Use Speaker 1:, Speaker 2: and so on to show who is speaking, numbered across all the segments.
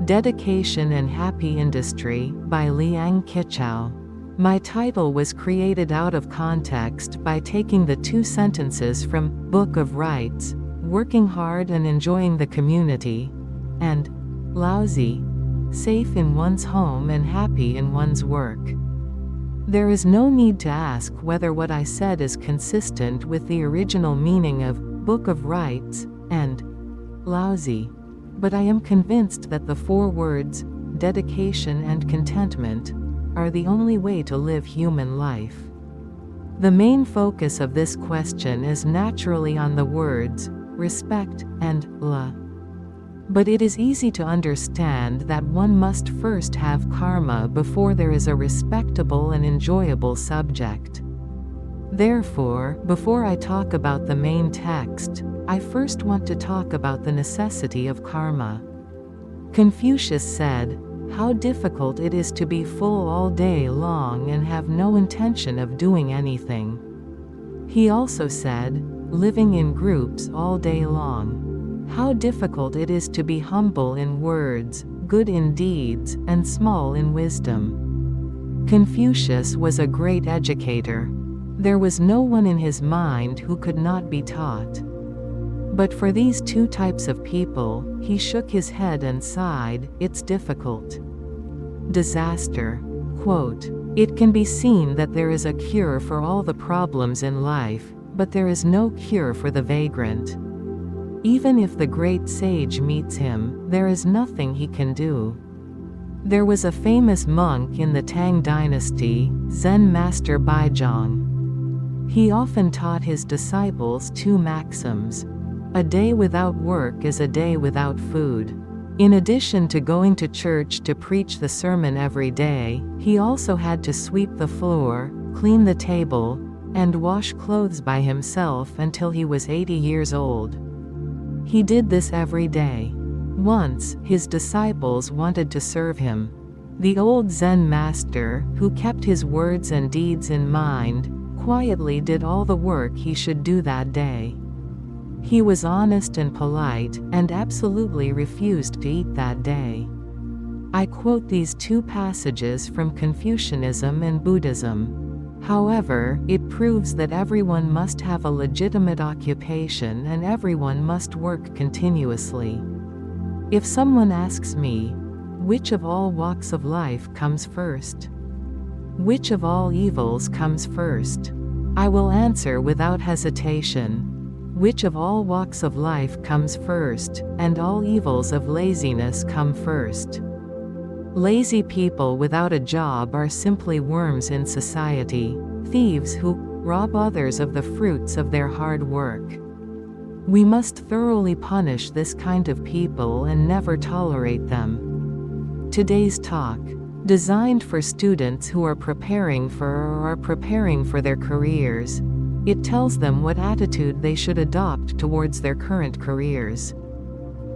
Speaker 1: Dedication and Happy Industry, by Liang Qichao. My title was created out of context by taking the two sentences from Book of Rights, working hard and enjoying the community, and lousy, safe in one's home and happy in one's work. There is no need to ask whether what I said is consistent with the original meaning of Book of Rights and lousy. But I am convinced that the four words, dedication and contentment, are the only way to live human life. The main focus of this question is naturally on the words, respect, and la. But it is easy to understand that one must first have karma before there is a respectable and enjoyable subject. Therefore, before I talk about the main text, I first want to talk about the necessity of karma. Confucius said, "How difficult it is to be full all day long and have no intention of doing anything." He also said, "Living in groups all day long. How difficult it is to be humble in words, good in deeds, and small in wisdom." Confucius was a great educator. There was no one in his mind who could not be taught. But for these two types of people, he shook his head and sighed, "It's difficult." Disaster. Quote, "It can be seen that there is a cure for all the problems in life, but there is no cure for the vagrant. Even if the great sage meets him, there is nothing he can do." There was a famous monk in the Tang dynasty, Zen master Baizhang. He often taught his disciples two maxims. A day without work is a day without food. In addition to going to church to preach the sermon every day, he also had to sweep the floor, clean the table, and wash clothes by himself until he was 80 years old. He did this every day. Once, his disciples wanted to serve him. The old Zen master, who kept his words and deeds in mind, quietly did all the work he should do that day. He was honest and polite, and absolutely refused to eat that day. I quote these two passages from Confucianism and Buddhism. However, it proves that everyone must have a legitimate occupation and everyone must work continuously. If someone asks me, which of all walks of life comes first? Which of all evils comes first? I will answer without hesitation. Which of all walks of life comes first, and all evils of laziness come first? Lazy people without a job are simply worms in society, thieves who rob others of the fruits of their hard work. We must thoroughly punish this kind of people and never tolerate them. Today's talk, designed for students who are preparing for their careers, it tells them what attitude they should adopt towards their current careers.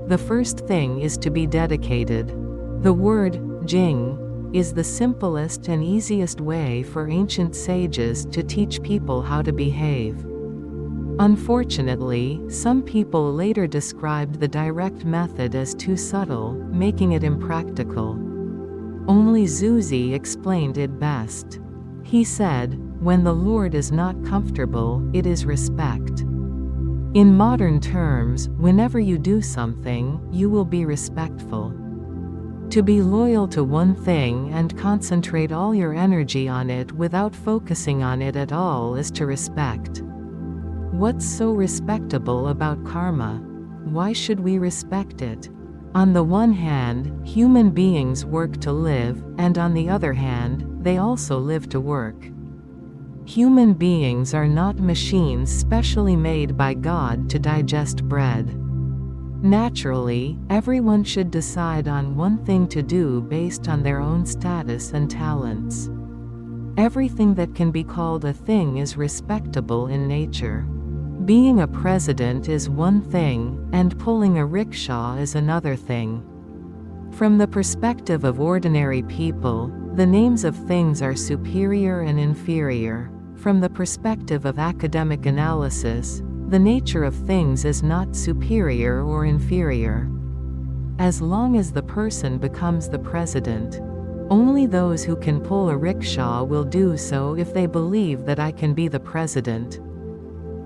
Speaker 1: The first thing is to be dedicated. The word jing is the simplest and easiest way for ancient sages to teach people how to behave. Unfortunately, some people later described the direct method as too subtle, making it impractical. Only Zuzi explained it best. He said, "When the Lord is not comfortable, it is respect." In modern terms, whenever you do something, you will be respectful. To be loyal to one thing and concentrate all your energy on it without focusing on it at all is to respect. What's so respectable about karma? Why should we respect it? On the one hand, human beings work to live, and on the other hand, they also live to work. Human beings are not machines specially made by God to digest bread. Naturally, everyone should decide on one thing to do based on their own status and talents. Everything that can be called a thing is respectable in nature. Being a president is one thing, and pulling a rickshaw is another thing. From the perspective of ordinary people, the names of things are superior and inferior. From the perspective of academic analysis, the nature of things is not superior or inferior. as long as the person becomes the president. Only those who can pull a rickshaw will do so if they believe that I can be the president.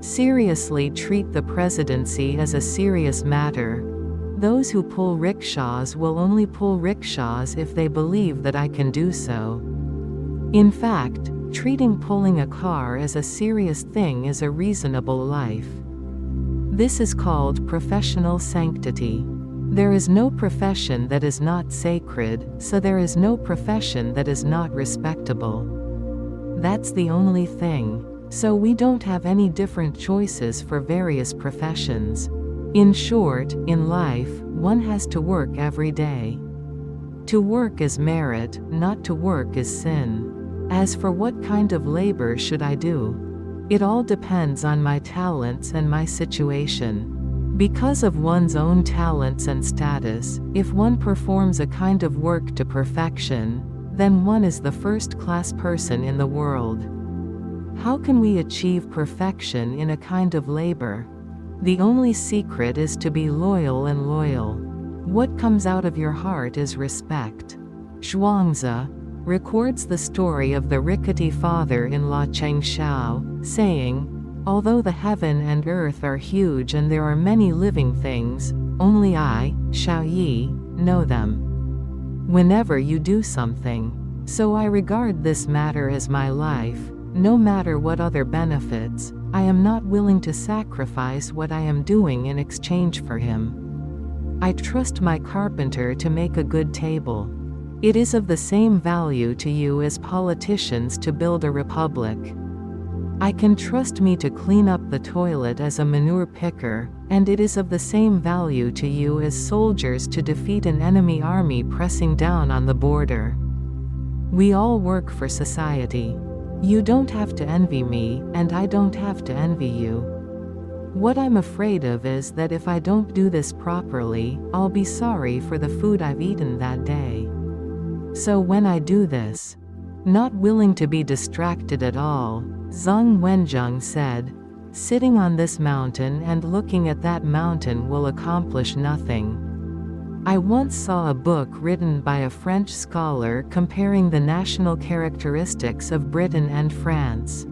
Speaker 1: Seriously treat the presidency as a serious matter. Those who pull rickshaws will only pull rickshaws if they believe that I can do so. In fact, treating pulling a car as a serious thing is a reasonable life. This is called professional sanctity. There is no profession that is not sacred, so there is no profession that is not respectable. That's the only thing. So we don't have any different choices for various professions. In short, in life, one has to work every day. To work is merit, not to work is sin. As for what kind of labor should I do? It all depends on my talents and my situation. Because of one's own talents and status, if one performs a kind of work to perfection, then one is the first-class person in the world. How can we achieve perfection in a kind of labor? The only secret is to be loyal and loyal. What comes out of your heart is respect. Zhuangzi records the story of the rickety father-in-law Cheng Xiao, saying, "Although the heaven and earth are huge and there are many living things, only I, Xiao Yi, know them. Whenever you do something, so I regard this matter as my life, no matter what other benefits, I am not willing to sacrifice what I am doing in exchange for him. I trust my carpenter to make a good table. It is of the same value to you as politicians to build a republic. I can trust me to clean up the toilet as a manure picker, and it is of the same value to you as soldiers to defeat an enemy army pressing down on the border. We all work for society. You don't have to envy me, and I don't have to envy you. What I'm afraid of is that if I don't do this properly, I'll be sorry for the food I've eaten that day. So when I do this, not willing to be distracted at all, Zheng Wenjing said, sitting on this mountain and looking at that mountain will accomplish nothing. I once saw a book written by a French scholar comparing the national characteristics of Britain and France.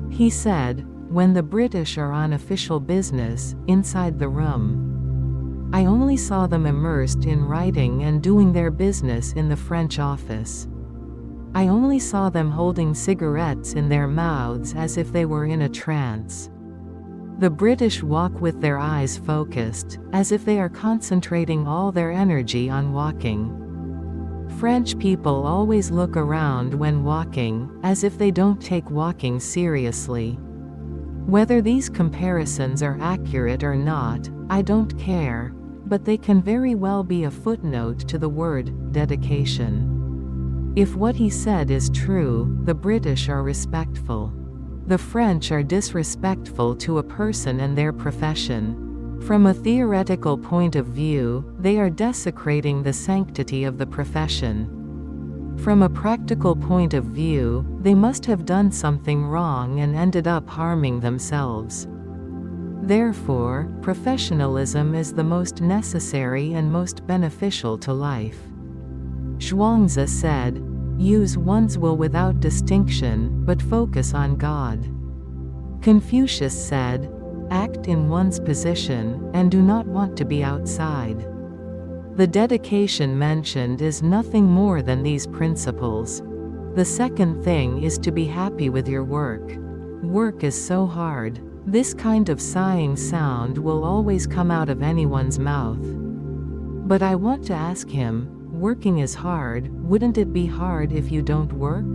Speaker 1: He said, when the British are on official business, inside the room, I only saw them immersed in writing and doing their business in the French office. I only saw them holding cigarettes in their mouths as if they were in a trance. The British walk with their eyes focused, as if they are concentrating all their energy on walking. French people always look around when walking, as if they don't take walking seriously. Whether these comparisons are accurate or not, I don't care, but they can very well be a footnote to the word dedication. If what he said is true, the British are respectful. The French are disrespectful to a person and their profession. From a theoretical point of view, they are desecrating the sanctity of the profession. From a practical point of view, they must have done something wrong and ended up harming themselves. Therefore, professionalism is the most necessary and most beneficial to life. Zhuangzi said, use one's will without distinction, but focus on God. Confucius said, act in one's position, and do not want to be outside. The dedication mentioned is nothing more than these principles. The second thing is to be happy with your work. Work is so hard. This kind of sighing sound will always come out of anyone's mouth. But I want to ask him, working is hard, wouldn't it be hard if you don't work?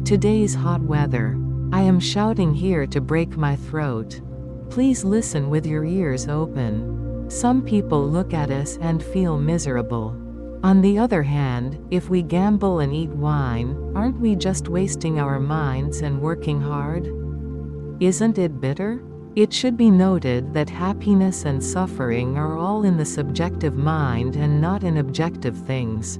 Speaker 1: Today's hot weather. I am shouting here to break my throat. Please listen with your ears open. Some people look at us and feel miserable. On the other hand, if we gamble and eat wine, aren't we just wasting our minds and working hard? Isn't it bitter? It should be noted that happiness and suffering are all in the subjective mind and not in objective things.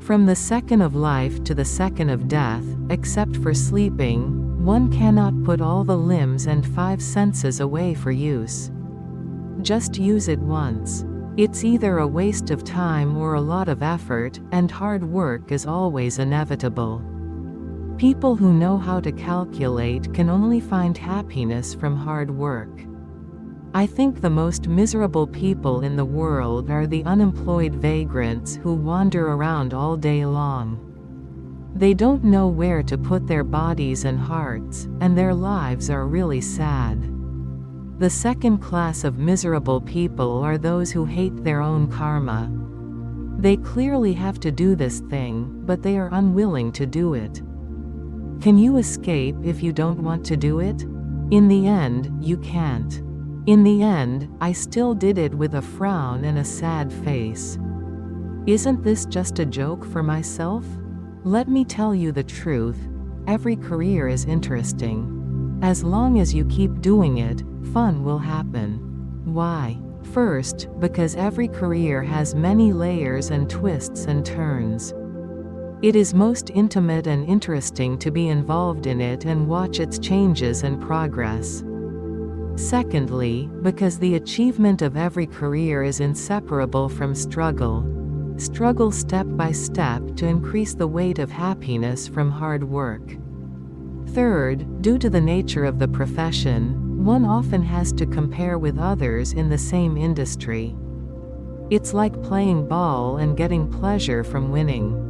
Speaker 1: From the second of life to the second of death, except for sleeping, one cannot put all the limbs and 5 senses away for use. Just use it once. It's either a waste of time or a lot of effort, and hard work is always inevitable. People who know how to calculate can only find happiness from hard work. I think the most miserable people in the world are the unemployed vagrants who wander around all day long. They don't know where to put their bodies and hearts, and their lives are really sad. The second class of miserable people are those who hate their own karma. They clearly have to do this thing, but they are unwilling to do it. Can you escape if you don't want to do it? In the end, you can't. In the end, I still did it with a frown and a sad face. Isn't this just a joke for myself? Let me tell you the truth. Every career is interesting. As long as you keep doing it, fun will happen. Why? First, because every career has many layers and twists and turns. It is most intimate and interesting to be involved in it and watch its changes and progress. Secondly, because the achievement of every career is inseparable from struggle. Struggle step by step to increase the weight of happiness from hard work. Third, due to the nature of the profession, one often has to compare with others in the same industry. It's like playing ball and getting pleasure from winning.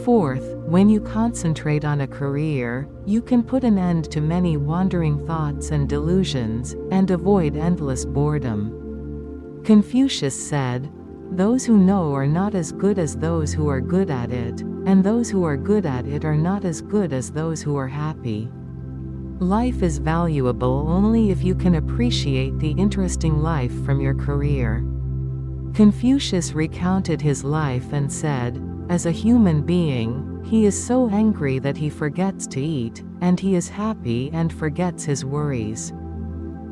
Speaker 1: Fourth, when you concentrate on a career, you can put an end to many wandering thoughts and delusions, and avoid endless boredom. Confucius said, "Those who know are not as good as those who are good at it, and those who are good at it are not as good as those who are happy." Life is valuable only if you can appreciate the interesting life from your career. Confucius recounted his life and said, "As a human being, he is so angry that he forgets to eat, and he is happy and forgets his worries.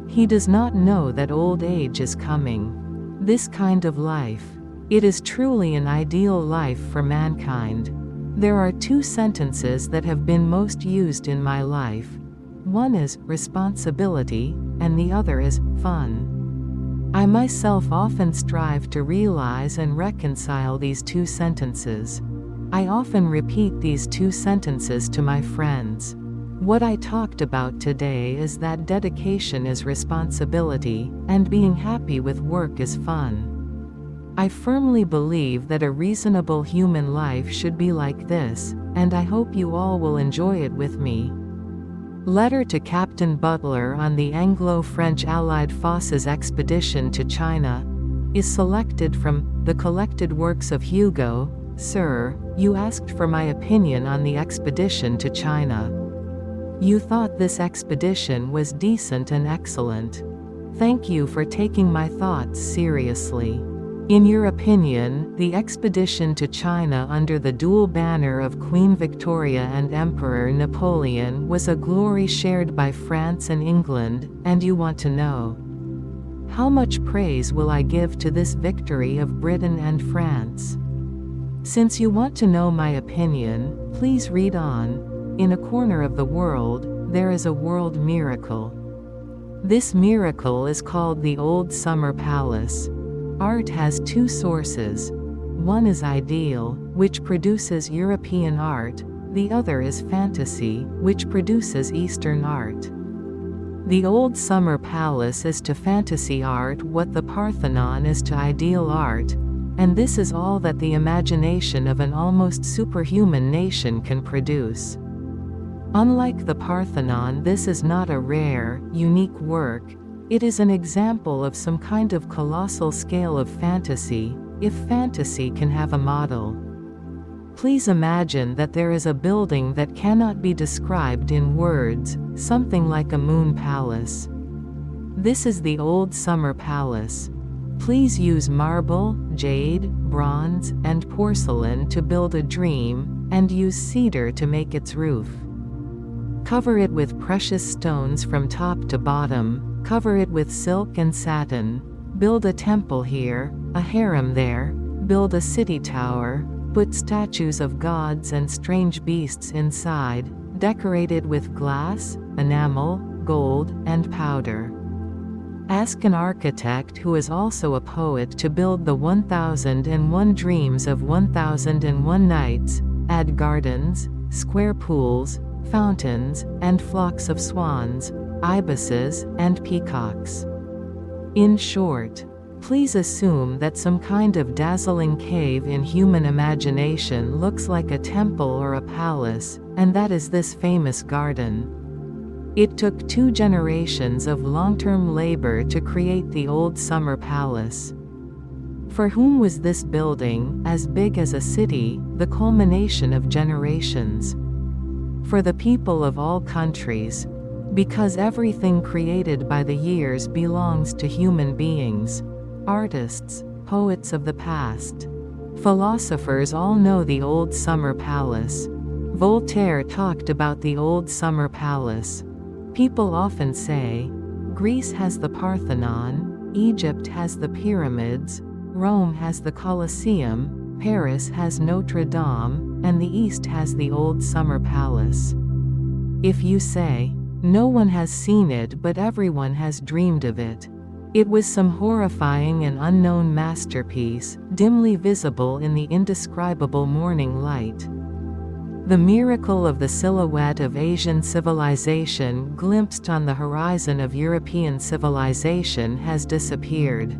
Speaker 1: He does not know that old age is coming." This kind of life. It is truly an ideal life for mankind. There are two sentences that have been most used in my life. One is responsibility, and the other is fun. I myself often strive to realize and reconcile these two sentences. I often repeat these two sentences to my friends. What I talked about today is that dedication is responsibility, and being happy with work is fun. I firmly believe that a reasonable human life should be like this, and I hope you all will enjoy it with me. Letter to Captain Butler on the Anglo-French Allied Forces expedition to China is selected from the collected works of Hugo. Sir, you asked for my opinion on the expedition to China. You thought this expedition was decent and excellent. Thank you for taking my thoughts seriously. In your opinion, the expedition to China under the dual banner of Queen Victoria and Emperor Napoleon was a glory shared by France and England, and you want to know, how much praise will I give to this victory of Britain and France? Since you want to know my opinion, please read on. In a corner of the world, there is a world miracle. This miracle is called the Old Summer Palace. Art has two sources. One is ideal, which produces European art. The other is fantasy, which produces Eastern art. The Old Summer Palace is to fantasy art what the Parthenon is to ideal art, and this is all that the imagination of an almost superhuman nation can produce. Unlike the Parthenon, this is not a rare, unique work. It is an example of some kind of colossal scale of fantasy, if fantasy can have a model. Please imagine that there is a building that cannot be described in words, something like a moon palace. This is the Old Summer Palace. Please use marble, jade, bronze, and porcelain to build a dream, and use cedar to make its roof. Cover it with precious stones from top to bottom, cover it with silk and satin, build a temple here, a harem there, build a city tower, put statues of gods and strange beasts inside, decorated with glass, enamel, gold, and powder. Ask an architect who is also a poet to build the 1001 Dreams of 1001 Nights, add gardens, square pools, fountains, and flocks of swans, ibises, and peacocks. In short, please assume that some kind of dazzling cave in human imagination looks like a temple or a palace, and that is this famous garden. It took 2 generations of long-term labor to create the old summer palace. For whom was this building, as big as a city, the culmination of generations? For the people of all countries. Because everything created by the years belongs to human beings. Artists, poets of the past. Philosophers all know the old summer palace. Voltaire talked about the old summer palace. People often say, Greece has the Parthenon, Egypt has the pyramids, Rome has the Colosseum, Paris has Notre Dame, and the East has the old summer palace. If you say, no one has seen it but everyone has dreamed of it. It was some horrifying and unknown masterpiece, dimly visible in the indescribable morning light. The miracle of the silhouette of Asian civilization glimpsed on the horizon of European civilization has disappeared.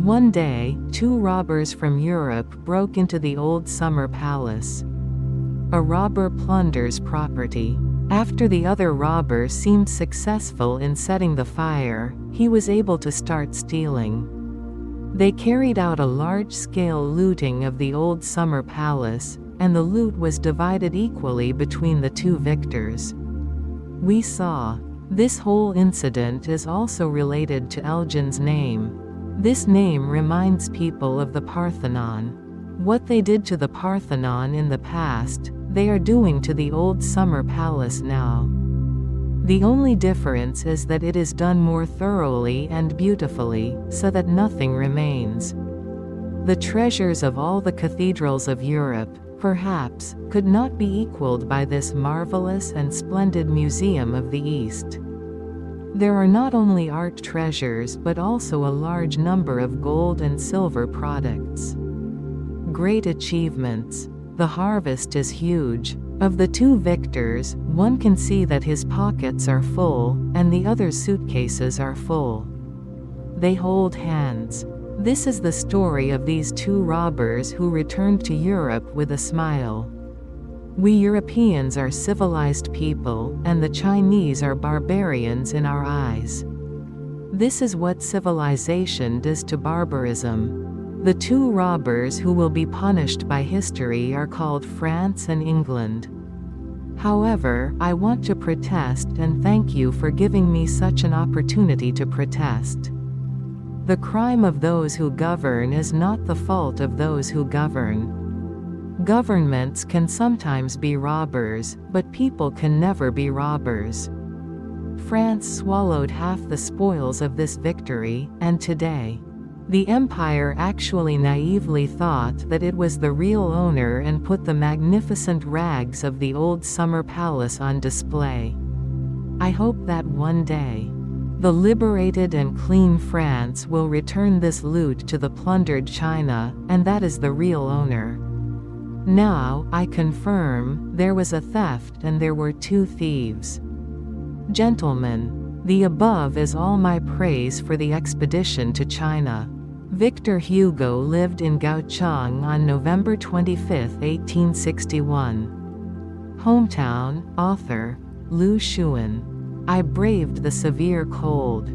Speaker 1: One day, 2 robbers from Europe broke into the old summer palace. A robber plunders property. After the other robber seemed successful in setting the fire, he was able to start stealing. They carried out a large-scale looting of the old summer palace, and the loot was divided equally between the 2 victors. We saw. This whole incident is also related to Elgin's name. This name reminds people of the Parthenon. What they did to the Parthenon in the past, they are doing to the old summer palace now. The only difference is that it is done more thoroughly and beautifully, so that nothing remains. The treasures of all the cathedrals of Europe, perhaps, could not be equaled by this marvelous and splendid museum of the East. There are not only art treasures but also a large number of gold and silver products. Great achievements. The harvest is huge. Of the 2 victors, one can see that his pockets are full, and the other's suitcases are full. They hold hands. This is the story of these 2 robbers who returned to Europe with a smile. We Europeans are civilized people, and the Chinese are barbarians in our eyes. This is what civilization does to barbarism. The 2 robbers who will be punished by history are called France and England. However, I want to protest and thank you for giving me such an opportunity to protest. The crime of those who govern is not the fault of those who govern. Governments can sometimes be robbers, but people can never be robbers. France swallowed half the spoils of this victory, and today, the empire actually naively thought that it was the real owner and put the magnificent rags of the old summer palace on display. I hope that one day, the liberated and clean France will return this loot to the plundered China, and that is the real owner. Now, I confirm, there was a theft and there were 2 thieves. Gentlemen, the above is all my praise for the expedition to China. Victor Hugo lived in Gaochang on November 25, 1861. Hometown, author, Lu Xun. I braved the severe cold.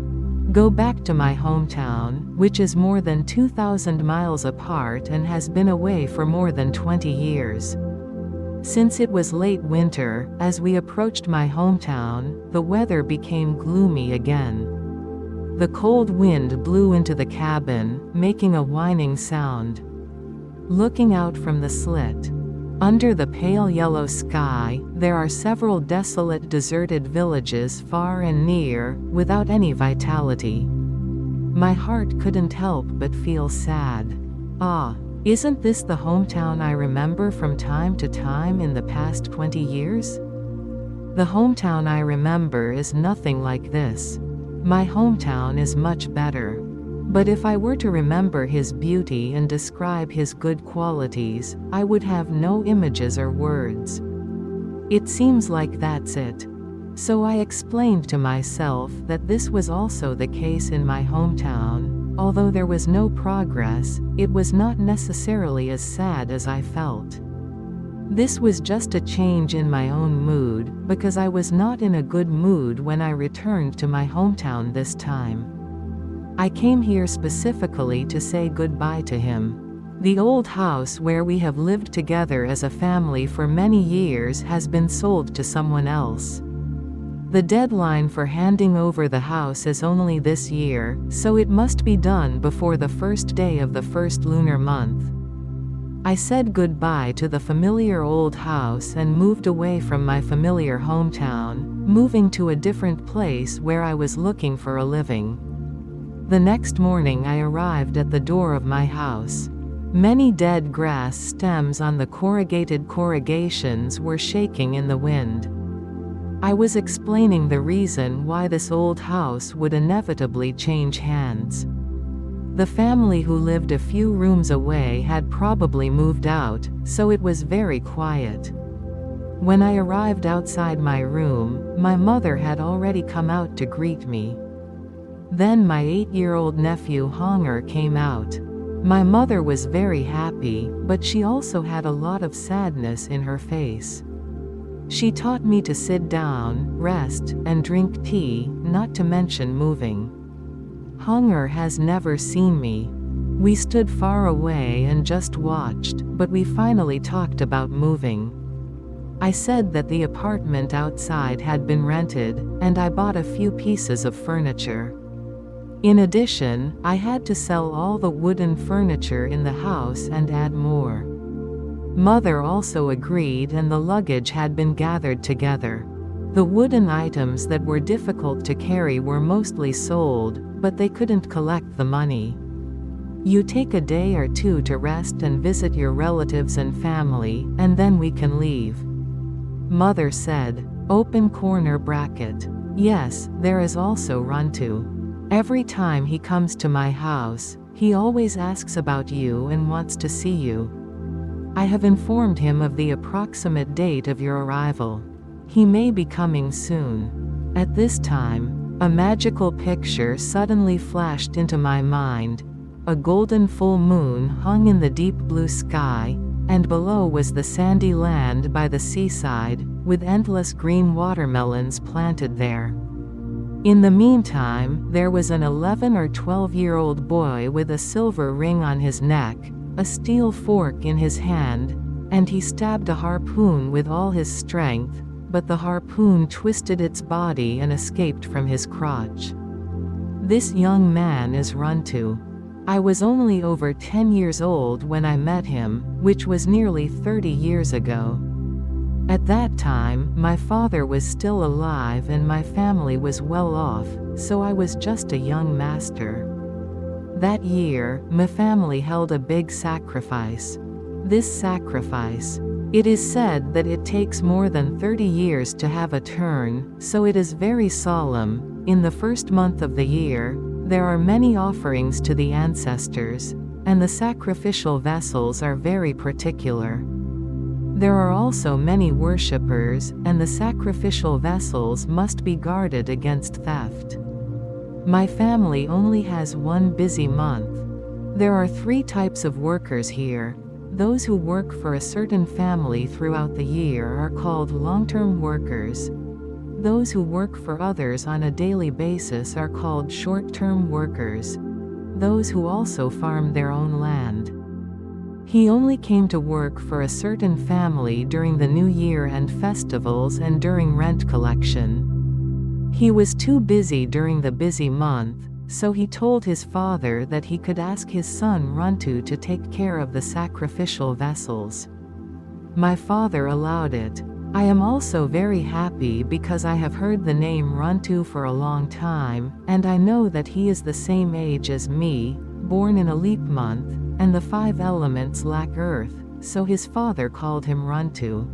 Speaker 1: Go back to my hometown, which is more than 2,000 miles apart and has been away for more than 20 years. Since it was late winter, as we approached my hometown, the weather became gloomy again. The cold wind blew into the cabin, making a whining sound. Looking out from the slit, under the pale yellow sky, there are several desolate deserted villages far and near, without any vitality. My heart couldn't help but feel sad. Ah, isn't this the hometown I remember from time to time in the past 20 years? The hometown I remember is nothing like this. My hometown is much better. But if I were to remember his beauty and describe his good qualities, I would have no images or words. It seems like that's it. So I explained to myself that this was also the case in my hometown. Although there was no progress, it was not necessarily as sad as I felt. This was just a change in my own mood, because I was not in a good mood when I returned to my hometown this time. I came here specifically to say goodbye to him. The old house where we have lived together as a family for many years has been sold to someone else. The deadline for handing over the house is only this year, so it must be done before the first day of the first lunar month. I said goodbye to the familiar old house and moved away from my familiar hometown, moving to a different place where I was looking for a living. The next morning I arrived at the door of my house. Many dead grass stems on the corrugations were shaking in the wind. I was explaining the reason why this old house would inevitably change hands. The family who lived a few rooms away had probably moved out, so it was very quiet. When I arrived outside my room, my mother had already come out to greet me. Then my 8-year-old nephew Honger came out. My mother was very happy, but she also had a lot of sadness in her face. She taught me to sit down, rest, and drink tea, not to mention moving. Honger has never seen me. We stood far away and just watched, but we finally talked about moving. I said that the apartment outside had been rented, and I bought a few pieces of furniture. In addition, I had to sell all the wooden furniture in the house and add more. Mother also agreed, and the luggage had been gathered together. The wooden items that were difficult to carry were mostly sold, but they couldn't collect the money. You take a day or two to rest and visit your relatives and family, and then we can leave. Mother said. Open corner bracket. Yes, there is also Runtu. Every time he comes to my house, he always asks about you and wants to see you. I have informed him of the approximate date of your arrival. He may be coming soon. At this time, a magical picture suddenly flashed into my mind. A golden full moon hung in the deep blue sky, and below was the sandy land by the seaside, with endless green watermelons planted there. In the meantime, there was an 11 or 12-year-old boy with a silver ring on his neck, a steel fork in his hand, and he stabbed a harpoon with all his strength, but the harpoon twisted its body and escaped from his crotch. This young man is Runtu. I was only over 10 years old when I met him, which was nearly 30 years ago. At that time, my father was still alive and my family was well off, so I was just a young master. That year, my family held a big sacrifice. This sacrifice. It is said that it takes more than 30 years to have a turn, so it is very solemn. In the first month of the year, there are many offerings to the ancestors, and the sacrificial vessels are very particular. There are also many worshippers, and the sacrificial vessels must be guarded against theft. My family only has one busy month. There are 3 types of workers here. Those who work for a certain family throughout the year are called long-term workers. Those who work for others on a daily basis are called short-term workers. Those who also farm their own land. He only came to work for a certain family during the New Year and festivals and during rent collection. He was too busy during the busy month, so he told his father that he could ask his son Runtu to take care of the sacrificial vessels. My father allowed it. I am also very happy because I have heard the name Runtu for a long time, and I know that he is the same age as me, born in a leap month, and the 5 elements lack earth, so his father called him Runtu.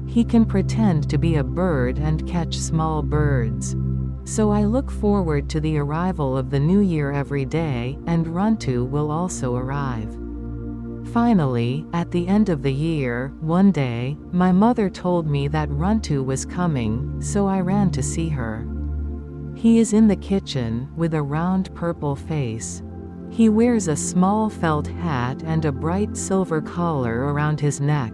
Speaker 1: He can pretend to be a bird and catch small birds. So I look forward to the arrival of the new year every day, and Runtu will also arrive. Finally, at the end of the year, one day, my mother told me that Runtu was coming, so I ran to see her. He is in the kitchen, with a round purple face. He wears a small felt hat and a bright silver collar around his neck.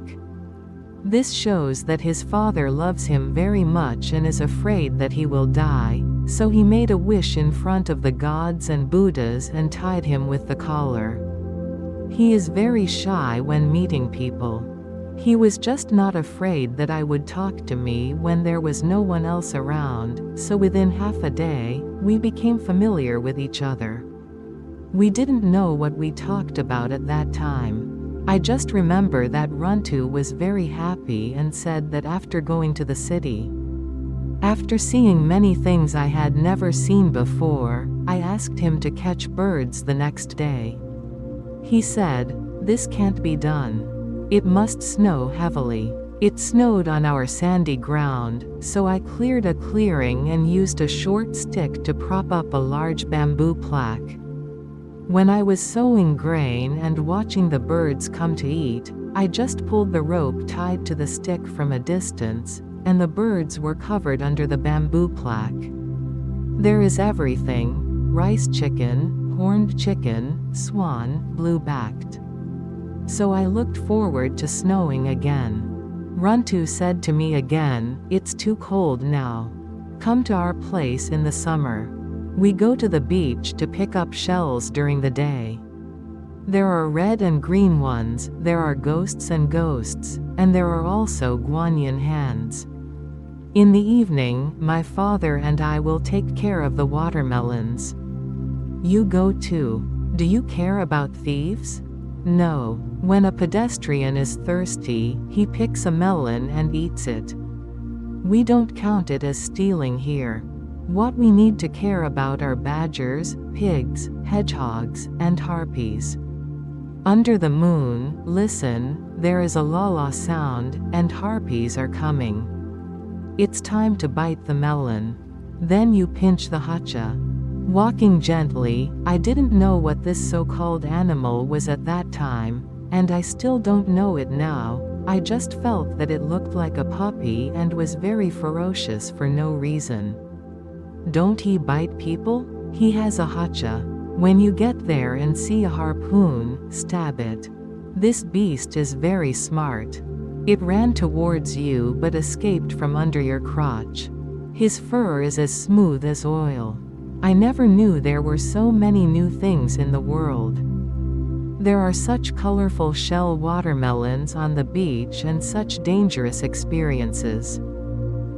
Speaker 1: This shows that his father loves him very much and is afraid that he will die, so he made a wish in front of the gods and Buddhas and tied him with the collar. He is very shy when meeting people. He was just not afraid that I would talk to me when there was no one else around, so within half a day, we became familiar with each other. We didn't know what we talked about at that time. I just remember that Runtu was very happy and said that after going to the city, after seeing many things I had never seen before, I asked him to catch birds the next day. He said, "This can't be done. It must snow heavily." It snowed on our sandy ground, so I cleared a clearing and used a short stick to prop up a large bamboo plaque. When I was sowing grain and watching the birds come to eat, I just pulled the rope tied to the stick from a distance, and the birds were covered under the bamboo plaque. There is everything: rice chicken, horned chicken, swan, blue-backed. So I looked forward to snowing again. Runtu said to me again, "It's too cold now. Come to our place in the summer. We go to the beach to pick up shells during the day. There are red and green ones, there are ghosts, and there are also guanyin hands. In the evening, my father and I will take care of the watermelons. You go too. Do you care about thieves?" No. When a pedestrian is thirsty, he picks a melon and eats it. We don't count it as stealing here. What we need to care about are badgers, pigs, hedgehogs, and harpies. Under the moon, listen, there is a la-la sound, and harpies are coming. It's time to bite the melon. Then you pinch the hacha. Walking gently, I didn't know what this so-called animal was at that time, and I still don't know it now. I just felt that it looked like a puppy and was very ferocious for no reason. Don't he bite people? He has a hacha. When you get there and see a harpoon, stab it. This beast is very smart. It ran towards you but escaped from under your crotch. His fur is as smooth as oil. I never knew there were so many new things in the world. There are such colorful shell watermelons on the beach and such dangerous experiences.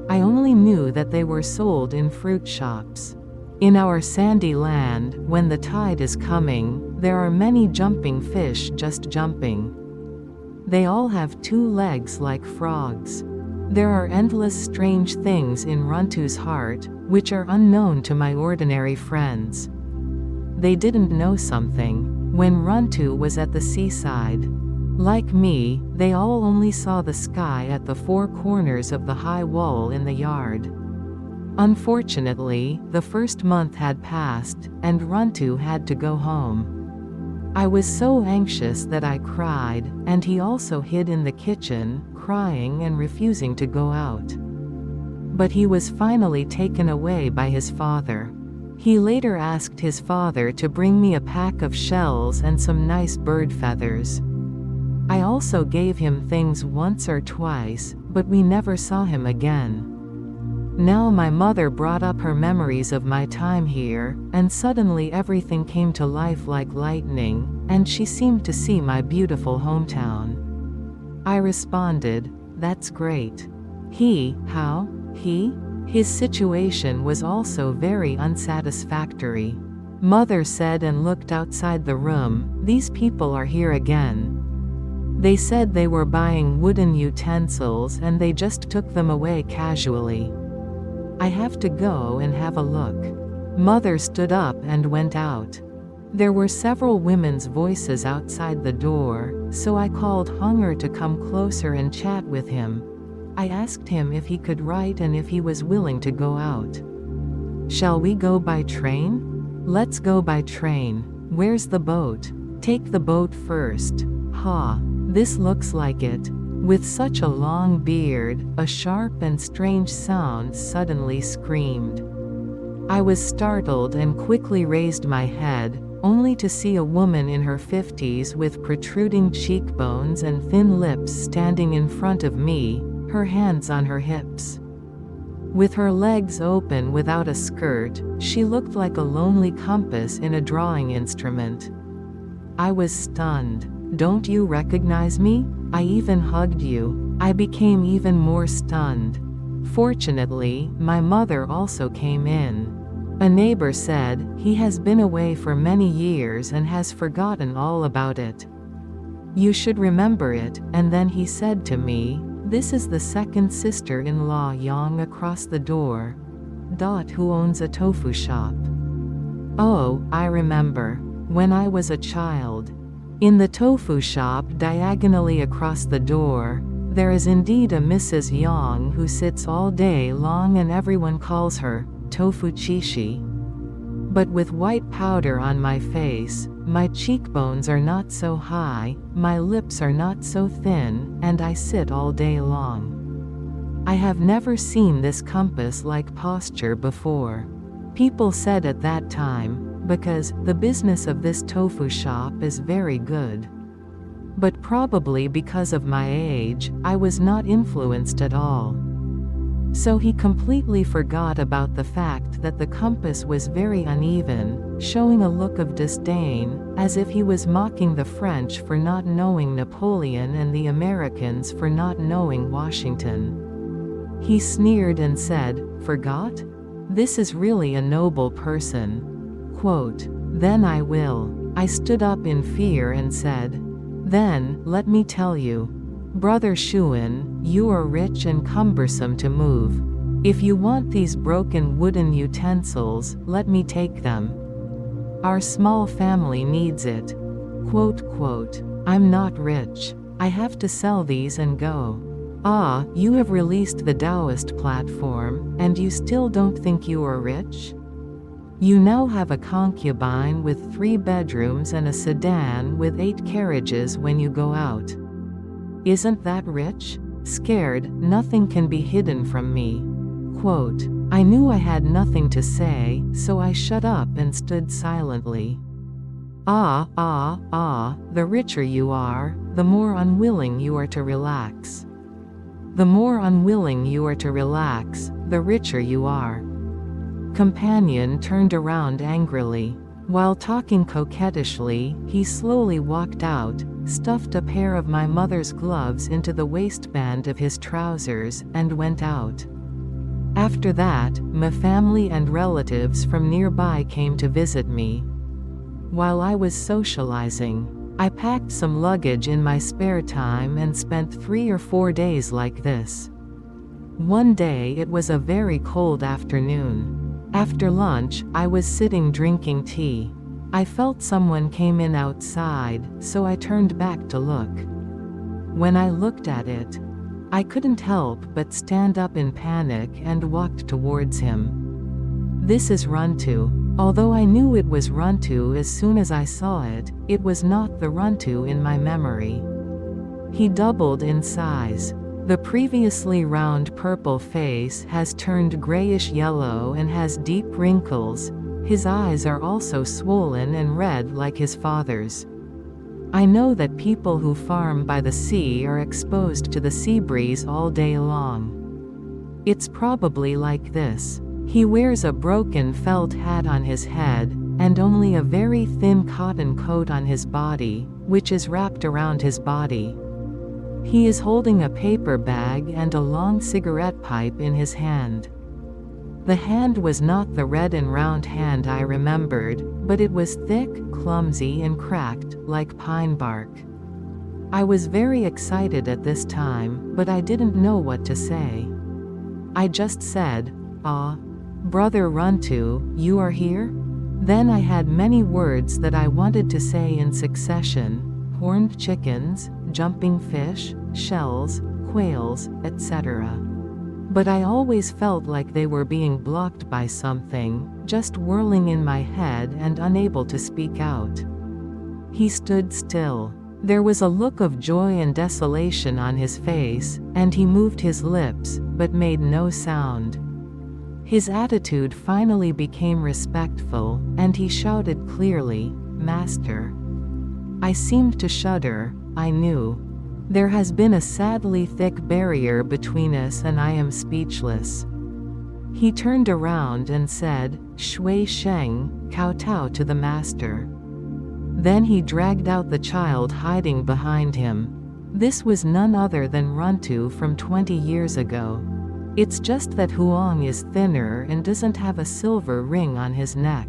Speaker 1: I only knew that they were sold in fruit shops. In our sandy land, when the tide is coming, there are many jumping fish just jumping. They all have 2 legs like frogs. There are endless strange things in Runtu's heart, which are unknown to my ordinary friends. They didn't know something. When Runtu was at the seaside, like me, they all only saw the sky at the 4 corners of the high wall in the yard. Unfortunately, the first month had passed, and Runtu had to go home. I was so anxious that I cried, and he also hid in the kitchen, crying and refusing to go out. But he was finally taken away by his father. He later asked his father to bring me a pack of shells and some nice bird feathers. I also gave him things once or twice, but we never saw him again. Now my mother brought up her memories of my time here, and suddenly everything came to life like lightning, and she seemed to see my beautiful hometown. I responded, "That's great." How? His situation was also very unsatisfactory. Mother said and looked outside the room, "These people are here again. They said they were buying wooden utensils and they just took them away casually. I have to go and have a look." Mother stood up and went out. There were several women's voices outside the door, so I called Hunger to come closer and chat with him. I asked him if he could write and if he was willing to go out. Shall we go by train? Let's go by train. Where's the boat? Take the boat first. Ha, this looks like it. With such a long beard, a sharp and strange sound suddenly screamed. I was startled and quickly raised my head, only to see a woman in her 50s with protruding cheekbones and thin lips standing in front of me, her hands on her hips. With her legs open without a skirt, she looked like a lonely compass in a drawing instrument. I was stunned. Don't you recognize me? I even hugged you. I became even more stunned. Fortunately, my mother also came in. A neighbor said, he has been away for many years and has forgotten all about it. You should remember it, and then he said to me, this is the second sister-in-law Yang across the door. Who owns a tofu shop. Oh, I remember. When I was a child. In the tofu shop diagonally across the door, there is indeed a Mrs. Yang who sits all day long and everyone calls her tofu chishi. But with white powder on my face, my cheekbones are not so high, my lips are not so thin, and I sit all day long. I have never seen this compass-like posture before. People said at that time, because the business of this tofu shop is very good. But probably because of my age, I was not influenced at all. So he completely forgot about the fact that the compass was very uneven, showing a look of disdain, as if he was mocking the French for not knowing Napoleon and the Americans for not knowing Washington. He sneered and said, "Forgot? This is really a noble person." Quote, "Then I will." I stood up in fear and said, "Then, let me tell you. Brother Shuan, you are rich and cumbersome to move. If you want these broken wooden utensils, let me take them. Our small family needs it." Quote, "I'm not rich. I have to sell these and go." Ah, you have released the Taoist platform, and you still don't think you are rich? You now have a concubine with 3 bedrooms and a sedan with 8 carriages when you go out. Isn't that rich? Scared, nothing can be hidden from me. Quote, I knew I had nothing to say, so I shut up and stood silently. The richer you are, the more unwilling you are to relax. The more unwilling you are to relax, the richer you are. Companion turned around angrily. While talking coquettishly, he slowly walked out, stuffed a pair of my mother's gloves into the waistband of his trousers, and went out. After that, my family and relatives from nearby came to visit me. While I was socializing, I packed some luggage in my spare time and spent 3 or 4 days like this. One day it was a very cold afternoon. After lunch, I was sitting drinking tea. I felt someone came in outside, so I turned back to look. When I looked at it, I couldn't help but stand up in panic and walked towards him. This is Runtu. Although I knew it was Runtu as soon as I saw it, it was not the Runtu in my memory. He doubled in size. The previously round purple face has turned grayish-yellow and has deep wrinkles. His eyes are also swollen and red like his father's. I know that people who farm by the sea are exposed to the sea breeze all day long. It's probably like this. He wears a broken felt hat on his head, and only a very thin cotton coat on his body, which is wrapped around his body. He is holding a paper bag and a long cigarette pipe in his hand. The hand was not the red and round hand I remembered, but it was thick, clumsy and cracked, like pine bark. I was very excited at this time, but I didn't know what to say. I just said, Brother Runtu, you are here? Then I had many words that I wanted to say in succession: horned chickens, jumping fish, shells, quails, etc. But I always felt like they were being blocked by something, just whirling in my head and unable to speak out. He stood still. There was a look of joy and desolation on his face, and he moved his lips, but made no sound. His attitude finally became respectful, and he shouted clearly, "Master." I seemed to shudder. I knew. There has been a sadly thick barrier between us, and I am speechless. He turned around and said, "Shui Sheng, kowtow to the master." Then he dragged out the child hiding behind him. This was none other than Runtu from 20 years ago. It's just that Huang is thinner and doesn't have a silver ring on his neck.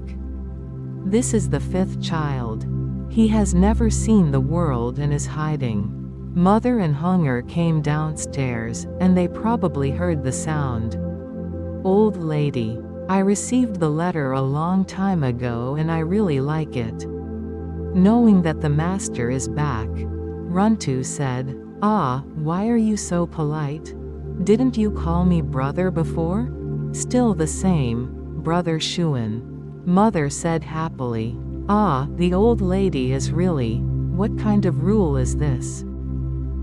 Speaker 1: This is the 5th child. He has never seen the world and is hiding. Mother and Hunger came downstairs, and they probably heard the sound. Old lady. I received the letter a long time ago and I really like it. Knowing that the master is back, Runtu said, "Ah, why are you so polite? Didn't you call me brother before?" "Still the same, brother Shuan." Mother said happily. "Ah, the old lady is really. What kind of rule is this?"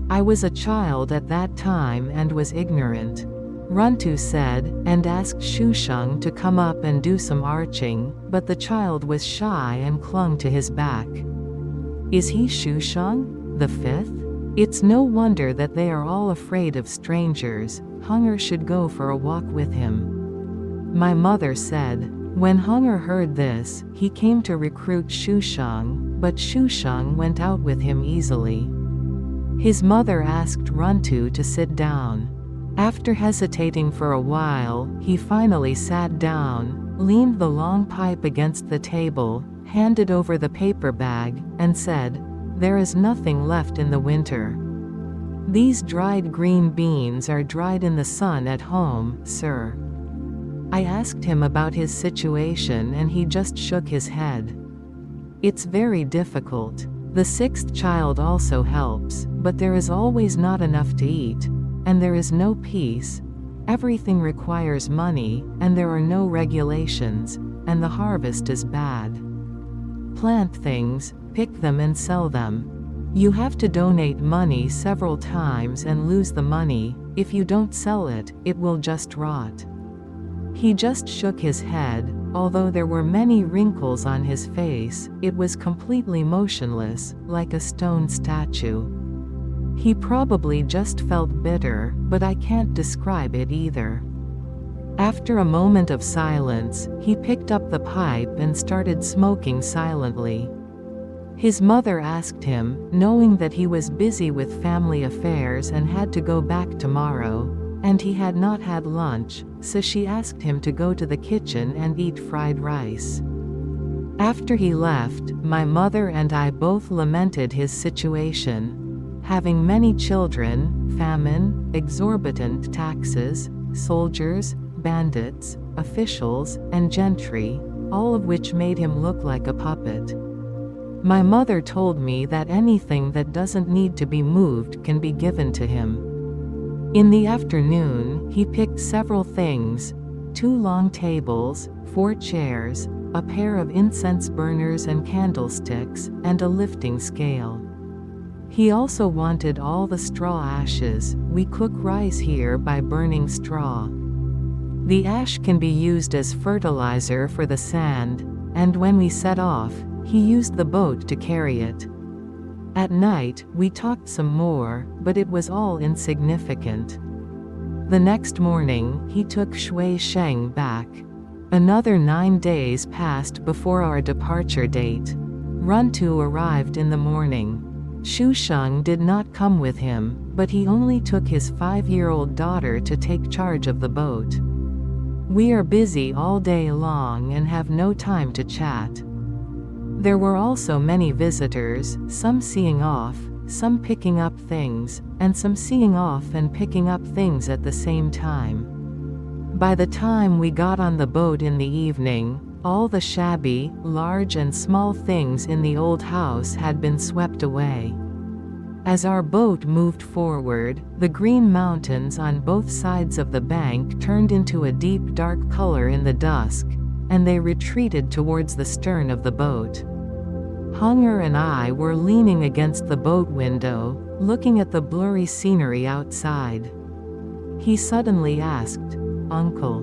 Speaker 1: I was a child at that time and was ignorant. Runtu said, and asked Shusheng to come up and do some arching, but the child was shy and clung to his back. Is he Shusheng, the 5th? It's no wonder that they are all afraid of strangers. Hunger should go for a walk with him. My mother said. When Hunger heard this, he came to recruit Shusheng, but Shusheng went out with him easily. His mother asked Runtu to sit down. After hesitating for a while, he finally sat down, leaned the long pipe against the table, handed over the paper bag, and said, "There is nothing left in the winter. These dried green beans are dried in the sun at home, sir." I asked him about his situation and he just shook his head. It's very difficult. The 6th child also helps, but there is always not enough to eat. And there is no peace. Everything requires money, and there are no regulations, and the harvest is bad. Plant things, pick them and sell them. You have to donate money several times and lose the money. If you don't sell it, it will just rot. He just shook his head. Although there were many wrinkles on his face, it was completely motionless, like a stone statue. He probably just felt bitter, but I can't describe it either. After a moment of silence, he picked up the pipe and started smoking silently. His mother asked him, knowing that he was busy with family affairs and had to go back tomorrow, and he had not had lunch, so she asked him to go to the kitchen and eat fried rice. After he left, my mother and I both lamented his situation. Having many children, famine, exorbitant taxes, soldiers, bandits, officials, and gentry, all of which made him look like a puppet. My mother told me that anything that doesn't need to be moved can be given to him. In the afternoon, he picked several things: 2 long tables, 4 chairs, a pair of incense burners and candlesticks, and a lifting scale. He also wanted all the straw ashes. We cook rice here by burning straw. The ash can be used as fertilizer for the sand, and when we set off, he used the boat to carry it. At night, we talked some more, but it was all insignificant. The next morning, he took Shui Sheng back. Another 9 days passed before our departure date. Runtu arrived in the morning. Shusheng did not come with him, but he only took his 5-year-old daughter to take charge of the boat. We are busy all day long and have no time to chat. There were also many visitors, some seeing off, some picking up things, and some seeing off and picking up things at the same time. By the time we got on the boat in the evening, all the shabby, large and small things in the old house had been swept away. As our boat moved forward, the green mountains on both sides of the bank turned into a deep dark color in the dusk, and they retreated towards the stern of the boat. Hunger and I were leaning against the boat window, looking at the blurry scenery outside. He suddenly asked, "Uncle,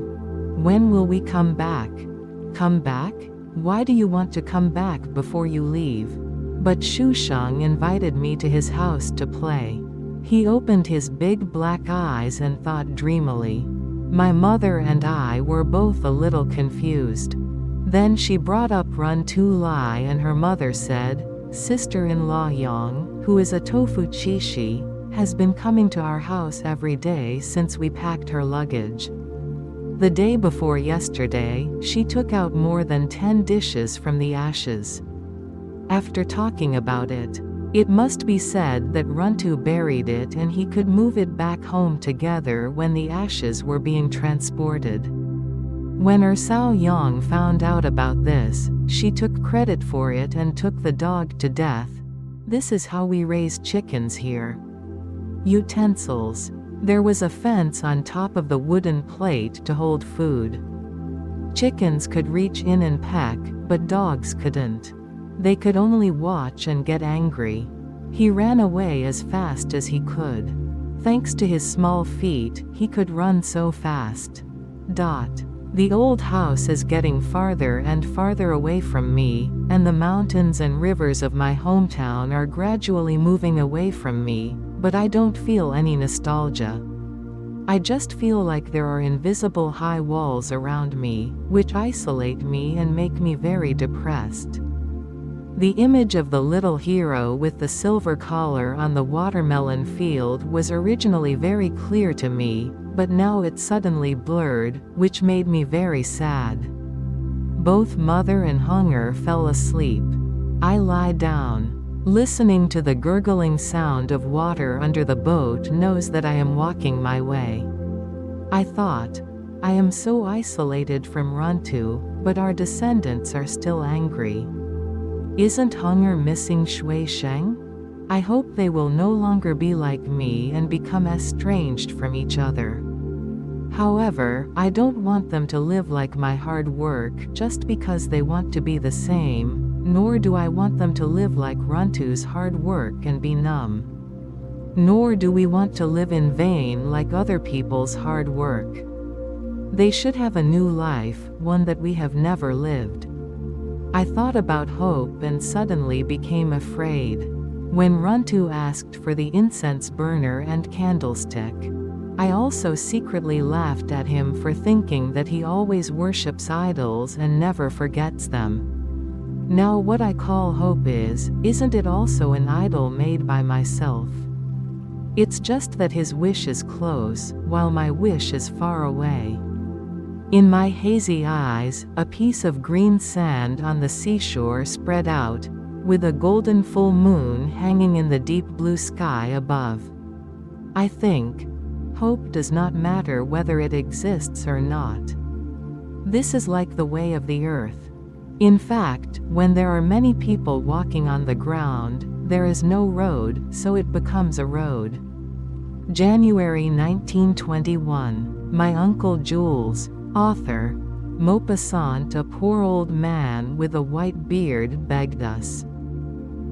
Speaker 1: when will we come back?" "Come back? Why do you want to come back before you leave?" But Shusheng invited me to his house to play. He opened his big black eyes and thought dreamily. My mother and I were both a little confused. Then she brought up Runtu Lai and her mother said, "Sister-in-law Yang, who is a tofu chishi, has been coming to our house every day since we packed her luggage. The day before yesterday, she took out more than 10 dishes from the ashes." After talking about it, it must be said that Runtu buried it and he could move it back home together when the ashes were being transported. When Sao Yang found out about this, she took credit for it and took the dog to death. This is how we raise chickens here. Utensils. There was a fence on top of the wooden plate to hold food. Chickens could reach in and peck, but dogs couldn't. They could only watch and get angry. He ran away as fast as he could. Thanks to his small feet, he could run so fast. The old house is getting farther and farther away from me, and the mountains and rivers of my hometown are gradually moving away from me, but I don't feel any nostalgia. I just feel like there are invisible high walls around me, which isolate me and make me very depressed. The image of the little hero with the silver collar on the watermelon field was originally very clear to me, but now it's suddenly blurred, which made me very sad. Both mother and Hunger fell asleep. I lie down. Listening to the gurgling sound of water under the boat knows that I am walking my way. I thought, I am so isolated from Runtu, but our descendants are still angry. Isn't Hunger missing Shui Sheng? I hope they will no longer be like me and become estranged from each other. However, I don't want them to live like my hard work just because they want to be the same, nor do I want them to live like Runtu's hard work and be numb. Nor do we want to live in vain like other people's hard work. They should have a new life, one that we have never lived. I thought about hope and suddenly became afraid. When Runtu asked for the incense burner and candlestick, I also secretly laughed at him for thinking that he always worships idols and never forgets them. Now what I call hope isn't it also an idol made by myself? It's just that his wish is close, while my wish is far away. In my hazy eyes, a piece of green sand on the seashore spread out, with a golden full moon hanging in the deep blue sky above. I think, hope does not matter whether it exists or not. This is like the way of the earth. In fact, when there are many people walking on the ground, there is no road, so it becomes a road. January 1921. My Uncle Jules, author, Maupassant, a poor old man with a white beard, begged us.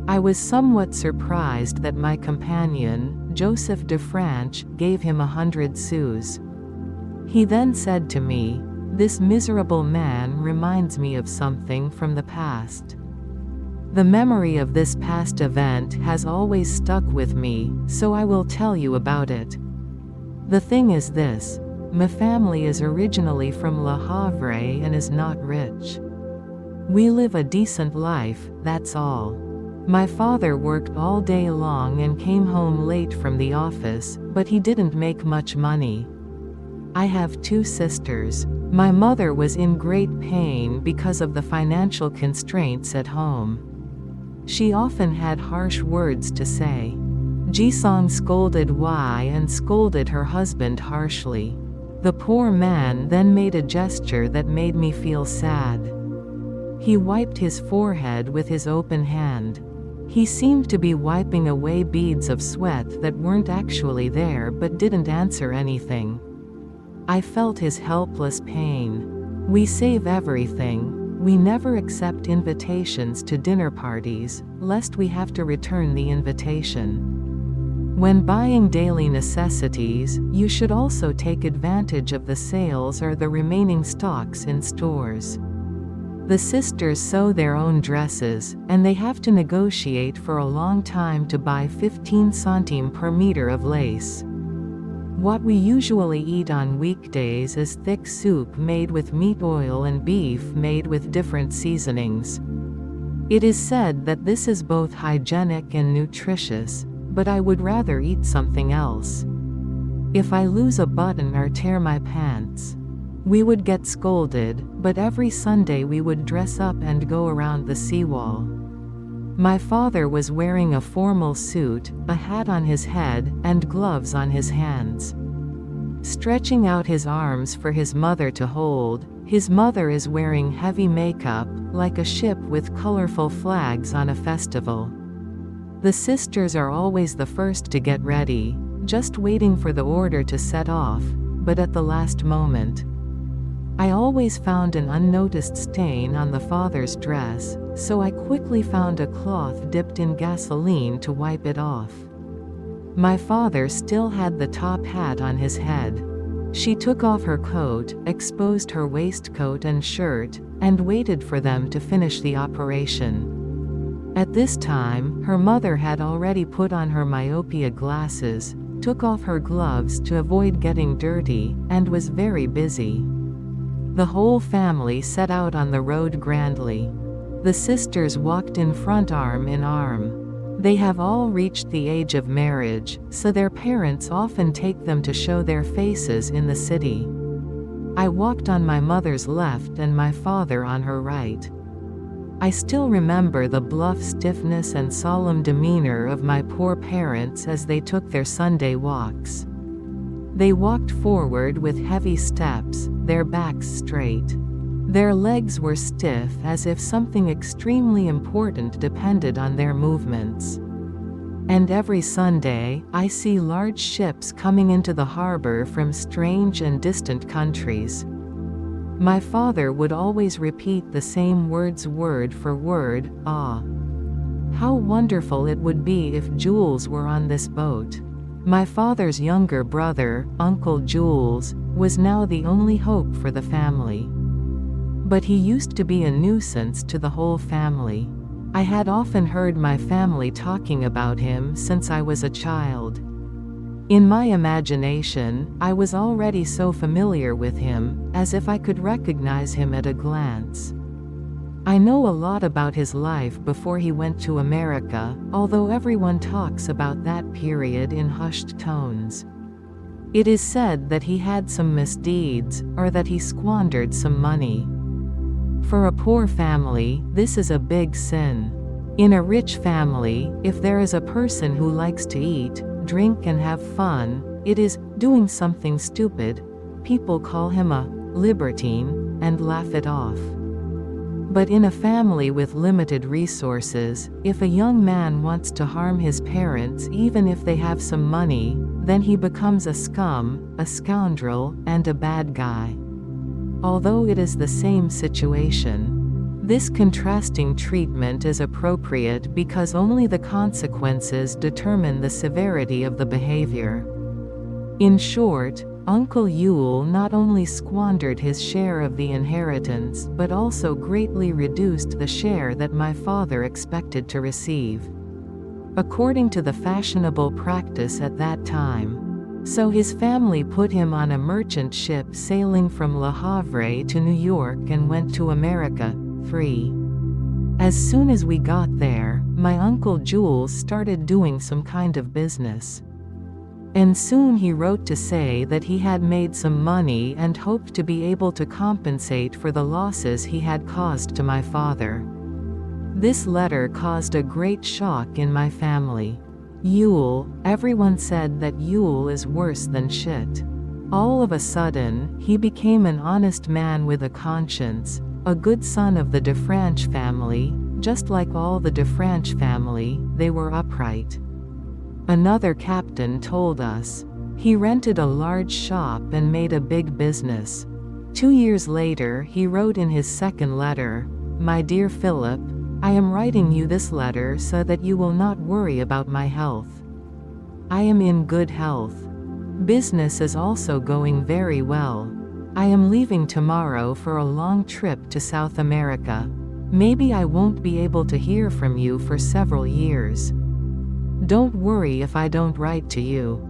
Speaker 1: I was somewhat surprised that my companion, Joseph de Franche, gave him 100 sous. He then said to me, "This miserable man reminds me of something from the past." The memory of this past event has always stuck with me, so I will tell you about it. The thing is this. My family is originally from Le Havre and is not rich. We live a decent life, that's all. My father worked all day long and came home late from the office, but he didn't make much money. I have 2 sisters. My mother was in great pain because of the financial constraints at home. She often had harsh words to say. Jisong scolded Wei and scolded her husband harshly. The poor man then made a gesture that made me feel sad. He wiped his forehead with his open hand. He seemed to be wiping away beads of sweat that weren't actually there but didn't answer anything. I felt his helpless pain. We save everything. We never accept invitations to dinner parties, lest we have to return the invitation. When buying daily necessities, you should also take advantage of the sales or the remaining stocks in stores. The sisters sew their own dresses, and they have to negotiate for a long time to buy 15 centimes per meter of lace. What we usually eat on weekdays is thick soup made with meat oil and beef made with different seasonings. It is said that this is both hygienic and nutritious, but I would rather eat something else. If I lose a button or tear my pants, we would get scolded, but every Sunday we would dress up and go around the seawall. My father was wearing a formal suit, a hat on his head, and gloves on his hands. Stretching out his arms for his mother to hold, his mother is wearing heavy makeup, like a ship with colorful flags on a festival. The sisters are always the first to get ready, just waiting for the order to set off, but at the last moment. I always found an unnoticed stain on the father's dress, so I quickly found a cloth dipped in gasoline to wipe it off. My father still had the top hat on his head. She took off her coat, exposed her waistcoat and shirt, and waited for them to finish the operation. At this time, her mother had already put on her myopia glasses, took off her gloves to avoid getting dirty, and was very busy. The whole family set out on the road grandly. The sisters walked in front arm in arm. They have all reached the age of marriage, so their parents often take them to show their faces in the city. I walked on my mother's left and my father on her right. I still remember the bluff stiffness and solemn demeanor of my poor parents as they took their Sunday walks. They walked forward with heavy steps, their backs straight. Their legs were stiff as if something extremely important depended on their movements. And every Sunday, I see large ships coming into the harbor from strange and distant countries. My father would always repeat the same words word for word, "Ah! How wonderful it would be if Jules were on this boat." My father's younger brother, Uncle Jules, was now the only hope for the family. But he used to be a nuisance to the whole family. I had often heard my family talking about him since I was a child. In my imagination, I was already so familiar with him, as if I could recognize him at a glance. I know a lot about his life before he went to America, although everyone talks about that period in hushed tones. It is said that he had some misdeeds, or that he squandered some money. For a poor family, this is a big sin. In a rich family, if there is a person who likes to eat, drink and have fun, it is doing something stupid. People call him a libertine, and laugh it off. But in a family with limited resources, if a young man wants to harm his parents even if they have some money, then he becomes a scum, a scoundrel, and a bad guy. Although it is the same situation, this contrasting treatment is appropriate because only the consequences determine the severity of the behavior. In short, Uncle Yule not only squandered his share of the inheritance but also greatly reduced the share that my father expected to receive. According to the fashionable practice at that time. So his family put him on a merchant ship sailing from Le Havre to New York and went to America. 3. As soon as we got there, my Uncle Jules started doing some kind of business. And soon he wrote to say that he had made some money and hoped to be able to compensate for the losses he had caused to my father. This letter caused a great shock in my family. Yule, everyone said that Yule is worse than shit. All of a sudden, he became an honest man with a conscience, a good son of the de Franche family, just like all the de Franche family, they were upright. Another captain told us. He rented a large shop and made a big business. 2 years later he wrote in his second letter, "My dear Philip, I am writing you this letter so that you will not worry about my health. I am in good health. Business is also going very well. I am leaving tomorrow for a long trip to South America. Maybe I won't be able to hear from you for several years. Don't worry if I don't write to you.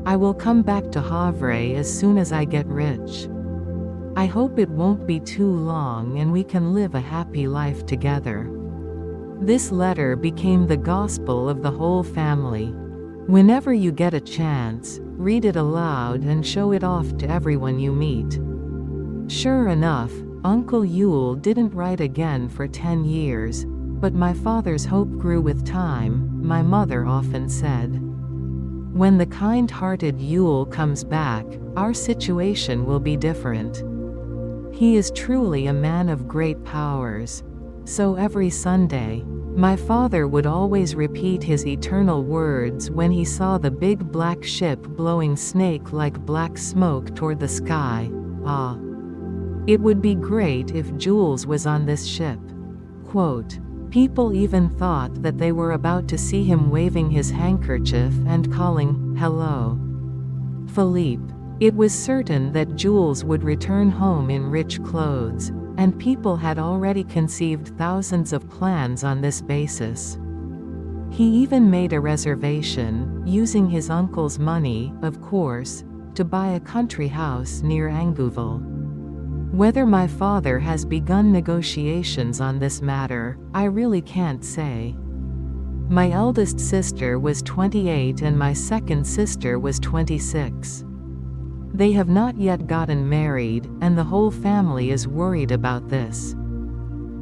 Speaker 1: I will come back to Havre as soon as I get rich. I hope it won't be too long and we can live a happy life together." This letter became the gospel of the whole family. Whenever you get a chance, read it aloud and show it off to everyone you meet. Sure enough, Uncle Yule didn't write again for 10 years, but my father's hope grew with time, my mother often said. When the kind-hearted Yule comes back, our situation will be different. He is truly a man of great powers. So every Sunday, my father would always repeat his eternal words when he saw the big black ship blowing snake-like black smoke toward the sky. Ah! It would be great if Jules was on this ship. Quote, "People even thought that they were about to see him waving his handkerchief and calling, 'Hello, Philippe.'" It was certain that Jules would return home in rich clothes, and people had already conceived thousands of plans on this basis. He even made a reservation, using his uncle's money, of course, to buy a country house near Angouville. Whether my father has begun negotiations on this matter, I really can't say. My eldest sister was 28 and my second sister was 26. They have not yet gotten married, and the whole family is worried about this.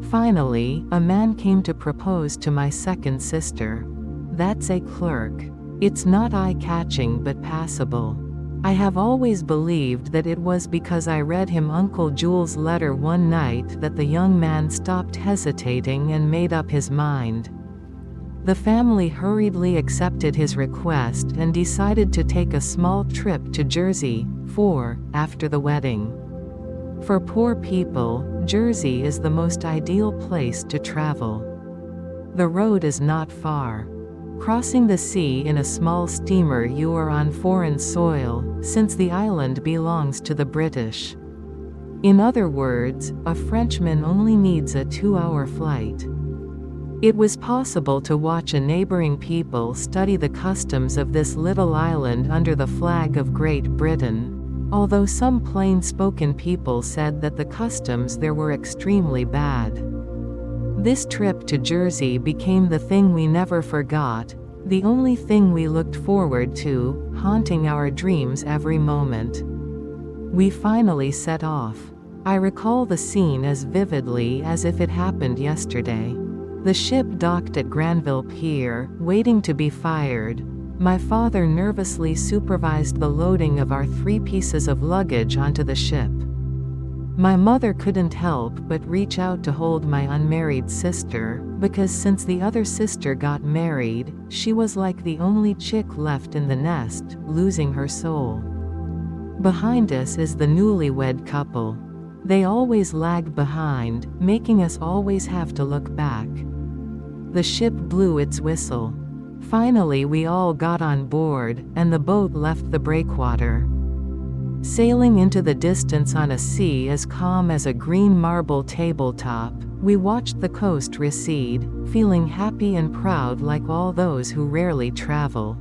Speaker 1: Finally, a man came to propose to my second sister. That's a clerk. It's not eye-catching but passable. I have always believed that it was because I read him Uncle Jules' letter one night that the young man stopped hesitating and made up his mind. The family hurriedly accepted his request and decided to take a small trip to Jersey, after the wedding. For poor people, Jersey is the most ideal place to travel. The road is not far. Crossing the sea in a small steamer, you are on foreign soil, since the island belongs to the British. In other words, a Frenchman only needs a 2-hour flight. It was possible to watch a neighboring people study the customs of this little island under the flag of Great Britain, although some plain-spoken people said that the customs there were extremely bad. This trip to Jersey became the thing we never forgot, the only thing we looked forward to, haunting our dreams every moment. We finally set off. I recall the scene as vividly as if it happened yesterday. The ship docked at Granville Pier, waiting to be fired. My father nervously supervised the loading of our 3 pieces of luggage onto the ship. My mother couldn't help but reach out to hold my unmarried sister, because since the other sister got married, she was like the only chick left in the nest, losing her soul. Behind us is the newlywed couple. They always lag behind, making us always have to look back. The ship blew its whistle. Finally we all got on board, and the boat left the breakwater. Sailing into the distance on a sea as calm as a green marble tabletop, we watched the coast recede, feeling happy and proud like all those who rarely travel.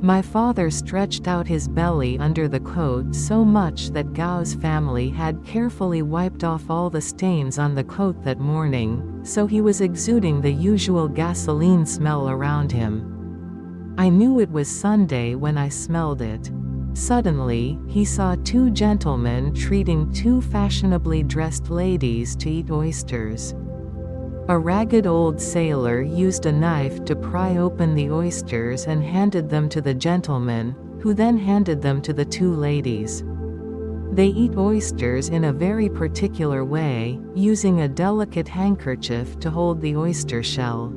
Speaker 1: My father stretched out his belly under the coat so much that Gao's family had carefully wiped off all the stains on the coat that morning, so he was exuding the usual gasoline smell around him. I knew it was Sunday when I smelled it. Suddenly, he saw 2 gentlemen treating 2 fashionably dressed ladies to eat oysters. A ragged old sailor used a knife to pry open the oysters and handed them to the gentleman, who then handed them to the 2 ladies. They eat oysters in a very particular way, using a delicate handkerchief to hold the oyster shell.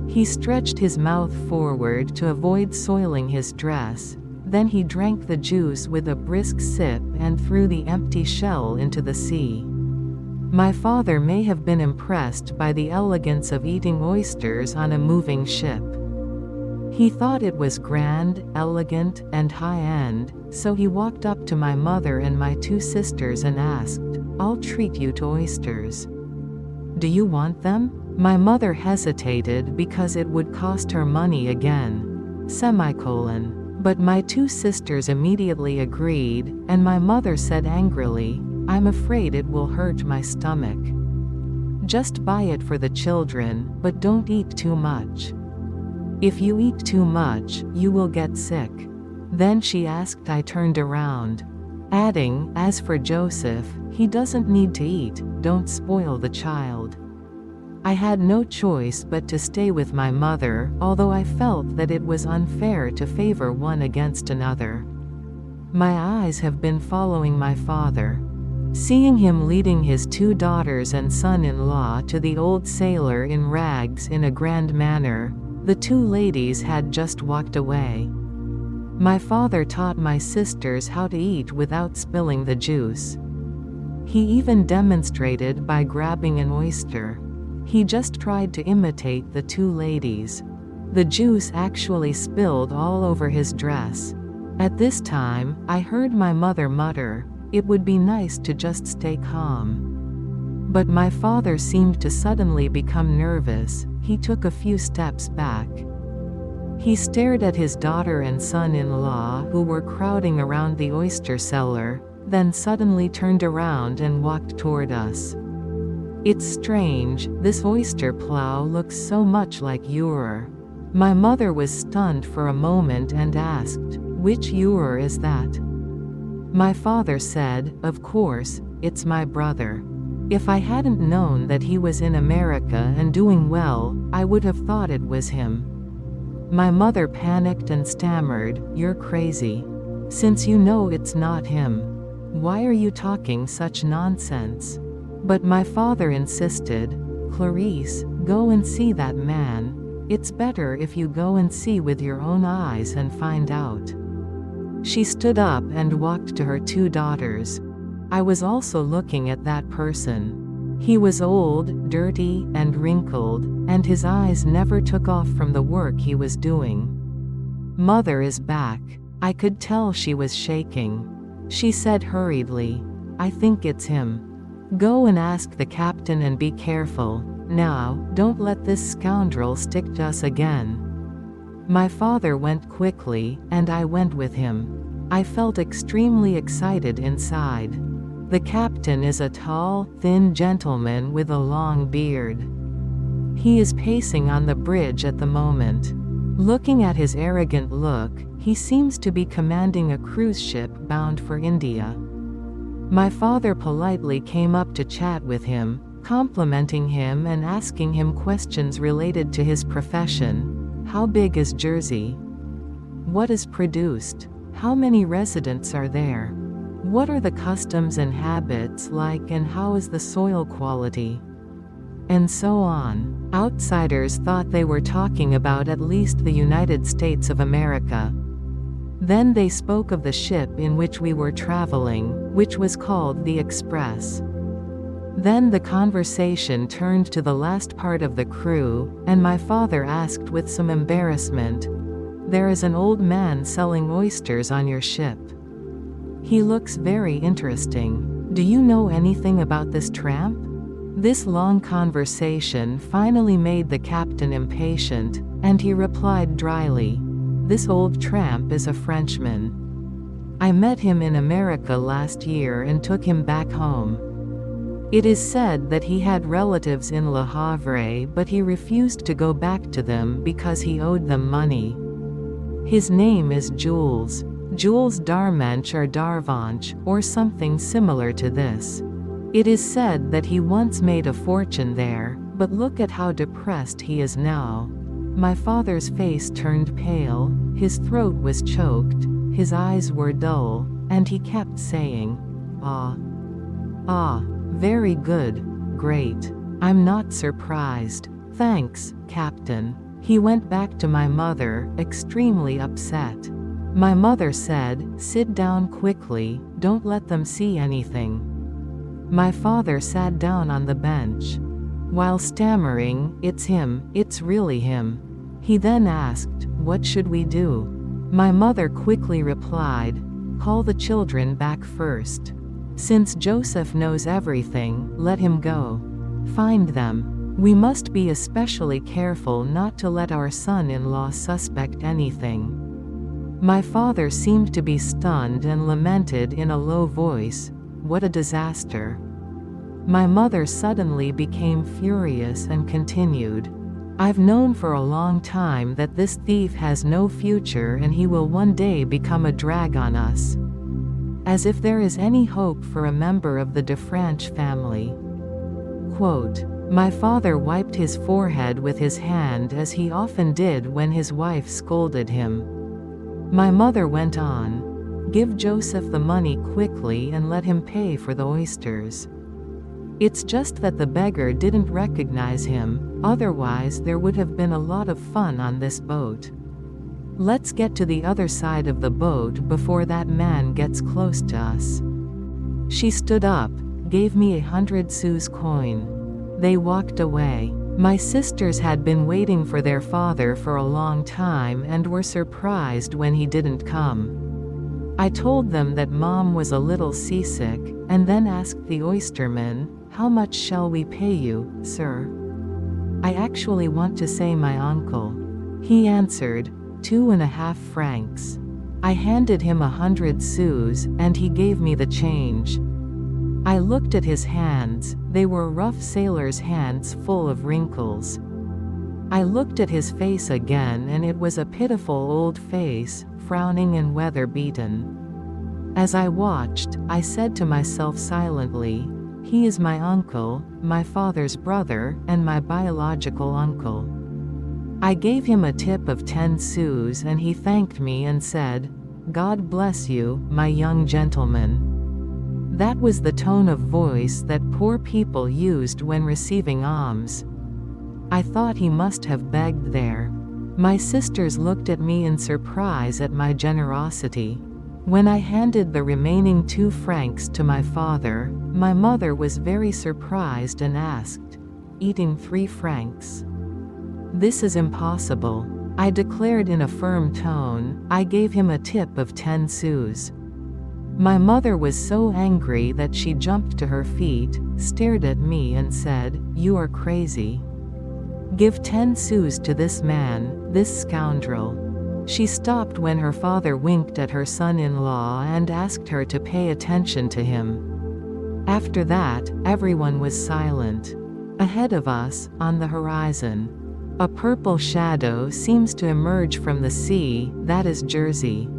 Speaker 1: He stretched his mouth forward to avoid soiling his dress. Then he drank the juice with a brisk sip and threw the empty shell into the sea. My father may have been impressed by the elegance of eating oysters on a moving ship. He thought it was grand, elegant, and high-end, so he walked up to my mother and my two sisters and asked, "I'll treat you to oysters. Do you want them?" My mother hesitated because it would cost her money again. But my two sisters immediately agreed, and my mother said angrily, "I'm afraid it will hurt my stomach. Just buy it for the children, but don't eat too much. If you eat too much, you will get sick." Then she asked. I turned around, adding, "As for Joseph, he doesn't need to eat, don't spoil the child." I had no choice but to stay with my mother, although I felt that it was unfair to favor one against another. My eyes have been following my father. Seeing him leading his two daughters and son-in-law to the old sailor in rags in a grand manner, the two ladies had just walked away. My father taught my sisters how to eat without spilling the juice. He even demonstrated by grabbing an oyster. He just tried to imitate the two ladies. The juice actually spilled all over his dress. At this time, I heard my mother mutter, "It would be nice to just stay calm." But my father seemed to suddenly become nervous. He took a few steps back. He stared at his daughter and son-in-law who were crowding around the oyster cellar, then suddenly turned around and walked toward us. "It's strange, this oyster plow looks so much like Ure." My mother was stunned for a moment and asked, "Which Ure is that?" My father said, "Of course, it's my brother. If I hadn't known that he was in America and doing well, I would have thought it was him." My mother panicked and stammered, "You're crazy. Since you know it's not him, why are you talking such nonsense?" But my father insisted, "Clarice, go and see that man. It's better if you go and see with your own eyes and find out." She stood up and walked to her two daughters. I was also looking at that person. He was old, dirty, and wrinkled, and his eyes never took off from the work he was doing. "Mother is back." I could tell she was shaking. She said hurriedly, "I think it's him. Go and ask the captain and be careful. Now, don't let this scoundrel stick to us again." My father went quickly, and I went with him. I felt extremely excited inside. The captain is a tall, thin gentleman with a long beard. He is pacing on the bridge at the moment. Looking at his arrogant look, he seems to be commanding a cruise ship bound for India. My father politely came up to chat with him, complimenting him and asking him questions related to his profession. How big is Jersey? What is produced? How many residents are there? What are the customs and habits like, and how is the soil quality? And so on. Outsiders thought they were talking about at least the United States of America. Then they spoke of the ship in which we were traveling, which was called the Express. Then the conversation turned to the last part of the crew, and my father asked with some embarrassment, "There is an old man selling oysters on your ship. He looks very interesting. Do you know anything about this tramp?" This long conversation finally made the captain impatient, and he replied dryly, "This old tramp is a Frenchman. I met him in America last year and took him back home. It is said that he had relatives in Le Havre, but he refused to go back to them because he owed them money. His name is Jules. Jules Darmench or Darvanch, or something similar to this. It is said that he once made a fortune there, but look at how depressed he is now." My father's face turned pale, his throat was choked, his eyes were dull, and he kept saying, "Ah. Ah. Very good. Great. I'm not surprised. Thanks, Captain." He went back to my mother, extremely upset. My mother said, "Sit down quickly, don't let them see anything." My father sat down on the bench. While stammering, "It's him, it's really him." He then asked, "What should we do?" My mother quickly replied, "Call the children back first. Since Joseph knows everything, let him go. Find them. We must be especially careful not to let our son-in-law suspect anything." My father seemed to be stunned and lamented in a low voice, "What a disaster." My mother suddenly became furious and continued, "I've known for a long time that this thief has no future and he will one day become a drag on us. As if there is any hope for a member of the DeFranche family." Quote, "My father wiped his forehead with his hand as he often did when his wife scolded him. My mother went on, "Give Joseph the money quickly and let him pay for the oysters. It's just that the beggar didn't recognize him, otherwise there would have been a lot of fun on this boat. Let's get to the other side of the boat before that man gets close to us." She stood up, gave me 100 sous coin. They walked away. My sisters had been waiting for their father for a long time and were surprised when he didn't come. I told them that Mom was a little seasick, and then asked the oysterman, "How much shall we pay you, sir?" I actually want to say my uncle. He answered, 2.5 francs. I handed him 100 sous, and he gave me the change. I looked at his hands, they were rough sailor's hands full of wrinkles. I looked at his face again and it was a pitiful old face, frowning and weather-beaten. As I watched, I said to myself silently, "He is my uncle, my father's brother, and my biological uncle." I gave him a tip of 10 sous and he thanked me and said, "God bless you, my young gentleman." That was the tone of voice that poor people used when receiving alms. I thought he must have begged there. My sisters looked at me in surprise at my generosity. When I handed the remaining 2 francs to my father, my mother was very surprised and asked, "Eating 3 francs? This is impossible." I declared in a firm tone. I gave him a tip of 10 sous. My mother was so angry that she jumped to her feet, stared at me and said, "You are crazy. Give 10 sous to this man, this scoundrel." She stopped when her father winked at her son-in-law and asked her to pay attention to him. After that, everyone was silent. Ahead of us, on the horizon, a purple shadow seems to emerge from the sea, that is Jersey.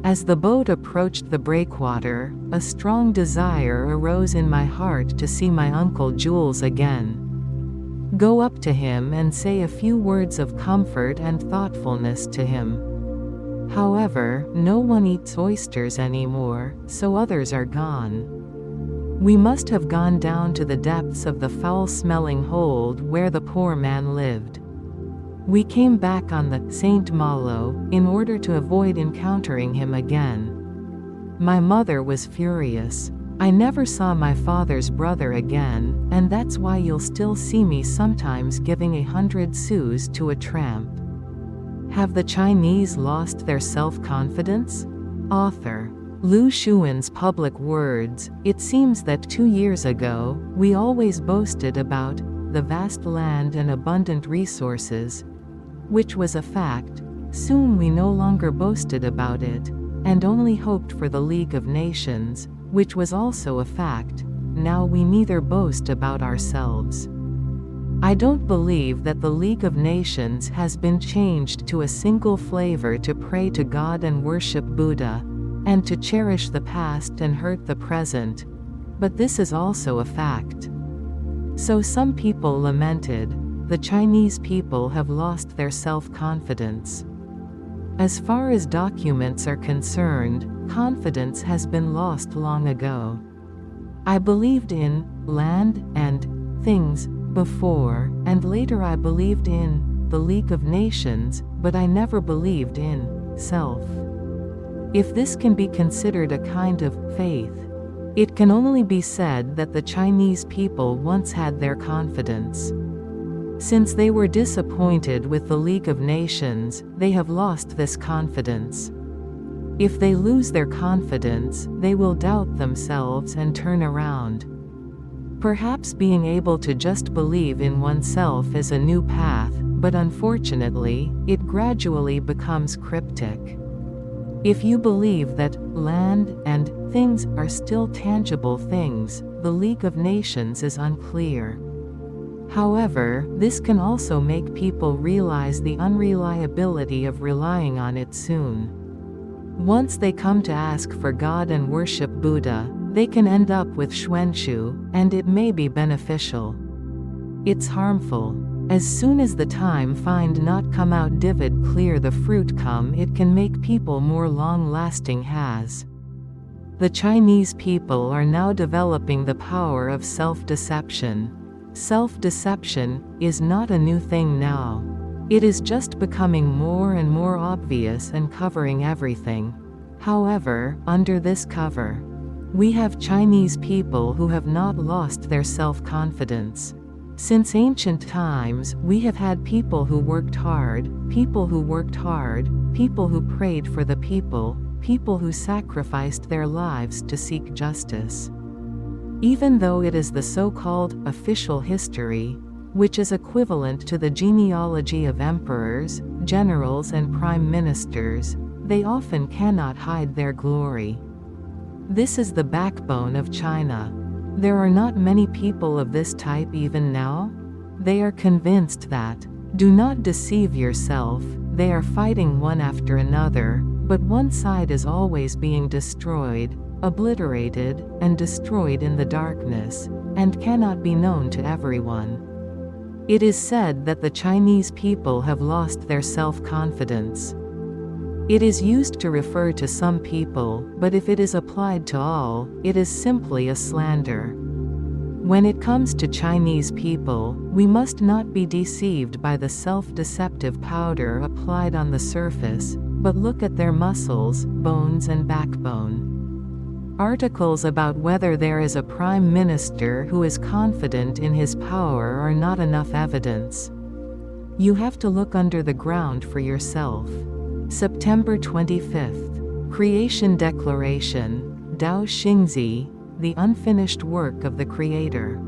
Speaker 1: As the boat approached the breakwater, a strong desire arose in my heart to see my Uncle Jules again. Go up to him and say a few words of comfort and thoughtfulness to him. However, no one eats oysters anymore, so others are gone. We must have gone down to the depths of the foul-smelling hold where the poor man lived. We came back on the Saint Malo, in order to avoid encountering him again. My mother was furious. I never saw my father's brother again, and that's why you'll still see me sometimes giving 100 sous to a tramp. Have the Chinese lost their self-confidence? Author. Lu Xuan's public words. It seems that 2 years ago, we always boasted about the vast land and abundant resources, which was a fact. Soon we no longer boasted about it, and only hoped for the League of Nations, which was also a fact. Now we neither boast about ourselves. I don't believe that the League of Nations has been changed to a single flavor to pray to God and worship Buddha, and to cherish the past and hurt the present. But this is also a fact. So some people lamented, the Chinese people have lost their self-confidence. As far as documents are concerned, confidence has been lost long ago. I believed in land and things before, and later I believed in the League of Nations, but I never believed in self. If this can be considered a kind of faith, it can only be said that the Chinese people once had their confidence. Since they were disappointed with the League of Nations, they have lost this confidence. If they lose their confidence, they will doubt themselves and turn around. Perhaps being able to just believe in oneself is a new path, but unfortunately, it gradually becomes cryptic. If you believe that land and things are still tangible things, the League of Nations is unclear. However, this can also make people realize the unreliability of relying on it soon. Once they come to ask for God and worship Buddha, they can end up with Xuanxu, and it may be beneficial. It's harmful. As soon as the time find not come out divid clear the fruit come, it can make people more long-lasting has. The Chinese people are now developing the power of self-deception. Self-deception is not a new thing now. It is just becoming more and more obvious and covering everything. However, under this cover, we have Chinese people who have not lost their self-confidence. Since ancient times, we have had people who worked hard, people who prayed for the people who sacrificed their lives to seek justice. Even though it is the so-called official history, which is equivalent to the genealogy of emperors, generals and prime ministers, they often cannot hide their glory. This is the backbone of China. There are not many people of this type even now. They are convinced that, do not deceive yourself, they are fighting one after another, but one side is always being destroyed, obliterated, and destroyed in the darkness, and cannot be known to everyone. It is said that the Chinese people have lost their self-confidence. It is used to refer to some people, but if it is applied to all, it is simply a slander. When it comes to Chinese people, we must not be deceived by the self-deceptive powder applied on the surface, but look at their muscles, bones and backbone. Articles about whether there is a prime minister who is confident in his power are not enough evidence. You have to look under the ground for yourself. September 25th. Creation Declaration, Dao Xingzi, the unfinished work of the Creator.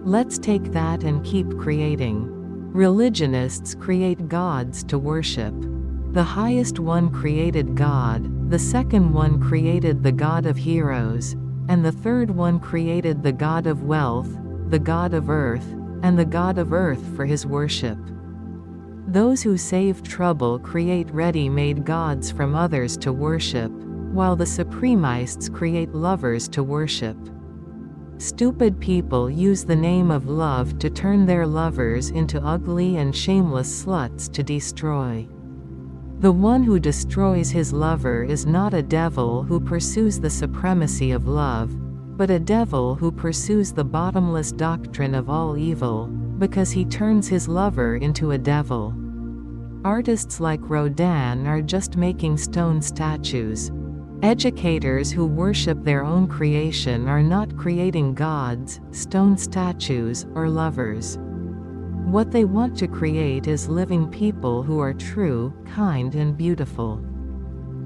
Speaker 1: Let's take that and keep creating. Religionists create gods to worship. The highest one created God, the second one created the God of heroes, and the third one created the God of wealth, the God of earth, and the God of earth for his worship. Those who save trouble create ready-made gods from others to worship, while the supremists create lovers to worship. Stupid people use the name of love to turn their lovers into ugly and shameless sluts to destroy. The one who destroys his lover is not a devil who pursues the supremacy of love, but a devil who pursues the bottomless doctrine of all evil, because he turns his lover into a devil. Artists like Rodin are just making stone statues. Educators who worship their own creation are not creating gods, stone statues, or lovers. What they want to create is living people who are true, kind and beautiful.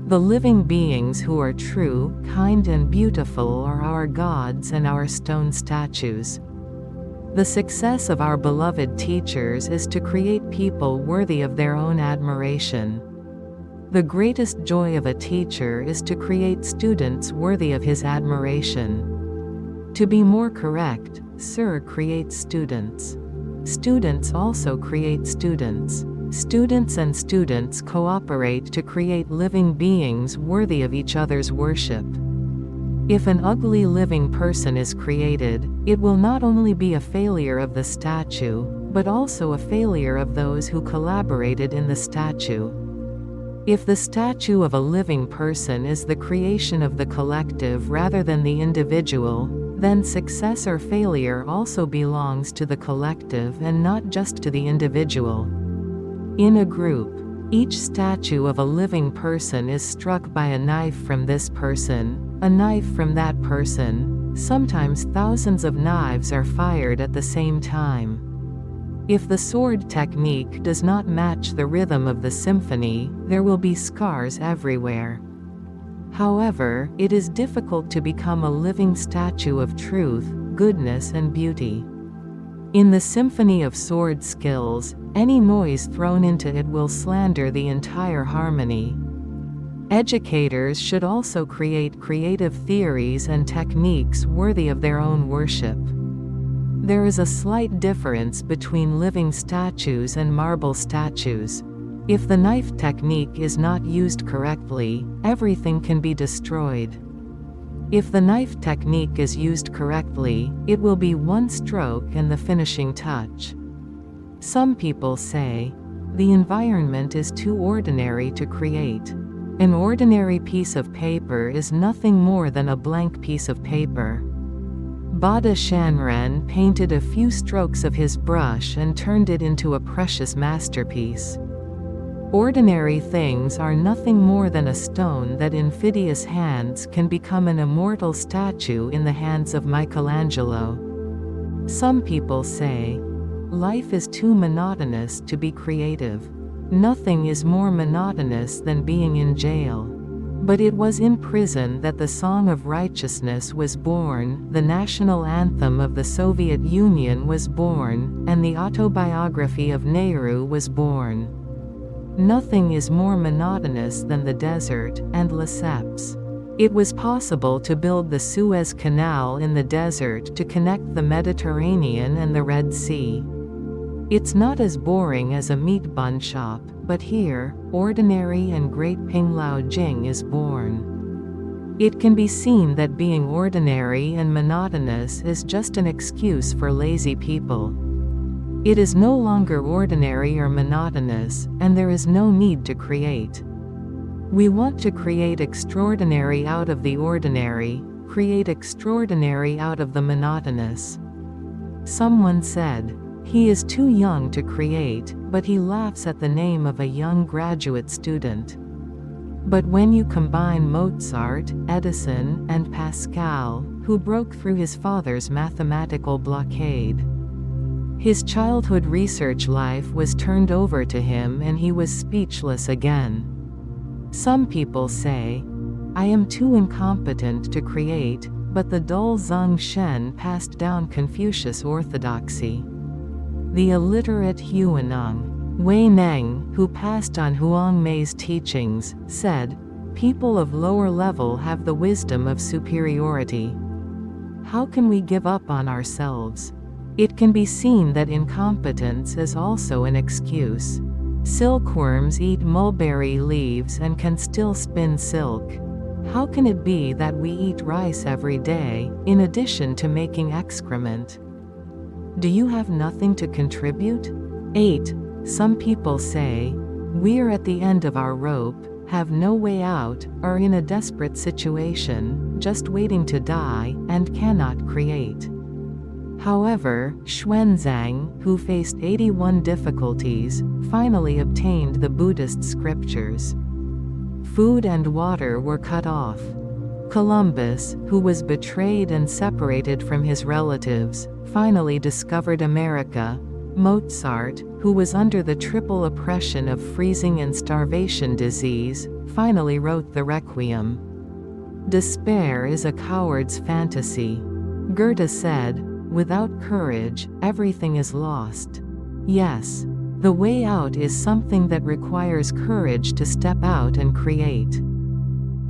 Speaker 1: The living beings who are true, kind and beautiful are our gods and our stone statues. The success of our beloved teachers is to create people worthy of their own admiration. The greatest joy of a teacher is to create students worthy of his admiration. To be more correct, Sir creates students. Students also create students. Students and students cooperate to create living beings worthy of each other's worship. If an ugly living person is created, it will not only be a failure of the statue, but also a failure of those who collaborated in the statue. If the statue of a living person is the creation of the collective rather than the individual, then success or failure also belongs to the collective and not just to the individual. In a group, each statue of a living person is struck by a knife from this person, a knife from that person. Sometimes thousands of knives are fired at the same time. If the sword technique does not match the rhythm of the symphony, there will be scars everywhere. However, it is difficult to become a living statue of truth, goodness and beauty. In the symphony of sword skills, any noise thrown into it will slander the entire harmony. Educators should also create creative theories and techniques worthy of their own worship. There is a slight difference between living statues and marble statues. If the knife technique is not used correctly, everything can be destroyed. If the knife technique is used correctly, it will be one stroke and the finishing touch. Some people say, the environment is too ordinary to create. An ordinary piece of paper is nothing more than a blank piece of paper. Bada Shanren painted a few strokes of his brush and turned it into a precious masterpiece. Ordinary things are nothing more than a stone that in Phidias' hands can become an immortal statue in the hands of Michelangelo. Some people say, life is too monotonous to be creative. Nothing is more monotonous than being in jail. But it was in prison that the Song of Righteousness was born, the national anthem of the Soviet Union was born, and the autobiography of Nehru was born. Nothing is more monotonous than the desert, and Lesseps. It was possible to build the Suez Canal in the desert to connect the Mediterranean and the Red Sea. It's not as boring as a meat bun shop, but here, ordinary and great Pinglao Jing is born. It can be seen that being ordinary and monotonous is just an excuse for lazy people. It is no longer ordinary or monotonous, and there is no need to create. We want to create extraordinary out of the ordinary, create extraordinary out of the monotonous. Someone said, he is too young to create, but he laughs at the name of a young graduate student. But when you combine Mozart, Edison, and Pascal, who broke through his father's mathematical blockade, his childhood research life was turned over to him and he was speechless again. Some people say, I am too incompetent to create, but the dull Zheng Shen passed down Confucius orthodoxy. The illiterate Huaneng, Wei Neng, who passed on Huang Mei's teachings, said, people of lower level have the wisdom of superiority. How can we give up on ourselves? It can be seen that incompetence is also an excuse. Silkworms eat mulberry leaves and can still spin silk. How can it be that we eat rice every day, in addition to making excrement? Do you have nothing to contribute? 8. Some people say, we're at the end of our rope, have no way out, are in a desperate situation, just waiting to die, and cannot create. However, Xuanzang, who faced 81 difficulties, finally obtained the Buddhist scriptures. Food and water were cut off. Columbus, who was betrayed and separated from his relatives, finally discovered America. Mozart, who was under the triple oppression of freezing and starvation disease, finally wrote the Requiem. Despair is a coward's fantasy. Goethe said, without courage, everything is lost. Yes, the way out is something that requires courage to step out and create.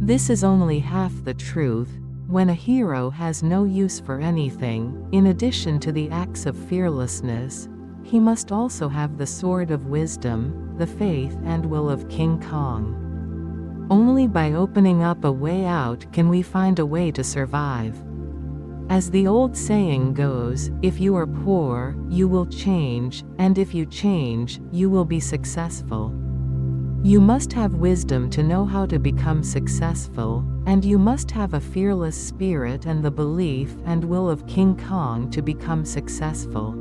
Speaker 1: This is only half the truth. When a hero has no use for anything, in addition to the acts of fearlessness, he must also have the sword of wisdom, the faith and will of King Kong. Only by opening up a way out can we find a way to survive. As the old saying goes, if you are poor, you will change, and if you change, you will be successful. You must have wisdom to know how to become successful, and you must have a fearless spirit and the belief and will of King Kong to become successful.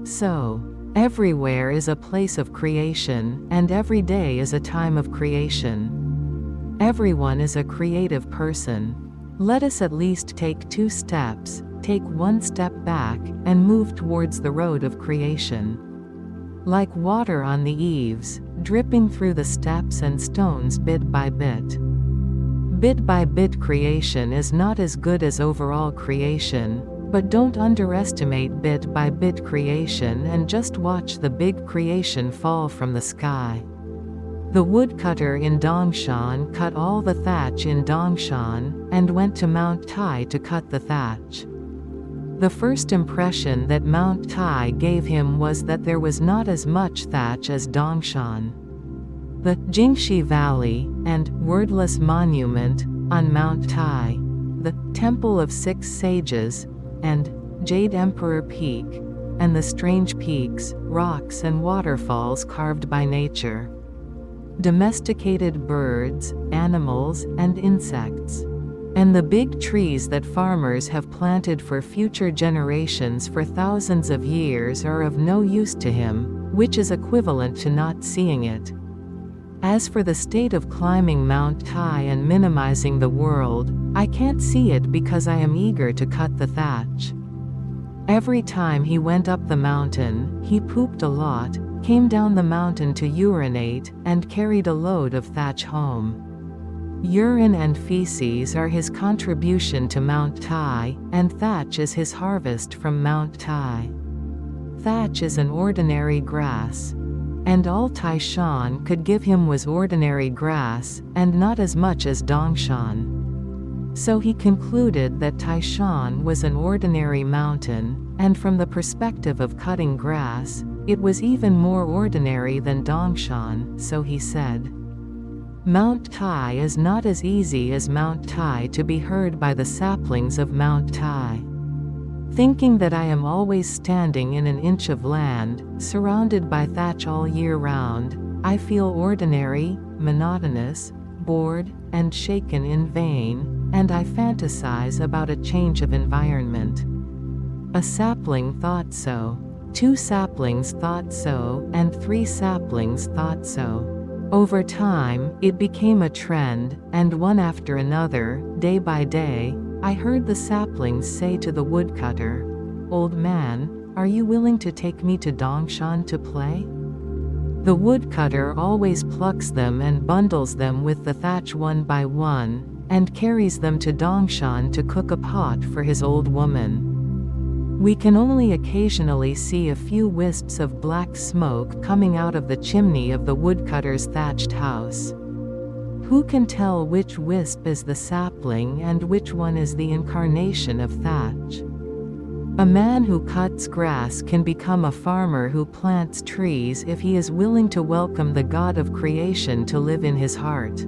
Speaker 1: So, everywhere is a place of creation, and every day is a time of creation. Everyone is a creative person. Let us at least take 2 steps, take 1 step back, and move towards the road of creation. Like water on the eaves, dripping through the steps and stones bit by bit. Bit by bit creation is not as good as overall creation, but don't underestimate bit by bit creation and just watch the big creation fall from the sky. The woodcutter in Dongshan cut all the thatch in Dongshan, and went to Mount Tai to cut the thatch. The first impression that Mount Tai gave him was that there was not as much thatch as Dongshan. The Jingxi Valley, and wordless monument, on Mount Tai, the Temple of 6 Sages, and Jade Emperor Peak, and the strange peaks, rocks and waterfalls carved by nature. Domesticated birds, animals, and insects. And the big trees that farmers have planted for future generations for thousands of years are of no use to him, which is equivalent to not seeing it. As for the state of climbing Mount Tai and minimizing the world, I can't see it because I am eager to cut the thatch. Every time he went up the mountain, he pooped a lot, came down the mountain to urinate, and carried a load of thatch home. Urine and feces are his contribution to Mount Tai, and thatch is his harvest from Mount Tai. Thatch is an ordinary grass. And all Taishan could give him was ordinary grass, and not as much as Dongshan. So he concluded that Taishan was an ordinary mountain, and from the perspective of cutting grass, it was even more ordinary than Dongshan, so he said. Mount Tai is not as easy as Mount Tai to be heard by the saplings of Mount Tai. Thinking that I am always standing in an inch of land, surrounded by thatch all year round, I feel ordinary, monotonous, bored, and shaken in vain, and I fantasize about a change of environment. A sapling thought so. 2 saplings thought so, and 3 saplings thought so. Over time, it became a trend, and one after another, day by day, I heard the saplings say to the woodcutter, "Old man, are you willing to take me to Dongshan to play?" The woodcutter always plucks them and bundles them with the thatch one by one, and carries them to Dongshan to cook a pot for his old woman. We can only occasionally see a few wisps of black smoke coming out of the chimney of the woodcutter's thatched house. Who can tell which wisp is the sapling and which one is the incarnation of thatch? A man who cuts grass can become a farmer who plants trees if he is willing to welcome the God of creation to live in his heart.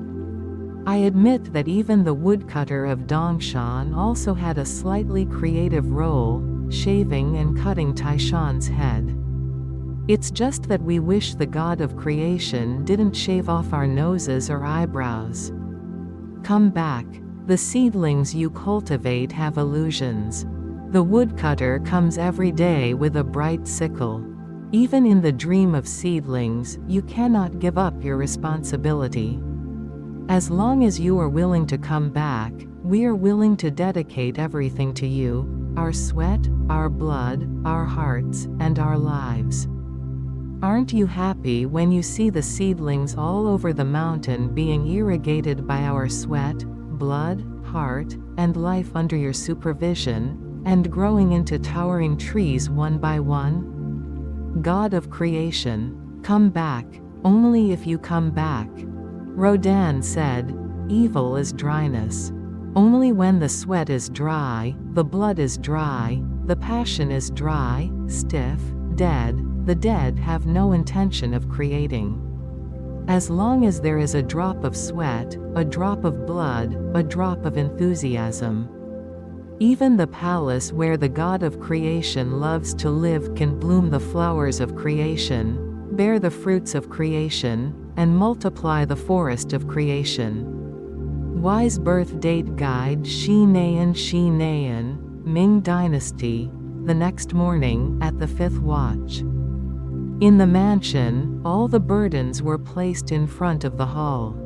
Speaker 1: I admit that even the woodcutter of Dongshan also had a slightly creative role, shaving and cutting Taishan's head. It's just that we wish the God of creation didn't shave off our noses or eyebrows. Come back. The seedlings you cultivate have illusions. The woodcutter comes every day with a bright sickle. Even in the dream of seedlings, you cannot give up your responsibility. As long as you are willing to come back, we are willing to dedicate everything to you, our sweat, our blood, our hearts, and our lives. Aren't you happy when you see the seedlings all over the mountain being irrigated by our sweat, blood, heart, and life under your supervision, and growing into towering trees one by one? God of creation, come back, only if you come back. Rodin said, "Evil is dryness. Only when the sweat is dry, the blood is dry, the passion is dry, stiff, dead, the dead have no intention of creating. As long as there is a drop of sweat, a drop of blood, a drop of enthusiasm. Even the palace where the God of creation loves to live can bloom the flowers of creation, bear the fruits of creation, and multiply the forest of creation. Wise birth date guide Shi Nayan, Ming Dynasty, the next morning, at the 5th watch. In the mansion, all the burdens were placed in front of the hall.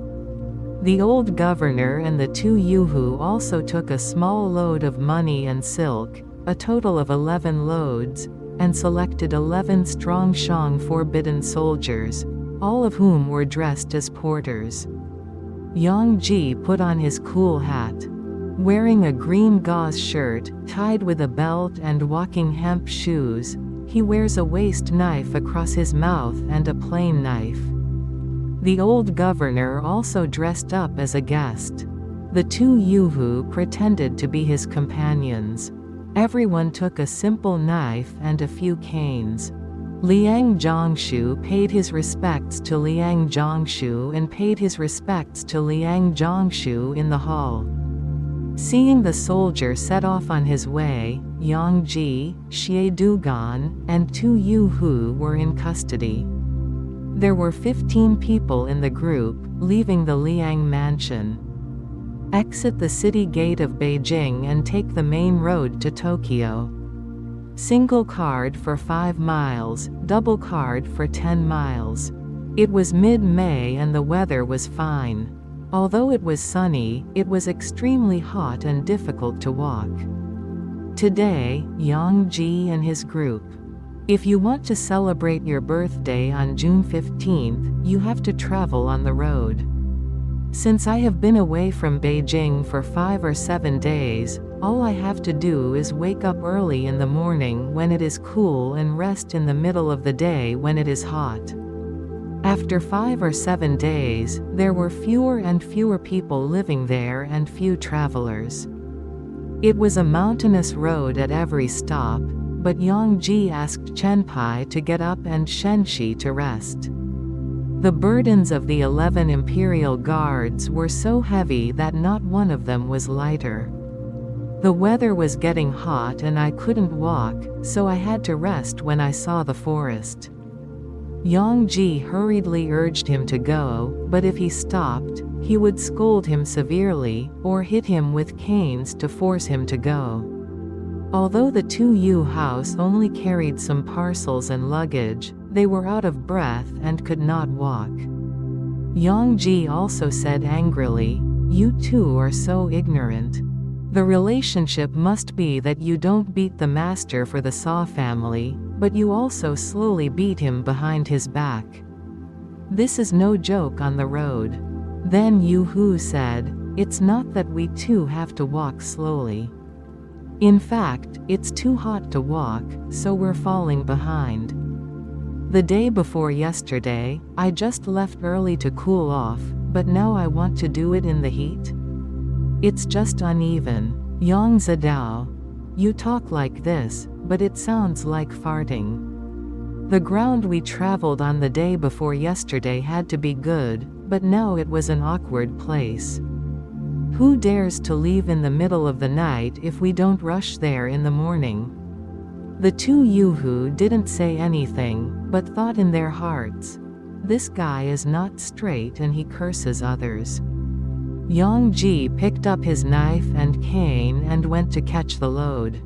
Speaker 1: The old governor and the 2 Yuhu also took a small load of money and silk, a total of 11 loads, and selected 11 strong Shang forbidden soldiers, all of whom were dressed as porters. Yang Ji put on his cool hat. Wearing a green gauze shirt, tied with a belt and walking hemp shoes, he wears a waist knife across his mouth and a plain knife. The old governor also dressed up as a guest. The 2 Yuhu pretended to be his companions. Everyone took a simple knife and a few canes. Liang Zhongshu paid his respects to Liang Zhongshu and paid his respects to Liang Zhongshu in the hall. Seeing the soldier set off on his way, Yang Ji, Xie Dugan, and 2 Yuhu were in custody. There were 15 people in the group, leaving the Liang mansion. Exit the city gate of Beijing and take the main road to Tokyo. Single card for 5 miles, double card for 10 miles. It was mid-May and the weather was fine. Although it was sunny, it was extremely hot and difficult to walk. Today, Yang Ji and his group. If you want to celebrate your birthday on June 15th, you have to travel on the road. Since I have been away from Beijing for 5 or 7 days, all I have to do is wake up early in the morning when it is cool and rest in the middle of the day when it is hot. After 5 or 7 days, there were fewer and fewer people living there and few travelers. It was a mountainous road at every stop, but Yang Ji asked Chenpai to get up and Shenshi to rest. The burdens of the 11 imperial guards were so heavy that not one of them was lighter. The weather was getting hot and I couldn't walk, so I had to rest when I saw the forest. Yang Ji hurriedly urged him to go, but if he stopped, he would scold him severely, or hit him with canes to force him to go. Although the 2 Yu house only carried some parcels and luggage, they were out of breath and could not walk. Yang Ji also said angrily, "You two are so ignorant. The relationship must be that you don't beat the master for the Sa family, but you also slowly beat him behind his back. This is no joke on the road." Then Yu Hu said, "It's not that we too have to walk slowly. In fact, it's too hot to walk, so we're falling behind. The day before yesterday, I just left early to cool off, but now I want to do it in the heat? It's just uneven." Yang Zidao. "You talk like this, but it sounds like farting. The ground we traveled on the day before yesterday had to be good, but now it was an awkward place. Who dares to leave in the middle of the night if we don't rush there in the morning?" The 2 Yuhu didn't say anything, but thought in their hearts, "This guy is not straight and he curses others." Yang Ji picked up his knife and cane and went to catch the load.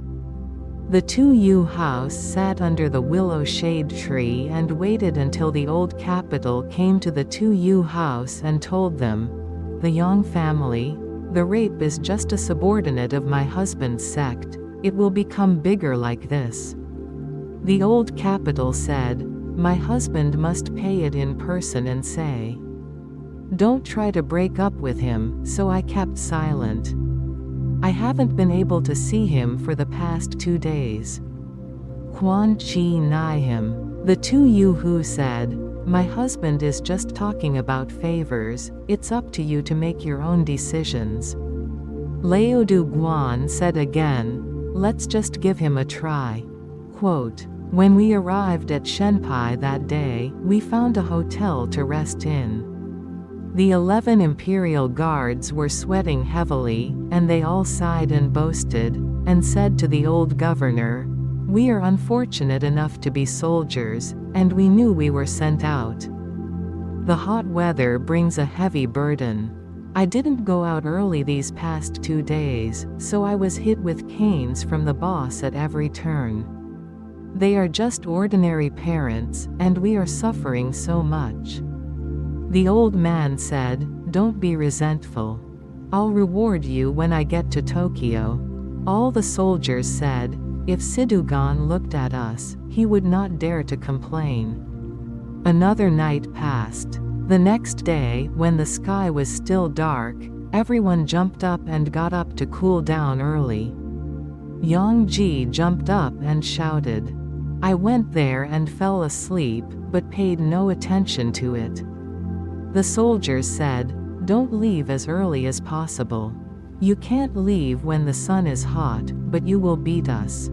Speaker 1: The 2 Yu house sat under the willow shade tree and waited until the old capital came to the 2 Yu house and told them, "The Yang family, the rape is just a subordinate of my husband's sect. It will become bigger like this." The old capital said, "My husband must pay it in person and say, 'Don't try to break up with him,' so I kept silent. I haven't been able to see him for the past 2 days." Quan Chi Nai him. The 2 Yuhu said, "My husband is just talking about favors, it's up to you to make your own decisions." Lao Du Guan said again, "Let's just give him a try." Quote, "When we arrived at Shenpai that day, we found a hotel to rest in. The 11 imperial guards were sweating heavily, and they all sighed and boasted, and said to the old governor, We are unfortunate enough to be soldiers, and we knew we were sent out. The hot weather brings a heavy burden. I didn't go out early these past 2 days, so I was hit with canes from the boss at every turn. They are just ordinary parents, and we are suffering so much." The old man said, "Don't be resentful. I'll reward you when I get to Tokyo." All the soldiers said, "If Sidugan looked at us, he would not dare to complain." Another night passed. The next day, when the sky was still dark, everyone jumped up and got up to cool down early. Yang Ji jumped up and shouted. I went there and fell asleep, but paid no attention to it. The soldiers said, "Don't leave as early as possible. You can't leave when the sun is hot, but you will beat us."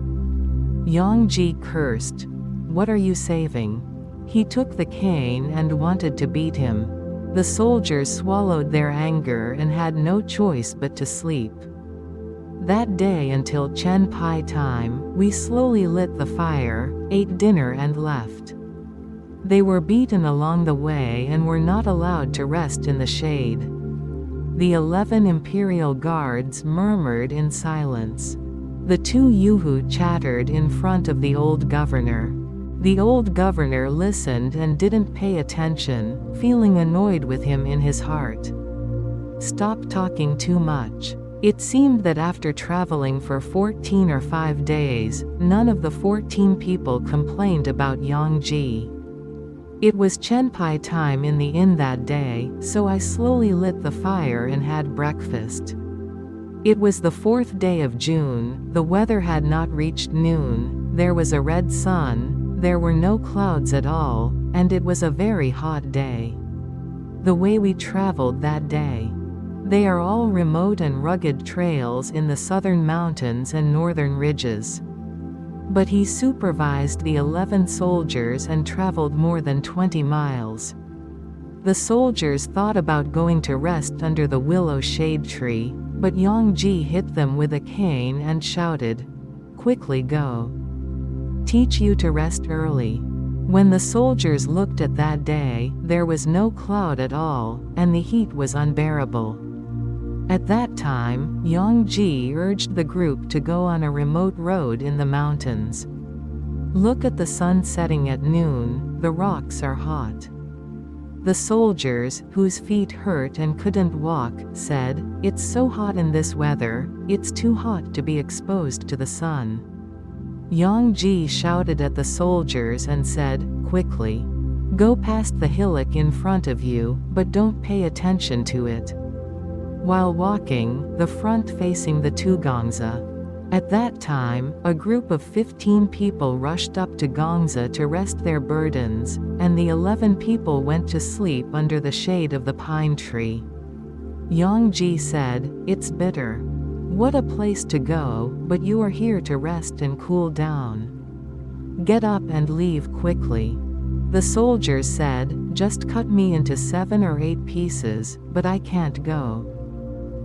Speaker 1: Yang Ji cursed. "What are you saving?" He took the cane and wanted to beat him. The soldiers swallowed their anger and had no choice but to sleep. That day until Chen Pai time, we slowly lit the fire, ate dinner and left. They were beaten along the way and were not allowed to rest in the shade. The 11 imperial guards murmured in silence. The 2 Yuhu chattered in front of the old governor. The old governor listened and didn't pay attention, feeling annoyed with him in his heart. Stop talking too much. It seemed that after traveling for 14 or 5 days, none of the 14 people complained about Yang Ji. It was Chenpai time in the inn that day, so I slowly lit the fire and had breakfast. It was the 4th day of June, the weather had not reached noon, there was a red sun, there were no clouds at all, and it was a very hot day. The way we traveled that day. They are all remote and rugged trails in the southern mountains and northern ridges. But he supervised the 11 soldiers and traveled more than 20 miles. The soldiers thought about going to rest under the willow shade tree, but Yang Ji hit them with a cane and shouted, "Quickly go. Teach you to rest early." When the soldiers looked at that day, there was no cloud at all, and the heat was unbearable. At that time, Yang Ji urged the group to go on a remote road in the mountains. Look at the sun setting at noon, the rocks are hot. The soldiers, whose feet hurt and couldn't walk, said, "It's so hot in this weather, it's too hot to be exposed to the sun." Yang Ji shouted at the soldiers and said, "Quickly. Go past the hillock in front of you, but don't pay attention to it." While walking, the front facing the Tugongza. At that time, a group of 15 people rushed up to Gongza to rest their burdens, and the 11 people went to sleep under the shade of the pine tree. Yang Ji said, "It's bitter. What a place to go, but you are here to rest and cool down. Get up and leave quickly." The soldiers said, "Just cut me into 7 or 8 pieces, but I can't go."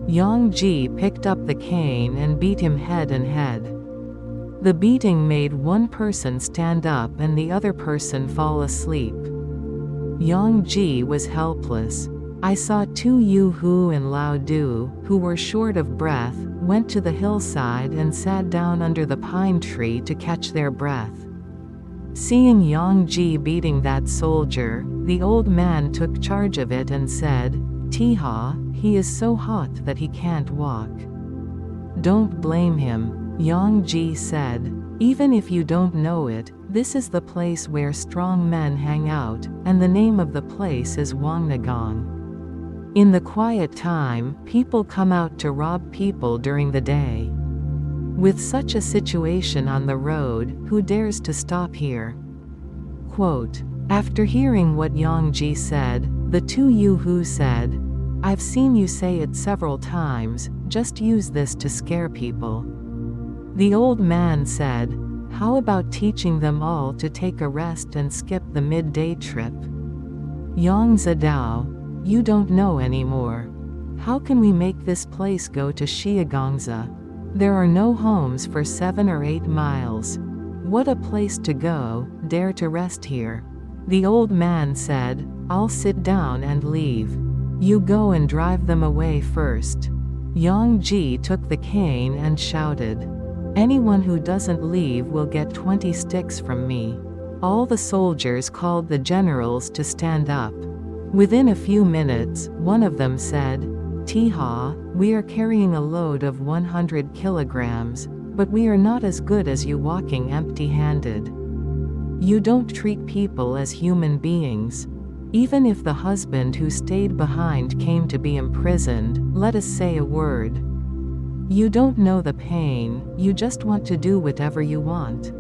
Speaker 1: Yang Ji picked up the cane and beat him head and head. The beating made one person stand up and the other person fall asleep. Yang Ji was helpless. I saw 2 Yu Hu and Lao Du, who were short of breath, went to the hillside and sat down under the pine tree to catch their breath. Seeing Yang Ji beating that soldier, the old man took charge of it and said, "Tiha, he is so hot that he can't walk." "Don't blame him," Yang Ji said. "Even if you don't know it, this is the place where strong men hang out, and the name of the place is Wangnagong. In the quiet time, people come out to rob people during the day. With such a situation on the road, who dares to stop here?" Quote. After hearing what Yang Ji said, the 2 Yu Hu said, "I've seen you say it several times, just use this to scare people." The old man said, "How about teaching them all to take a rest and skip the midday trip?" Yang Zidao, "You don't know anymore. How can we make this place go to Shiagongza? There are no homes for 7 or 8 miles. "What a place to go, dare to rest here." The old man said, "I'll sit down and leave. You go and drive them away first." Yang Ji took the cane and shouted, "Anyone who doesn't leave will get 20 sticks from me." All the soldiers called the generals to stand up. Within a few minutes, one of them said, "Tiha, we are carrying a load of 100 kilograms, but we are not as good as you walking empty-handed. You don't treat people as human beings. Even if the husband who stayed behind came to be imprisoned, let us say a word. You don't know the pain, you just want to do whatever you want."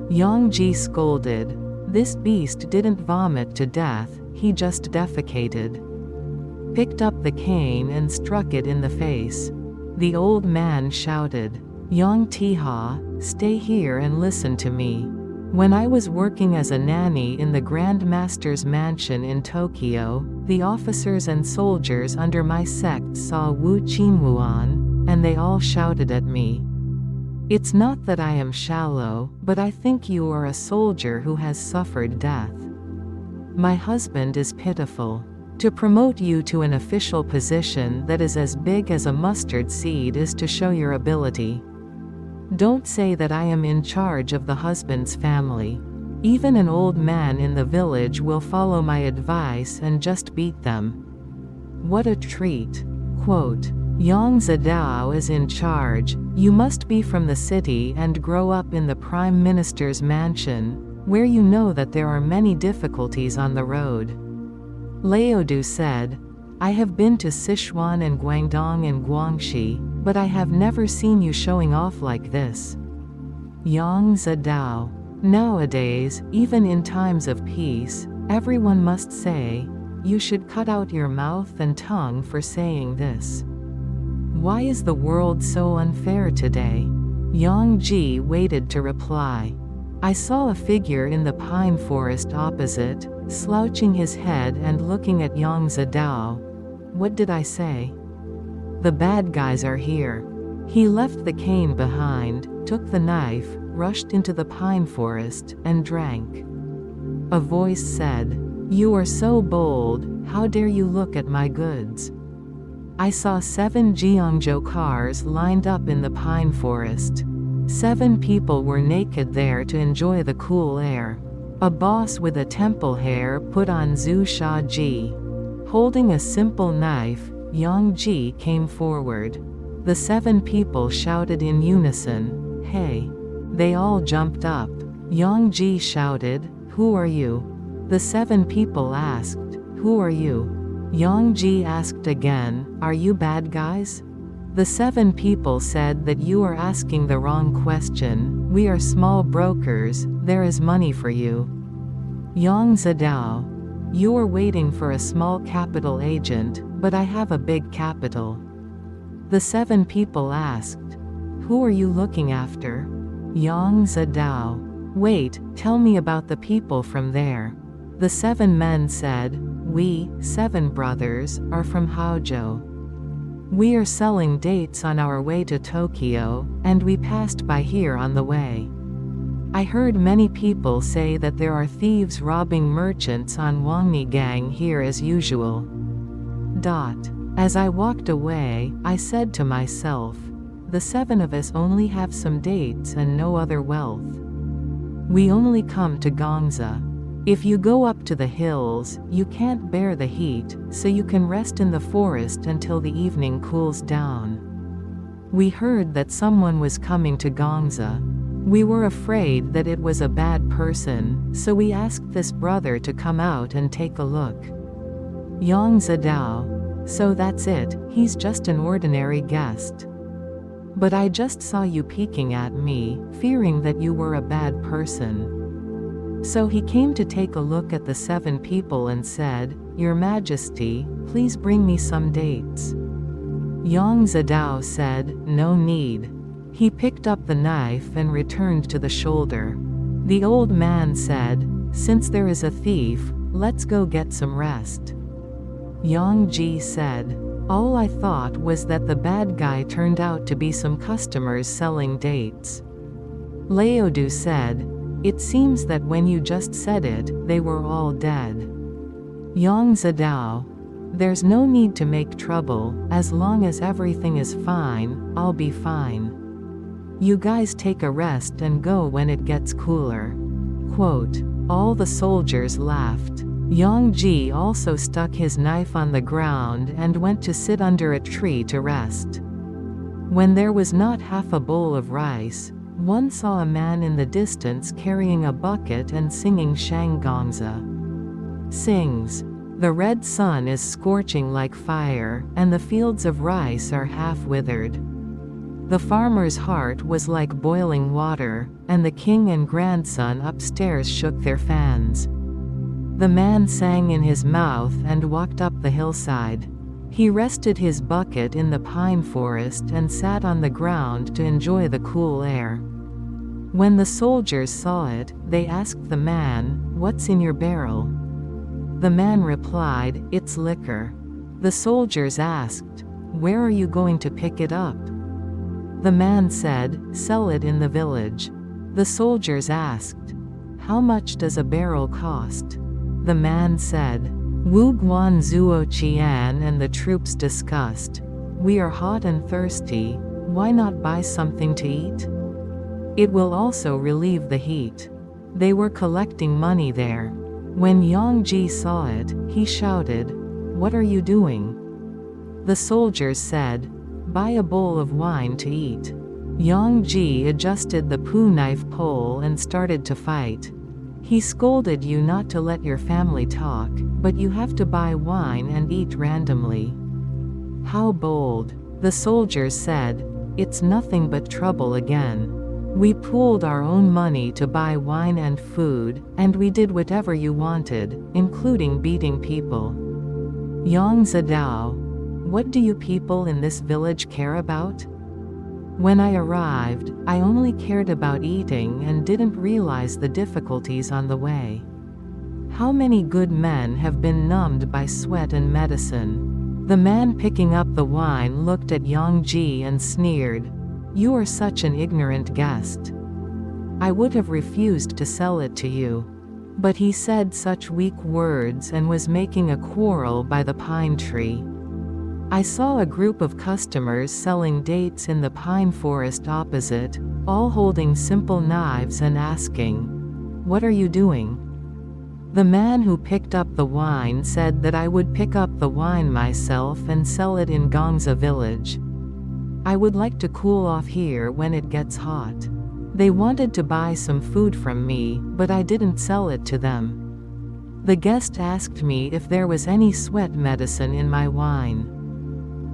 Speaker 1: Yang Ji scolded, "This beast didn't vomit to death, he just defecated." Picked up the cane and struck it in the face. The old man shouted, "Yang Tiha, stay here and listen to me. When I was working as a nanny in the Grand Master's mansion in Tokyo, the officers and soldiers under my sect saw Wu Qinwuan, and they all shouted at me. It's not that I am shallow, but I think you are a soldier who has suffered death. My husband is pitiful. To promote you to an official position that is as big as a mustard seed is to show your ability. Don't say that I am in charge of the husband's family. Even an old man in the village will follow my advice and just beat them. What a treat." Quote, "Yang Zedao is in charge, you must be from the city and grow up in the Prime Minister's mansion, where you know that there are many difficulties on the road." Laodu said, "I have been to Sichuan and Guangdong and Guangxi, but I have never seen you showing off like this." Yang Zedao, "Nowadays, even in times of peace, everyone must say, you should cut out your mouth and tongue for saying this. Why is the world so unfair today?" Yang Ji waited to reply. "I saw a figure in the pine forest opposite, slouching his head and looking at Yang Zedao. What did I say? The bad guys are here." He left the cane behind, took the knife, rushed into the pine forest, and drank. A voice said, "You are so bold, how dare you look at my goods?" I saw 7 Jiangzhou cars lined up in the pine forest. 7 people were naked there to enjoy the cool air. A boss with a temple hair put on Zhu Sha Ji. Holding a simple knife, Yang Ji came forward. The 7 people shouted in unison, "Hey!" They all jumped up. Yang Ji shouted, "Who are you?" The 7 people asked, "Who are you?" Yang Ji asked again, "Are you bad guys?" The 7 people said that you are asking the wrong question, we are small brokers, there is money for you. Yang Zedao, you are waiting for a small capital agent, but I have a big capital. The 7 people asked, "Who are you looking after?" Yang Zedao, "Wait, tell me about the people from there." The 7 men said, "We, 7 brothers, are from Haozhou. We are selling dates on our way to Tokyo, and we passed by here on the way. I heard many people say that there are thieves robbing merchants on Wangnigang here as usual. As I walked away, I said to myself, the 7 of us only have some dates and no other wealth. We only come to Gongza. If you go up to the hills, you can't bear the heat, so you can rest in the forest until the evening cools down. We heard that someone was coming to Gongza. We were afraid that it was a bad person, so we asked this brother to come out and take a look." Yang Zedao, "So that's it, he's just an ordinary guest. But I just saw you peeking at me, fearing that you were a bad person. So he came to take a look at the 7 people and said, 'Your Majesty, please bring me some dates.' Yang Zedao said, 'No need.' He picked up the knife and returned to the shoulder. The old man said, 'Since there is a thief, let's go get some rest.' Yang Ji said, 'All I thought was that the bad guy turned out to be some customers selling dates.' Leodu said, "It seems that when you just said it, they were all dead." Yang Zidao, "There's no need to make trouble, as long as everything is fine, I'll be fine. You guys take a rest and go when it gets cooler." Quote, all the soldiers laughed. Yang Ji also stuck his knife on the ground and went to sit under a tree to rest. When there was not half a bowl of rice, one saw a man in the distance carrying a bucket and singing Shanggongza. Sings, "The red sun is scorching like fire, and the fields of rice are half withered. The farmer's heart was like boiling water, and the king and grandson upstairs shook their fans." The man sang in his mouth and walked up the hillside. He rested his bucket in the pine forest and sat on the ground to enjoy the cool air. When the soldiers saw it, they asked the man, "What's in your barrel?" The man replied, "It's liquor." The soldiers asked, "Where are you going to pick it up?" The man said, "Sell it in the village." The soldiers asked, "How much does a barrel cost?" The man said, "Wu Guan Zuo Qian," and the troops discussed, "We are hot and thirsty, why not buy something to eat? It will also relieve the heat." They were collecting money there. When Yang Ji saw it, he shouted, "What are you doing?" The soldiers said, "Buy a bowl of wine to eat." Yang Ji adjusted the poo knife pole and started to fight. He scolded you not to let your family talk, but you have to buy wine and eat randomly. How bold. The soldiers said, "It's nothing but trouble again. We pooled our own money to buy wine and food, and we did whatever you wanted, including beating people." Yang Zidao, "What do you people in this village care about?" When I arrived, I only cared about eating and didn't realize the difficulties on the way. How many good men have been numbed by sweat and medicine? The man picking up the wine looked at Yang Ji and sneered, "You are such an ignorant guest. I would have refused to sell it to you." But he said such weak words and was making a quarrel by the pine tree. I saw a group of customers selling dates in the pine forest opposite, all holding simple knives and asking, "What are you doing?" The man who picked up the wine said that I would pick up the wine myself and sell it in Gongza village. I would like to cool off here when it gets hot. They wanted to buy some food from me, but I didn't sell it to them. The guest asked me if there was any sweat medicine in my wine.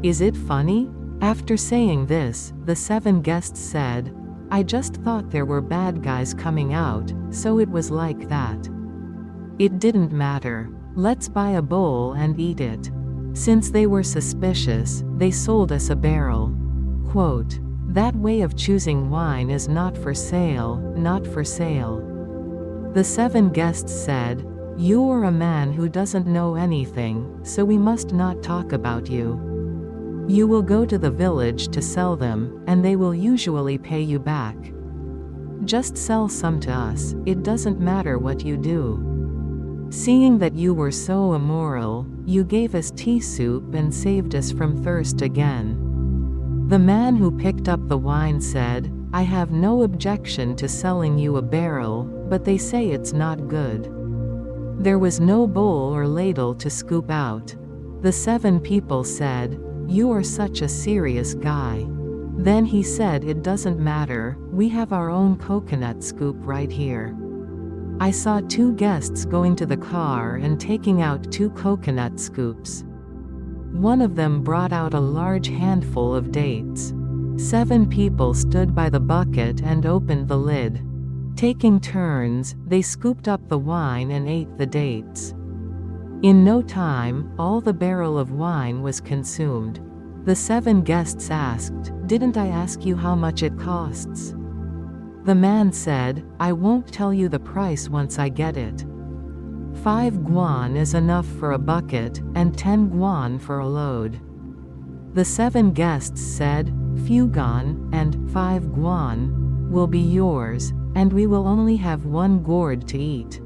Speaker 1: Is it funny? After saying this, the 7 guests said, "I just thought there were bad guys coming out, so it was like that. It didn't matter. Let's buy a bowl and eat it." Since they were suspicious, they sold us a barrel. Quote, "That way of choosing wine is not for sale, not for sale." The 7 guests said, "You are a man who doesn't know anything, so we must not talk about you. You will go to the village to sell them, and they will usually pay you back. Just sell some to us, it doesn't matter what you do. Seeing that you were so immoral, you gave us tea soup and saved us from thirst again." The man who picked up the wine said, "I have no objection to selling you a barrel, but they say it's not good." There was no bowl or ladle to scoop out. The 7 people said, "You are such a serious guy." Then he said, "It doesn't matter, we have our own coconut scoop right here." I saw 2 guests going to the car and taking out 2 coconut scoops. One of them brought out a large handful of dates. 7 people stood by the bucket and opened the lid. Taking turns, they scooped up the wine and ate the dates. In no time, all the barrel of wine was consumed. The 7 guests asked, "Didn't I ask you how much it costs?" The man said, "I won't tell you the price once I get it. 5 guan is enough for a bucket, and 10 guan for a load." The 7 guests said, "Few guan, and 5 guan." will be yours, and we will only have one gourd to eat."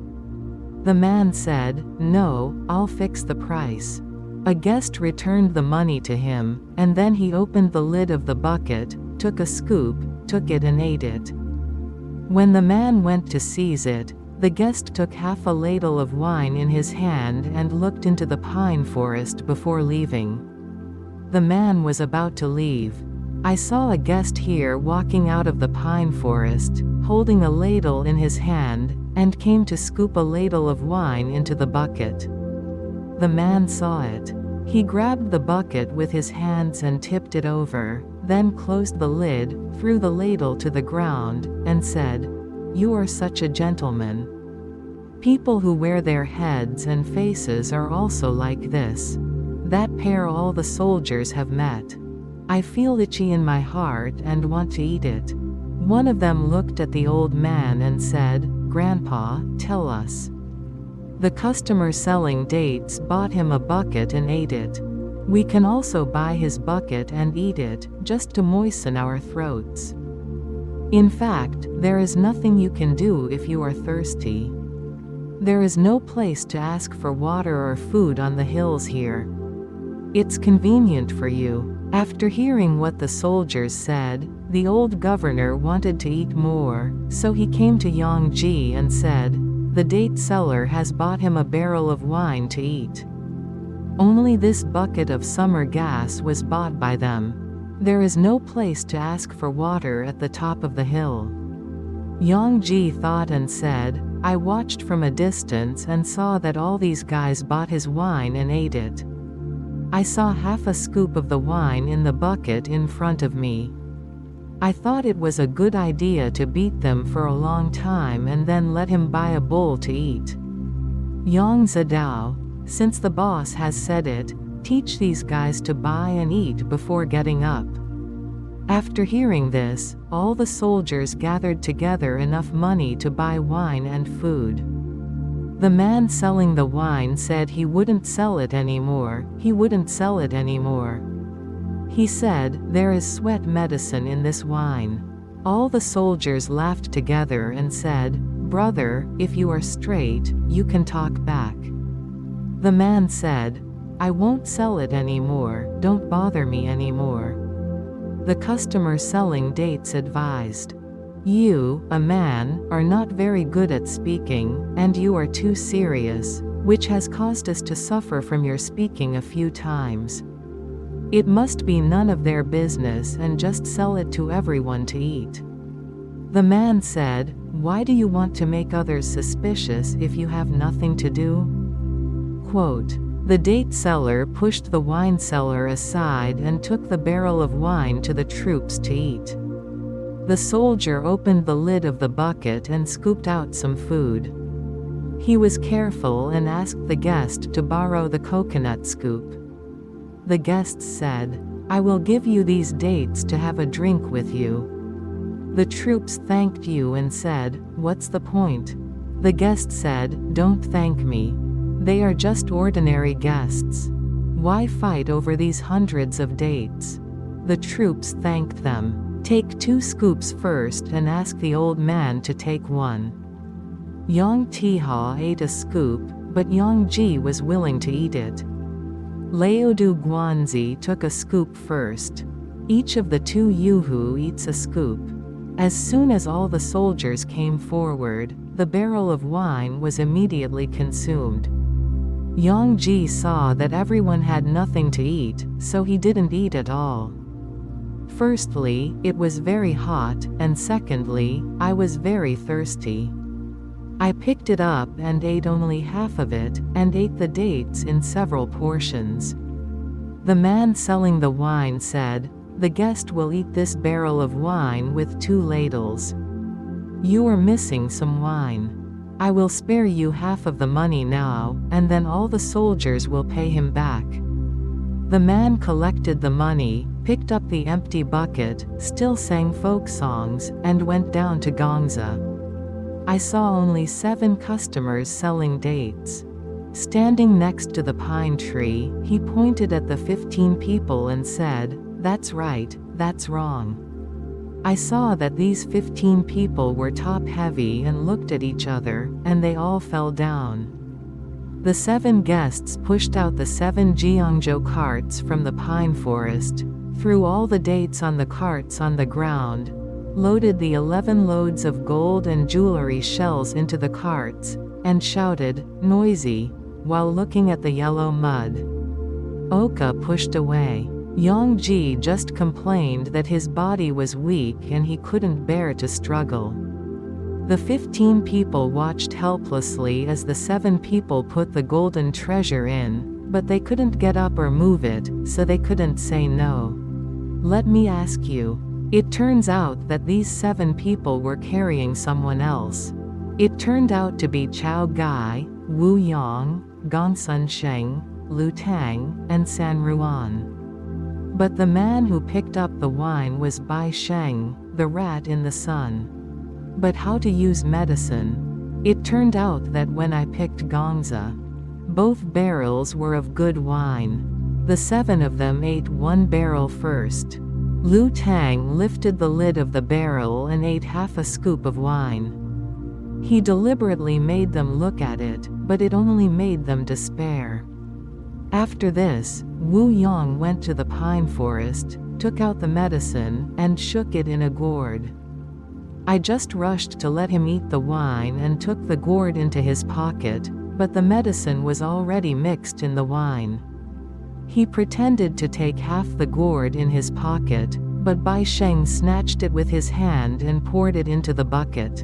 Speaker 1: The man said, "No, I'll fix the price." A guest returned the money to him, and then he opened the lid of the bucket, took a scoop, took it and ate it. When the man went to seize it, the guest took half a ladle of wine in his hand and looked into the pine forest before leaving. The man was about to leave. I saw a guest here walking out of the pine forest, holding a ladle in his hand, and came to scoop a ladle of wine into the bucket. The man saw it. He grabbed the bucket with his hands and tipped it over, then closed the lid, threw the ladle to the ground, and said, "You are such a gentleman." People who wear their heads and faces are also like this. That pair all the soldiers have met. I feel itchy in my heart and want to eat it. One of them looked at the old man and said, "Grandpa, tell us." The customer selling dates bought him a bucket and ate it. We can also buy his bucket and eat it, just to moisten our throats. In fact, there is nothing you can do if you are thirsty. There is no place to ask for water or food on the hills here. It's convenient for you. After hearing what the soldiers said, the old governor wanted to eat more, so he came to Yang Ji and said, "The date seller has bought him a barrel of wine to eat. Only this bucket of summer gas was bought by them. There is no place to ask for water at the top of the hill." Yang Ji thought and said, "I watched from a distance and saw that all these guys bought his wine and ate it. I saw half a scoop of the wine in the bucket in front of me. I thought it was a good idea to beat them for a long time and then let him buy a bowl to eat. Yang Zidao, since the boss has said it, teach these guys to buy and eat before getting up." After hearing this, all the soldiers gathered together enough money to buy wine and food. The man selling the wine said he wouldn't sell it anymore. He wouldn't sell it anymore. He said, "There is sweat medicine in this wine." All the soldiers laughed together and said, "Brother, if you are straight, you can talk back." The man said, "I won't sell it anymore, don't bother me anymore." The customer selling dates advised, "You, a man, are not very good at speaking, and you are too serious, which has caused us to suffer from your speaking a few times. It must be none of their business and just sell it to everyone to eat." The man said, "Why do you want to make others suspicious if you have nothing to do?" Quote, "The date seller pushed the wine seller aside and took the barrel of wine to the troops to eat. The soldier opened the lid of the bucket and scooped out some food. He was careful and asked the guest to borrow the coconut scoop. The guest said, 'I will give you these dates to have a drink with you.' The troops thanked you and said, 'What's the point?' The guest said, 'Don't thank me. They are just ordinary guests. Why fight over these hundreds of dates?' The troops thanked them. 'Take 2 scoops first and ask the old man to take 1. Yang Tiha ate a scoop, but Yang Ji was willing to eat it. Laodu Guanzi took a scoop first. Each of the 2 Yuhu eats a scoop. As soon as all the soldiers came forward, the barrel of wine was immediately consumed. Yang Ji saw that everyone had nothing to eat, so he didn't eat at all. Firstly, it was very hot, and secondly, I was very thirsty. I picked it up and ate only half of it, and ate the dates in several portions." The man selling the wine said, "The guest will eat this barrel of wine with 2 ladles. You are missing some wine. I will spare you half of the money now, and then all the soldiers will pay him back." The man collected the money, picked up the empty bucket, still sang folk songs, and went down to Gongza. I saw only 7 customers selling dates. Standing next to the pine tree, he pointed at the 15 people and said, "That's right, that's wrong. I saw that these 15 people were top-heavy and looked at each other, and they all fell down. The 7 guests pushed out the 7 Jiangzhou carts from the pine forest, threw all the dates on the carts on the ground, loaded the 11 loads of gold and jewelry shells into the carts, and shouted, "Noisy," while looking at the yellow mud. Oka pushed away. Yongji just complained that his body was weak and he couldn't bear to struggle. The 15 people watched helplessly as the 7 people put the golden treasure in, but they couldn't get up or move it, so they couldn't say no. Let me ask you. It turns out that these 7 people were carrying someone else. It turned out to be Chao Gai, Wu Yang, Gongsun Sheng, Lu Tang, and San Ruan. But the man who picked up the wine was Bai Sheng, the rat in the sun. But how to use medicine? It turned out that when I picked Gongza, both barrels were of good wine. The 7 of them ate 1 barrel first. Lu Tang lifted the lid of the barrel and ate half a scoop of wine. He deliberately made them look at it, but it only made them despair. After this, Wu Yang went to the pine forest, took out the medicine, and shook it in a gourd. I just rushed to let him eat the wine and took the gourd into his pocket, but the medicine was already mixed in the wine. He pretended to take half the gourd in his pocket, but Bai Sheng snatched it with his hand and poured it into the bucket.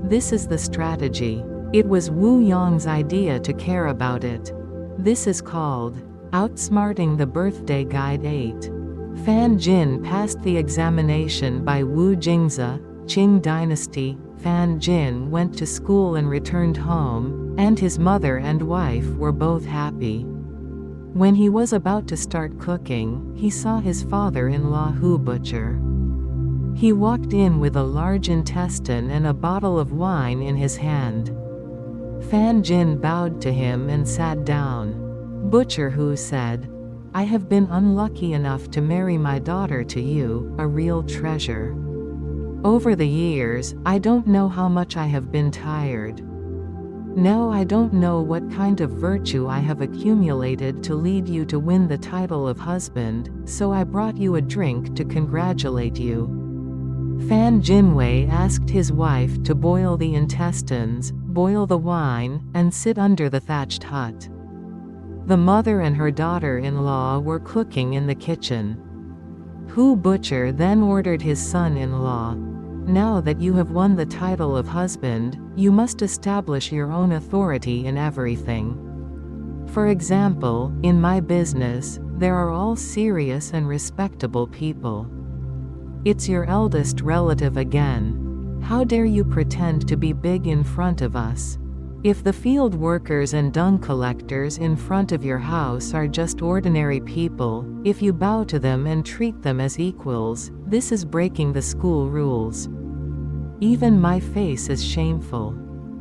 Speaker 1: This is the strategy. It was Wu Yang's idea to care about it. This is called outsmarting the birthday guide 8. Fan Jin passed the examination by Wu Jingza, Qing Dynasty. Fan Jin went to school and returned home, and his mother and wife were both happy. When he was about to start cooking, he saw his father-in-law Hu Butcher. He walked in with a large intestine and a bottle of wine in his hand. Fan Jin bowed to him and sat down. Butcher Hu said, "I have been unlucky enough to marry my daughter to you, a real treasure. Over the years, I don't know how much I have been tired. Now I don't know what kind of virtue I have accumulated to lead you to win the title of husband, so I brought you a drink to congratulate you." Fan Jinwei asked his wife to boil the intestines, boil the wine, and sit under the thatched hut. The mother and her daughter-in-law were cooking in the kitchen. Hu Butcher then ordered his son-in-law, "Now that you have won the title of husband, you must establish your own authority in everything. For example, in my business, there are all serious and respectable people. It's your eldest relative again. How dare you pretend to be big in front of us? If the field workers and dung collectors in front of your house are just ordinary people, if you bow to them and treat them as equals, this is breaking the school rules. Even my face is shameful.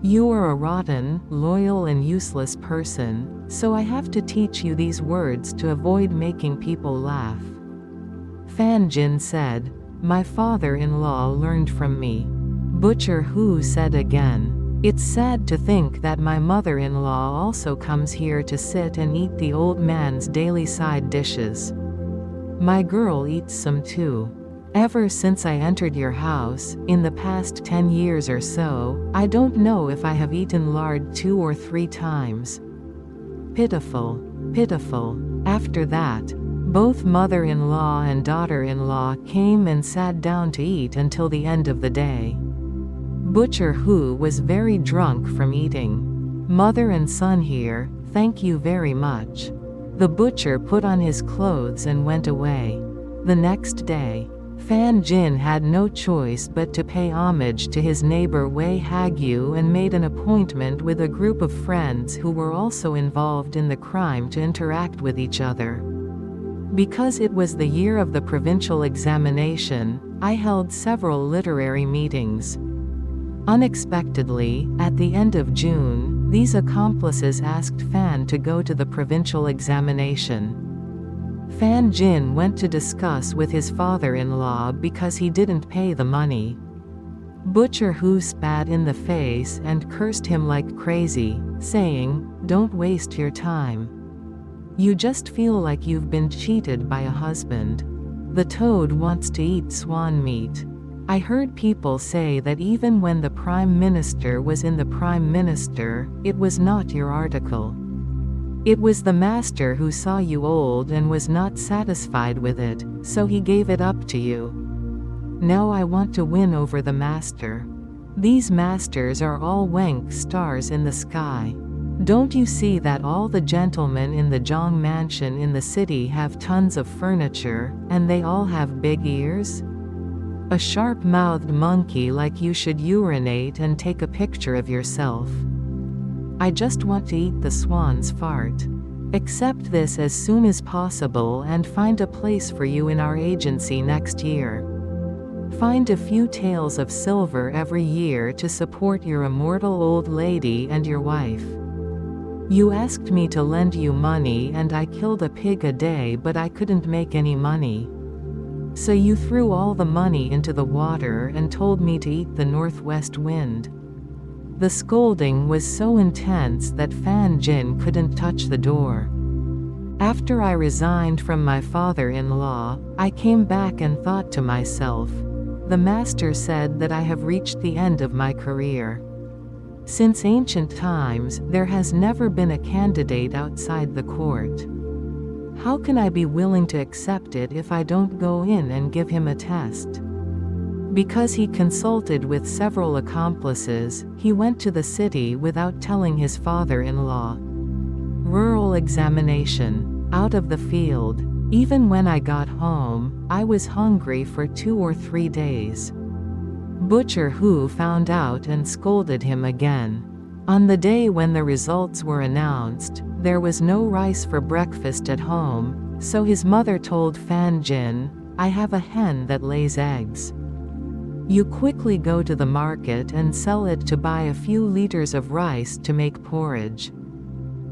Speaker 1: You are a rotten, loyal and useless person, so I have to teach you these words to avoid making people laugh." Fan Jin said, "My father-in-law learned from me." Butcher Hu said again, "It's sad to think that my mother-in-law also comes here to sit and eat the old man's daily side dishes. My girl eats some too. Ever since I entered your house, in the past 10 years or so, I don't know if I have eaten lard 2 or 3 times. Pitiful, pitiful." After that, both mother-in-law and daughter-in-law came and sat down to eat until the end of the day. Butcher Hu was very drunk from eating. "Mother and son here, thank you very much." The butcher put on his clothes and went away. The next day, Fan Jin had no choice but to pay homage to his neighbor Wei Hagyu and made an appointment with a group of friends who were also involved in the crime to interact with each other. Because it was the year of the provincial examination, I held several literary meetings. Unexpectedly, at the end of June, these accomplices asked Fan to go to the provincial examination. Fan Jin went to discuss with his father-in-law because he didn't pay the money. Butcher Hu spat in the face and cursed him like crazy, saying, "Don't waste your time. You just feel like you've been cheated by a husband. The toad wants to eat swan meat. I heard people say that even when the Prime Minister was in the Prime Minister, it was not your article. It was the master who saw you old and was not satisfied with it, so he gave it up to you. Now I want to win over the master. These masters are all wank stars in the sky. Don't you see that all the gentlemen in the Zhang mansion in the city have tons of furniture, and they all have big ears? A sharp-mouthed monkey like you should urinate and take a picture of yourself. I just want to eat the swan's fart. Accept this as soon as possible and find a place for you in our agency next year. Find a few taels of silver every year to support your immortal old lady and your wife. You asked me to lend you money and I killed a pig a day, but I couldn't make any money. So you threw all the money into the water and told me to eat the northwest wind." The scolding was so intense that Fan Jin couldn't touch the door. After I resigned from my father-in-law, I came back and thought to myself, the master said that I have reached the end of my career. Since ancient times, there has never been a candidate outside the court. How can I be willing to accept it if I don't go in and give him a test? Because he consulted with several accomplices, he went to the city without telling his father-in-law. Rural examination. Out of the field. Even when I got home, I was hungry for 2 or 3 days. Butcher Hu found out and scolded him again. On the day when the results were announced, there was no rice for breakfast at home, so his mother told Fan Jin, "I have a hen that lays eggs. You quickly go to the market and sell it to buy a few liters of rice to make porridge.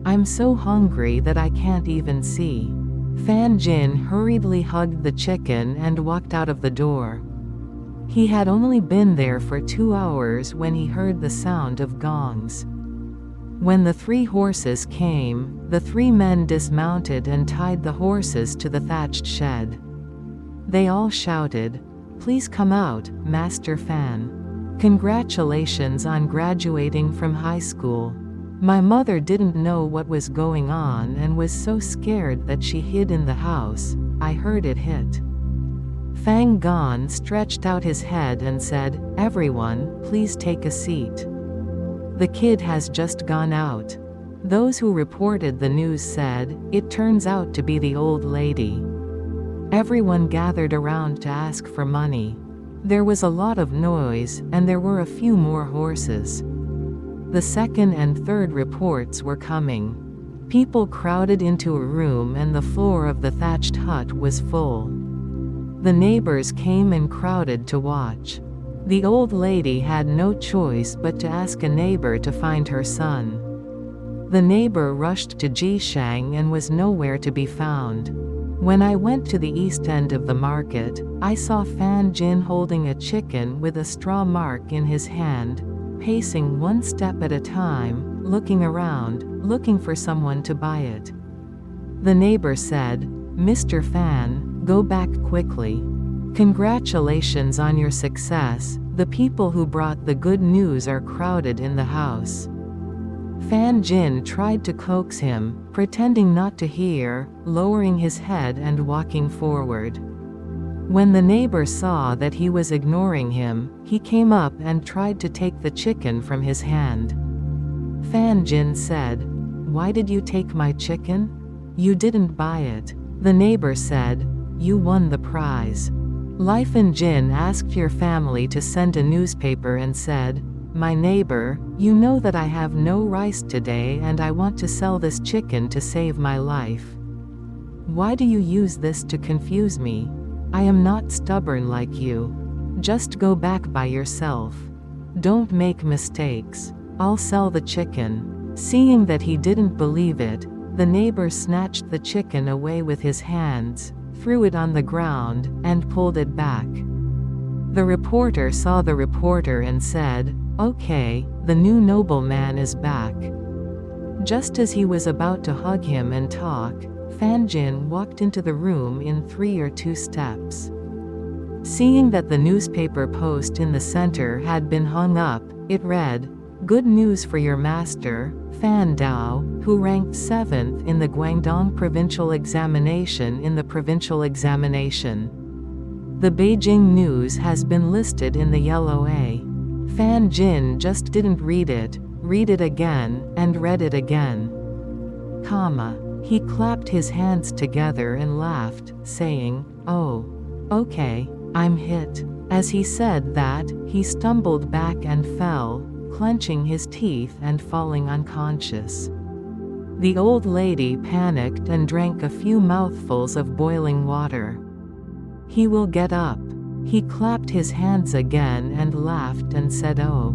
Speaker 1: I'm so hungry that I can't even see." Fan Jin hurriedly hugged the chicken and walked out of the door. He had only been there for 2 hours when he heard the sound of gongs. When the 3 horses came, the 3 men dismounted and tied the horses to the thatched shed. They all shouted, "Please come out, Master Fan. Congratulations on graduating from high school. My mother didn't know what was going on and was so scared that she hid in the house. I heard it hit." Fang Gon stretched out his head and said, "Everyone, please take a seat. The kid has just gone out." Those who reported the news said, "It turns out to be the old lady." Everyone gathered around to ask for money. There was a lot of noise, and there were a few more horses. The second and third reports were coming. People crowded into a room and the floor of the thatched hut was full. The neighbors came and crowded to watch. The old lady had no choice but to ask a neighbor to find her son. The neighbor rushed to Jishang and was nowhere to be found. When I went to the east end of the market, I saw Fan Jin holding a chicken with a straw mark in his hand, pacing 1 step at a time, looking around, looking for someone to buy it. The neighbor said, "Mr. Fan, go back quickly. Congratulations on your success, the people who brought the good news are crowded in the house." Fan Jin tried to coax him, pretending not to hear, lowering his head and walking forward. When the neighbor saw that he was ignoring him, he came up and tried to take the chicken from his hand. Fan Jin said, "Why did you take my chicken? You didn't buy it." The neighbor said, "You won the prize." Lifen Jin asked your family to send a newspaper and said, "My neighbor, you know that I have no rice today and I want to sell this chicken to save my life. Why do you use this to confuse me? I am not stubborn like you. Just go back by yourself. Don't make mistakes. I'll sell the chicken." Seeing that he didn't believe it, the neighbor snatched the chicken away with his hands, threw it on the ground, and pulled it back. The reporter saw the reporter and said, "Okay, the new nobleman is back." Just as he was about to hug him and talk, Fan Jin walked into the room in 3 or 2 steps. Seeing that the newspaper post in the center had been hung up, it read, "Good news for your master, Fan Dao, who ranked 7th in the Guangdong provincial examination in the provincial examination. The Beijing news has been listed in the yellow A." Fan Jin just didn't read it again, and read it again. He clapped his hands together and laughed, saying, "Oh. Okay, I'm hit." As he said that, he stumbled back and fell, clenching his teeth and falling unconscious. The old lady panicked and drank a few mouthfuls of boiling water. "He will get up." He clapped his hands again and laughed and said, "Oh.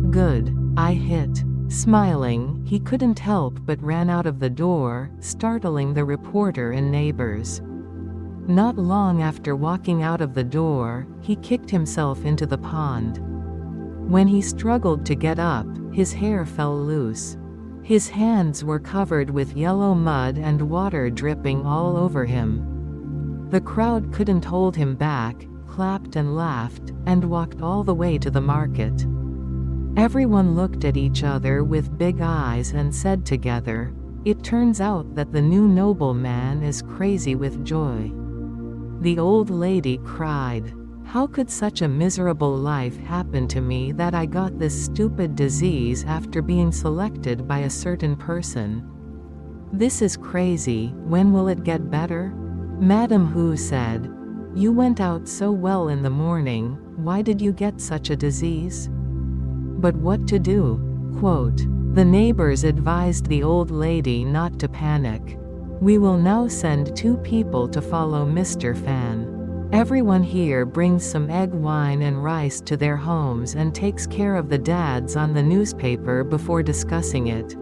Speaker 1: Good, I hit." Smiling, he couldn't help but ran out of the door, startling the reporter and neighbors. Not long after walking out of the door, he kicked himself into the pond. When he struggled to get up, his hair fell loose. His hands were covered with yellow mud and water dripping all over him. The crowd couldn't hold him back, clapped and laughed, and walked all the way to the market. Everyone looked at each other with big eyes and said together, "It turns out that the new nobleman is crazy with joy." The old lady cried, "How could such a miserable life happen to me that I got this stupid disease after being selected by a certain person? This is crazy, when will it get better?" Madam Hu said, "You went out so well in the morning, why did you get such a disease?" But what to do? Quote, the neighbors advised the old lady not to panic. "We will now send 2 people to follow Mr. Fan. Everyone here brings some egg, wine and rice to their homes and takes care of the dads on the newspaper before discussing it."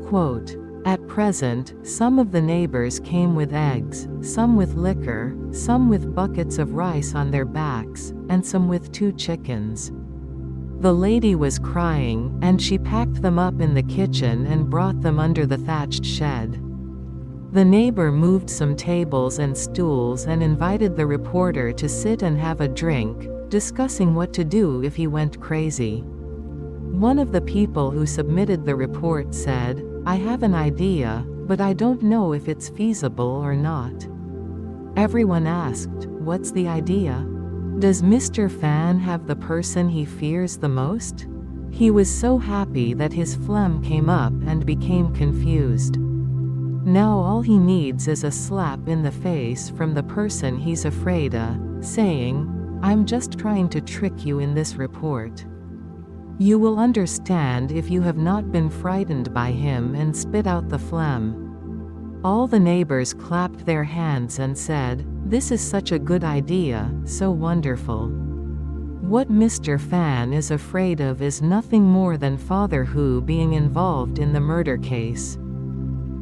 Speaker 1: Quote, "At present, some of the neighbors came with eggs, some with liquor, some with buckets of rice on their backs, and some with 2 chickens. The lady was crying, and she packed them up in the kitchen and brought them under the thatched shed. The neighbor moved some tables and stools and invited the reporter to sit and have a drink, discussing what to do if he went crazy. One of the people who submitted the report said, 'I have an idea, but I don't know if it's feasible or not.' Everyone asked, 'What's the idea? Does Mr. Fan have the person he fears the most?' He was so happy that his phlegm came up and became confused. Now all he needs is a slap in the face from the person he's afraid of, saying, 'I'm just trying to trick you in this report.' You will understand if you have not been frightened by him and spit out the phlegm." All the neighbors clapped their hands and said, "This is such a good idea, so wonderful. What Mr. Fan is afraid of is nothing more than Father Hu being involved in the murder case.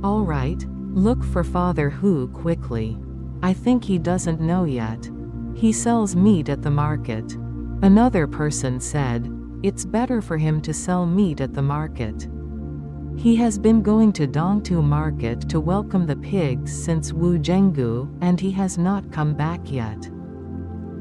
Speaker 1: All right, look for Father Hu quickly. I think he doesn't know yet. He sells meat at the market." Another person said, "It's better for him to sell meat at the market. He has been going to Dongtu Market to welcome the pigs since Wu Zhenggu, and he has not come back yet.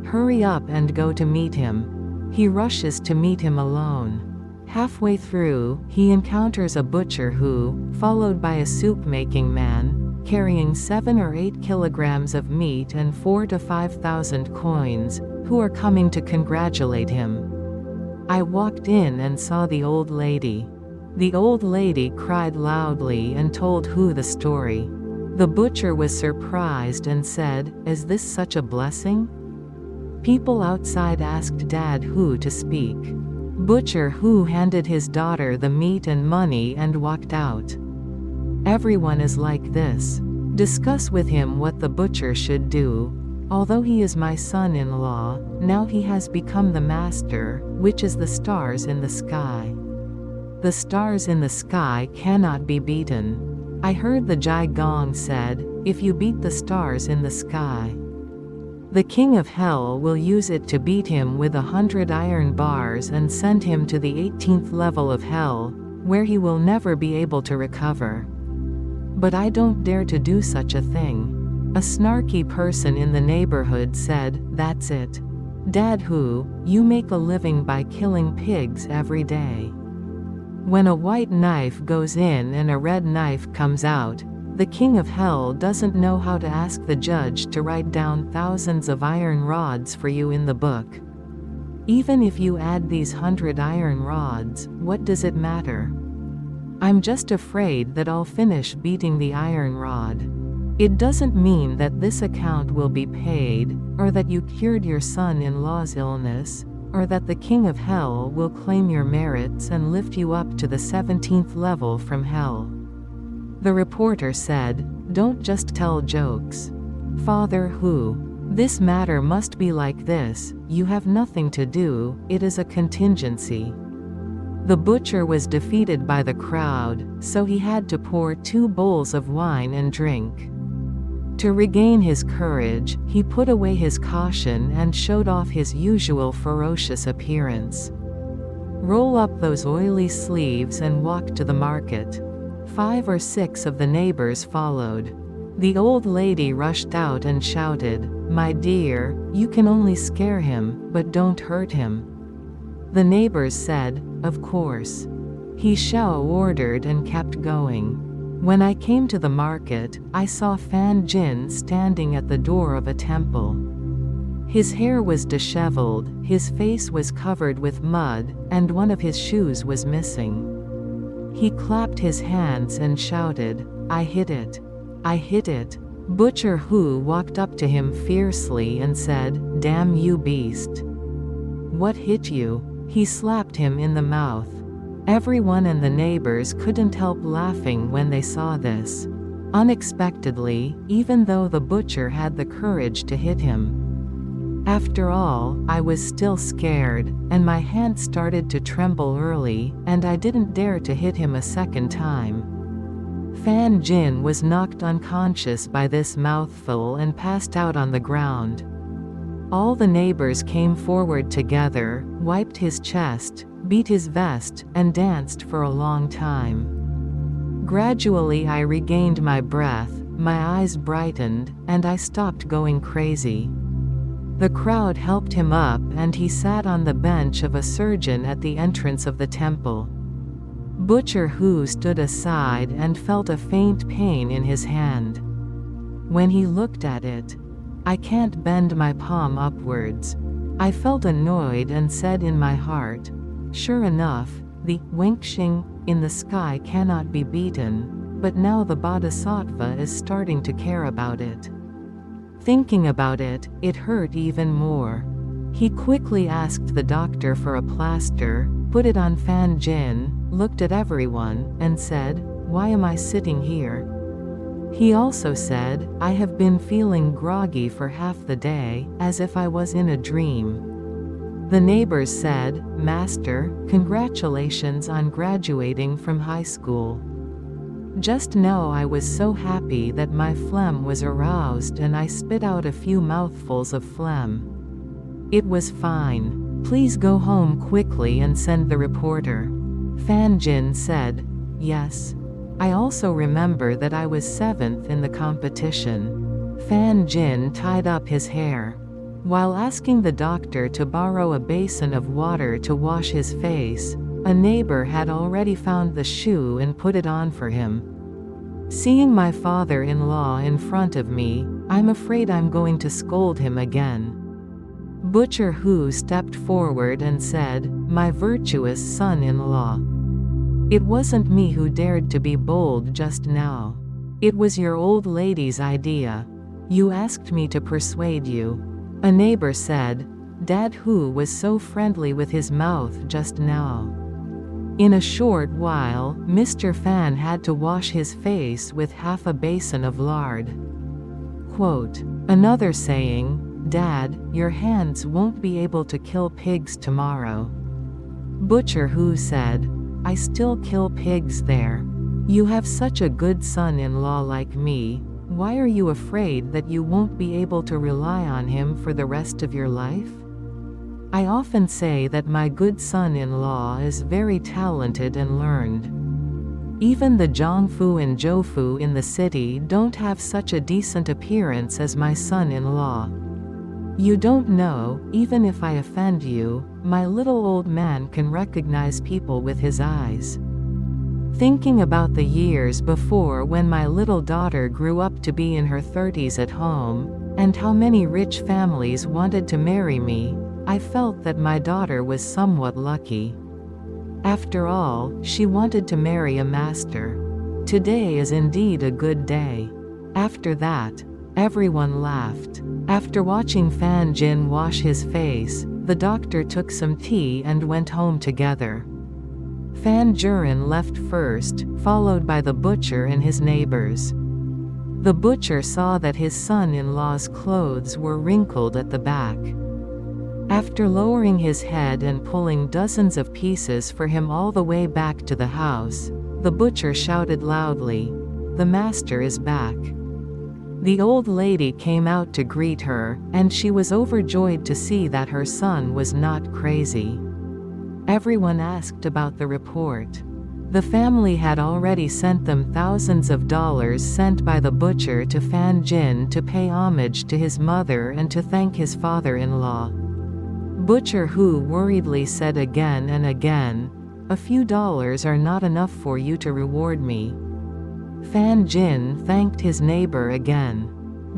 Speaker 1: Hurry up and go to meet him." He rushes to meet him alone. Halfway through, he encounters a butcher who, followed by a soup-making man, carrying 7 or 8 kilograms of meat and 4,000 to 5,000 coins, who are coming to congratulate him. I walked in and saw the old lady. The old lady cried loudly and told Hu the story. The butcher was surprised and said, "Is this such a blessing?" People outside asked Dad Hu to speak. Butcher Hu handed his daughter the meat and money and walked out. Everyone is like this. Discuss with him what the butcher should do. Although he is my son-in-law, now he has become the master, which is the stars in the sky. The stars in the sky cannot be beaten. I heard the Jai Gong said, if you beat the stars in the sky, the king of hell will use it to beat him with 100 iron bars and send him to the 18th level of hell, where he will never be able to recover. But I don't dare to do such a thing. A snarky person in the neighborhood said, that's it. Dad, you make a living by killing pigs every day. When a white knife goes in and a red knife comes out, the king of hell doesn't know how to ask the judge to write down thousands of iron rods for you in the book. Even if you add these 100 iron rods, what does it matter? I'm just afraid that I'll finish beating the iron rod. It doesn't mean that this account will be paid, or that you cured your son-in-law's illness, or that the king of hell will claim your merits and lift you up to the 17th level from hell. The reporter said, don't just tell jokes. Father, this matter must be like this, you have nothing to do, it is a contingency. The butcher was defeated by the crowd, so he had to pour 2 bowls of wine and drink. To regain his courage, he put away his caution and showed off his usual ferocious appearance. Roll up those oily sleeves and walk to the market. 5 or 6 of the neighbors followed. The old lady rushed out and shouted, my dear, you can only scare him, but don't hurt him. The neighbors said, of course. He ordered and kept going. When I came to the market, I saw Fan Jin standing at the door of a temple. His hair was disheveled, his face was covered with mud, and one of his shoes was missing. He clapped his hands and shouted, I hit it. I hit it. Butcher Hu walked up to him fiercely and said, damn you beast. What hit you? He slapped him in the mouth. Everyone and the neighbors couldn't help laughing when they saw this. Unexpectedly, even though the butcher had the courage to hit him. After all, I was still scared, and my hand started to tremble early, and I didn't dare to hit him a second time. Fan Jin was knocked unconscious by this mouthful and passed out on the ground. All the neighbors came forward together, wiped his chest, beat his vest, and danced for a long time. Gradually I regained my breath, my eyes brightened, and I stopped going crazy. The crowd helped him up and he sat on the bench of a surgeon at the entrance of the temple. Butcher Hu stood aside and felt a faint pain in his hand. When he looked at it, I can't bend my palm upwards. I felt annoyed and said in my heart, sure enough, the Wengxing in the sky cannot be beaten, but now the Bodhisattva is starting to care about it. Thinking about it, it hurt even more. He quickly asked the doctor for a plaster, put it on Fan Jin, looked at everyone, and said, why am I sitting here? He also said, I have been feeling groggy for half the day, as if I was in a dream. The neighbors said, Master, congratulations on graduating from high school. Just now I was so happy that my phlegm was aroused and I spit out a few mouthfuls of phlegm. It was fine. Please go home quickly and send the reporter. Fan Jin said, yes. I also remember that I was 7th in the competition. Fan Jin tied up his hair. While asking the doctor to borrow a basin of water to wash his face, a neighbor had already found the shoe and put it on for him. Seeing my father-in-law in front of me, I'm afraid I'm going to scold him again. Butcher Hu stepped forward and said, my virtuous son-in-law. It wasn't me who dared to be bold just now. It was your old lady's idea. You asked me to persuade you. A neighbor said, Dad Hu was so friendly with his mouth just now. In a short while, Mr. Fan had to wash his face with half a basin of lard. Quote, another saying, Dad, your hands won't be able to kill pigs tomorrow. Butcher Hu said, I still kill pigs there. You have such a good son-in-law like me. Why are you afraid that you won't be able to rely on him for the rest of your life? I often say that my good son-in-law is very talented and learned. Even the Zhangfu and Zhoufu in the city don't have such a decent appearance as my son-in-law. You don't know, even if I offend you, my little old man can recognize people with his eyes. Thinking about the years before when my little daughter grew up to be in her 30s at home, and how many rich families wanted to marry me, I felt that my daughter was somewhat lucky. After all, she wanted to marry a master. Today is indeed a good day. After that, everyone laughed. After watching Fan Jin wash his face, the doctor took some tea and went home together. Fan Juran left first, followed by the butcher and his neighbors. The butcher saw that his son-in-law's clothes were wrinkled at the back. After lowering his head and pulling dozens of pieces for him all the way back to the house, the butcher shouted loudly, "The master is back." The old lady came out to greet her, and she was overjoyed to see that her son was not crazy. Everyone asked about the report. The family had already sent them thousands of dollars sent by the butcher to Fan Jin to pay homage to his mother and to thank his father-in-law. Butcher Hu worriedly said again and again, "A few dollars are not enough for you to reward me." Fan Jin thanked his neighbor again.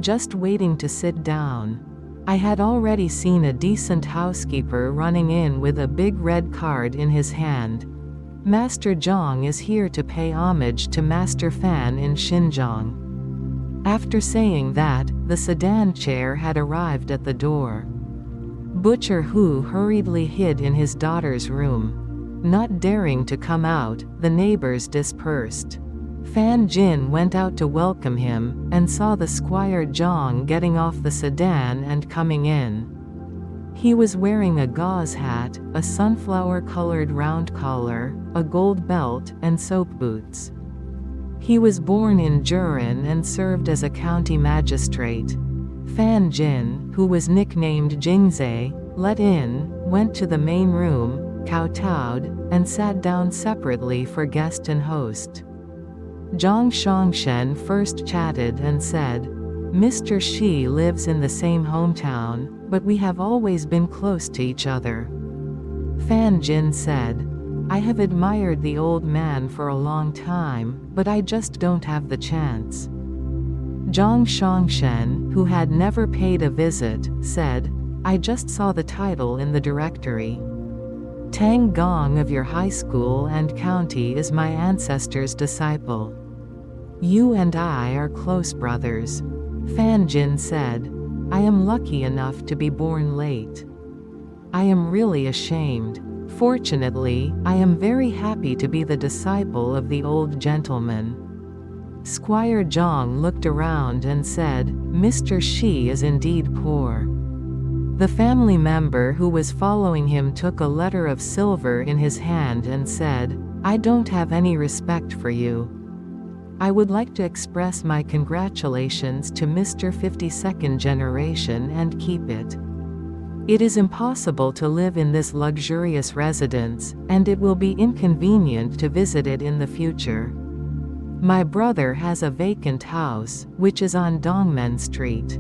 Speaker 1: Just waiting to sit down. I had already seen a decent housekeeper running in with a big red card in his hand. Master Zhang is here to pay homage to Master Fan in Xinjiang. After saying that, the sedan chair had arrived at the door. Butcher Hu hurriedly hid in his daughter's room. Not daring to come out, the neighbors dispersed. Fan Jin went out to welcome him, and saw the Squire Zhang getting off the sedan and coming in. He was wearing a gauze hat, a sunflower-colored round collar, a gold belt, and soap boots. He was born in Juran and served as a county magistrate. Fan Jin, who was nicknamed Jingzai, let in, went to the main room, kowtowed, and sat down separately for guest and host. Zhang Shongshen first chatted and said, "Mr. Shi lives in the same hometown, but we have always been close to each other." Fan Jin said, "I have admired the old man for a long time, but I just don't have the chance." Zhang Shongshen, who had never paid a visit, said, "I just saw the title in the directory. Tang Gong of your high school and county is my ancestor's disciple. You and I are close brothers." Fan Jin said, "I am lucky enough to be born late. I am really ashamed. Fortunately, I am very happy to be the disciple of the old gentleman." Squire Zhang looked around and said, "Mr. Shi is indeed poor." The family member who was following him took a letter of silver in his hand and said, "I don't have any respect for you. I would like to express my congratulations to Mr. 52nd generation and keep it. It is impossible to live in this luxurious residence, and it will be inconvenient to visit it in the future. My brother has a vacant house, which is on Dongmen Street.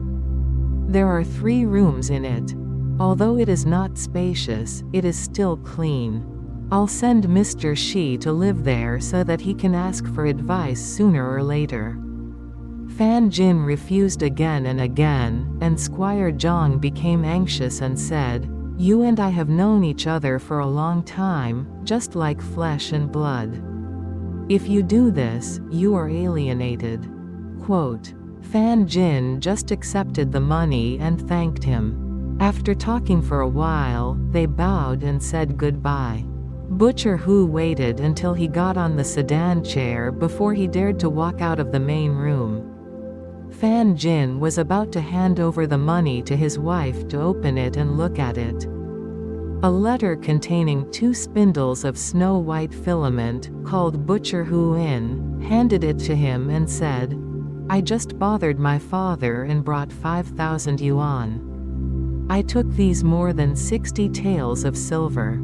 Speaker 1: There are 3 rooms in it. Although it is not spacious, it is still clean. I'll send Mr. Shi to live there so that he can ask for advice sooner or later." Fan Jin refused again and again, and Squire Zhang became anxious and said, "You and I have known each other for a long time, just like flesh and blood. If you do this, you are alienated." Quote, Fan Jin just accepted the money and thanked him. After talking for a while, they bowed and said goodbye. Butcher Hu waited until he got on the sedan chair before he dared to walk out of the main room. Fan Jin was about to hand over the money to his wife to open it and look at it. A letter containing 2 spindles of snow-white filament, called Butcher Hu In, handed it to him and said, "I just bothered my father and brought 5,000 yuan. I took these more than 60 taels of silver.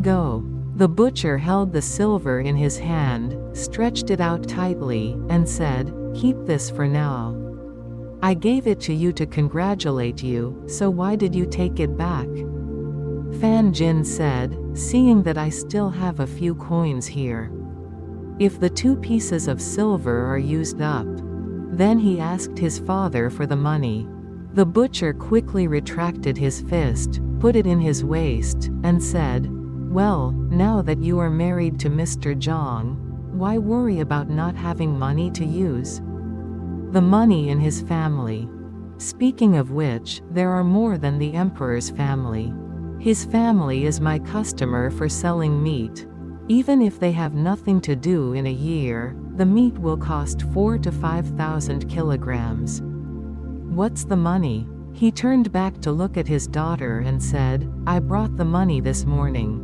Speaker 1: Go." The butcher held the silver in his hand, stretched it out tightly, and said, "Keep this for now. I gave it to you to congratulate you, so why did you take it back?" Fan Jin said, "Seeing that I still have a few coins here. If the 2 pieces of silver are used up." Then he asked his father for the money. The butcher quickly retracted his fist, put it in his waist, and said, "Well, now that you are married to Mr. Zhang, why worry about not having money to use? The money in his family. Speaking of which, there are more than the emperor's family. His family is my customer for selling meat. Even if they have nothing to do in a year, the meat will cost 4,000 to 5,000 kilograms. What's the money?" He turned back to look at his daughter and said, "I brought the money this morning.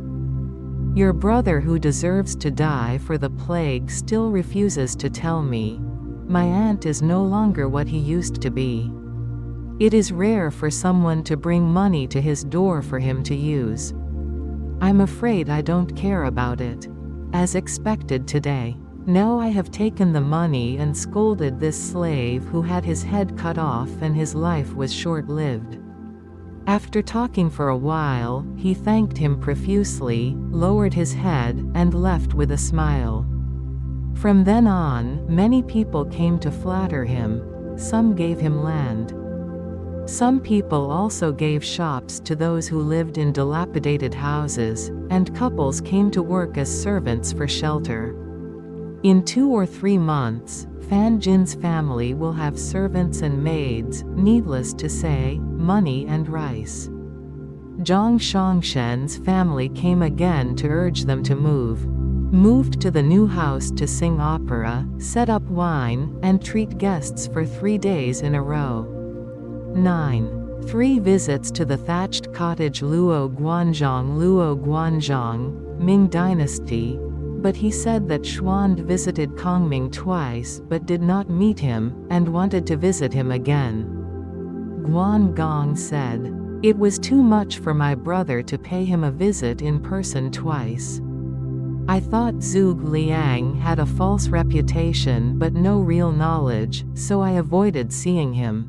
Speaker 1: Your brother who deserves to die for the plague still refuses to tell me. My aunt is no longer what he used to be. It is rare for someone to bring money to his door for him to use. I'm afraid I don't care about it. As expected today. Now I have taken the money and scolded this slave who had his head cut off and his life was short-lived." After talking for a while, he thanked him profusely, lowered his head, and left with a smile. From then on, many people came to flatter him. Some gave him land. Some people also gave shops to those who lived in dilapidated houses, and couples came to work as servants for shelter. In 2 or 3 months, Fan Jin's family will have servants and maids, needless to say, money and rice. Zhang Shongshen's family came again to urge them to moved to the new house to sing opera, set up wine, and treat guests for 3 days in a row. 9. 3 visits to the thatched cottage Luo Guanzhong, Ming Dynasty, but he said that Xuand visited Kongming twice but did not meet him, and wanted to visit him again. Guan Gong said, "It was too much for my brother to pay him a visit in person twice. I thought Zhuge Liang had a false reputation but no real knowledge, so I avoided seeing him."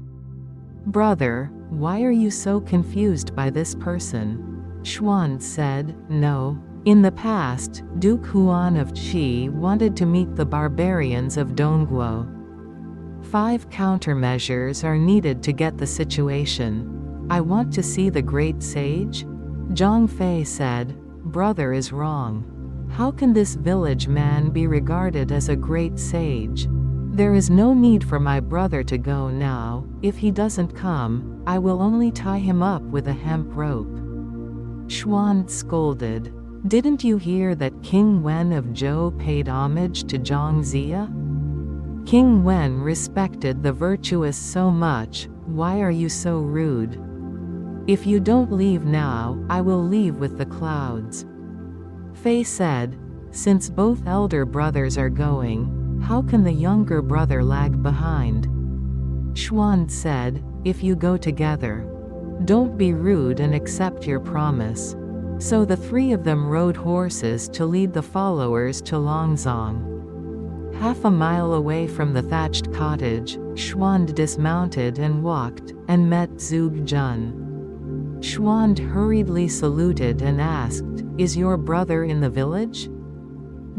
Speaker 1: "Brother, why are you so confused by this person?" Xuan said, "No. In the past, Duke Huan of Qi wanted to meet the barbarians of Dongguo. 5 countermeasures are needed to get the situation. I want to see the great sage?" Zhang Fei said, "Brother is wrong. How can this village man be regarded as a great sage? There is no need for my brother to go now. If he doesn't come, I will only tie him up with a hemp rope." Xuan scolded, "Didn't you hear that King Wen of Zhou paid homage to Zhang Zia? King Wen respected the virtuous so much, why are you so rude? If you don't leave now, I will leave with the clouds." Fei said, "Since both elder brothers are going, how can the younger brother lag behind?" Xuan said, "If you go together. Don't be rude and accept your promise." So the 3 of them rode horses to lead the followers to Longzong. Half a mile away from the thatched cottage, Xuan dismounted and walked, and met Zhuge Jun. Xuan hurriedly saluted and asked, "Is your brother in the village?"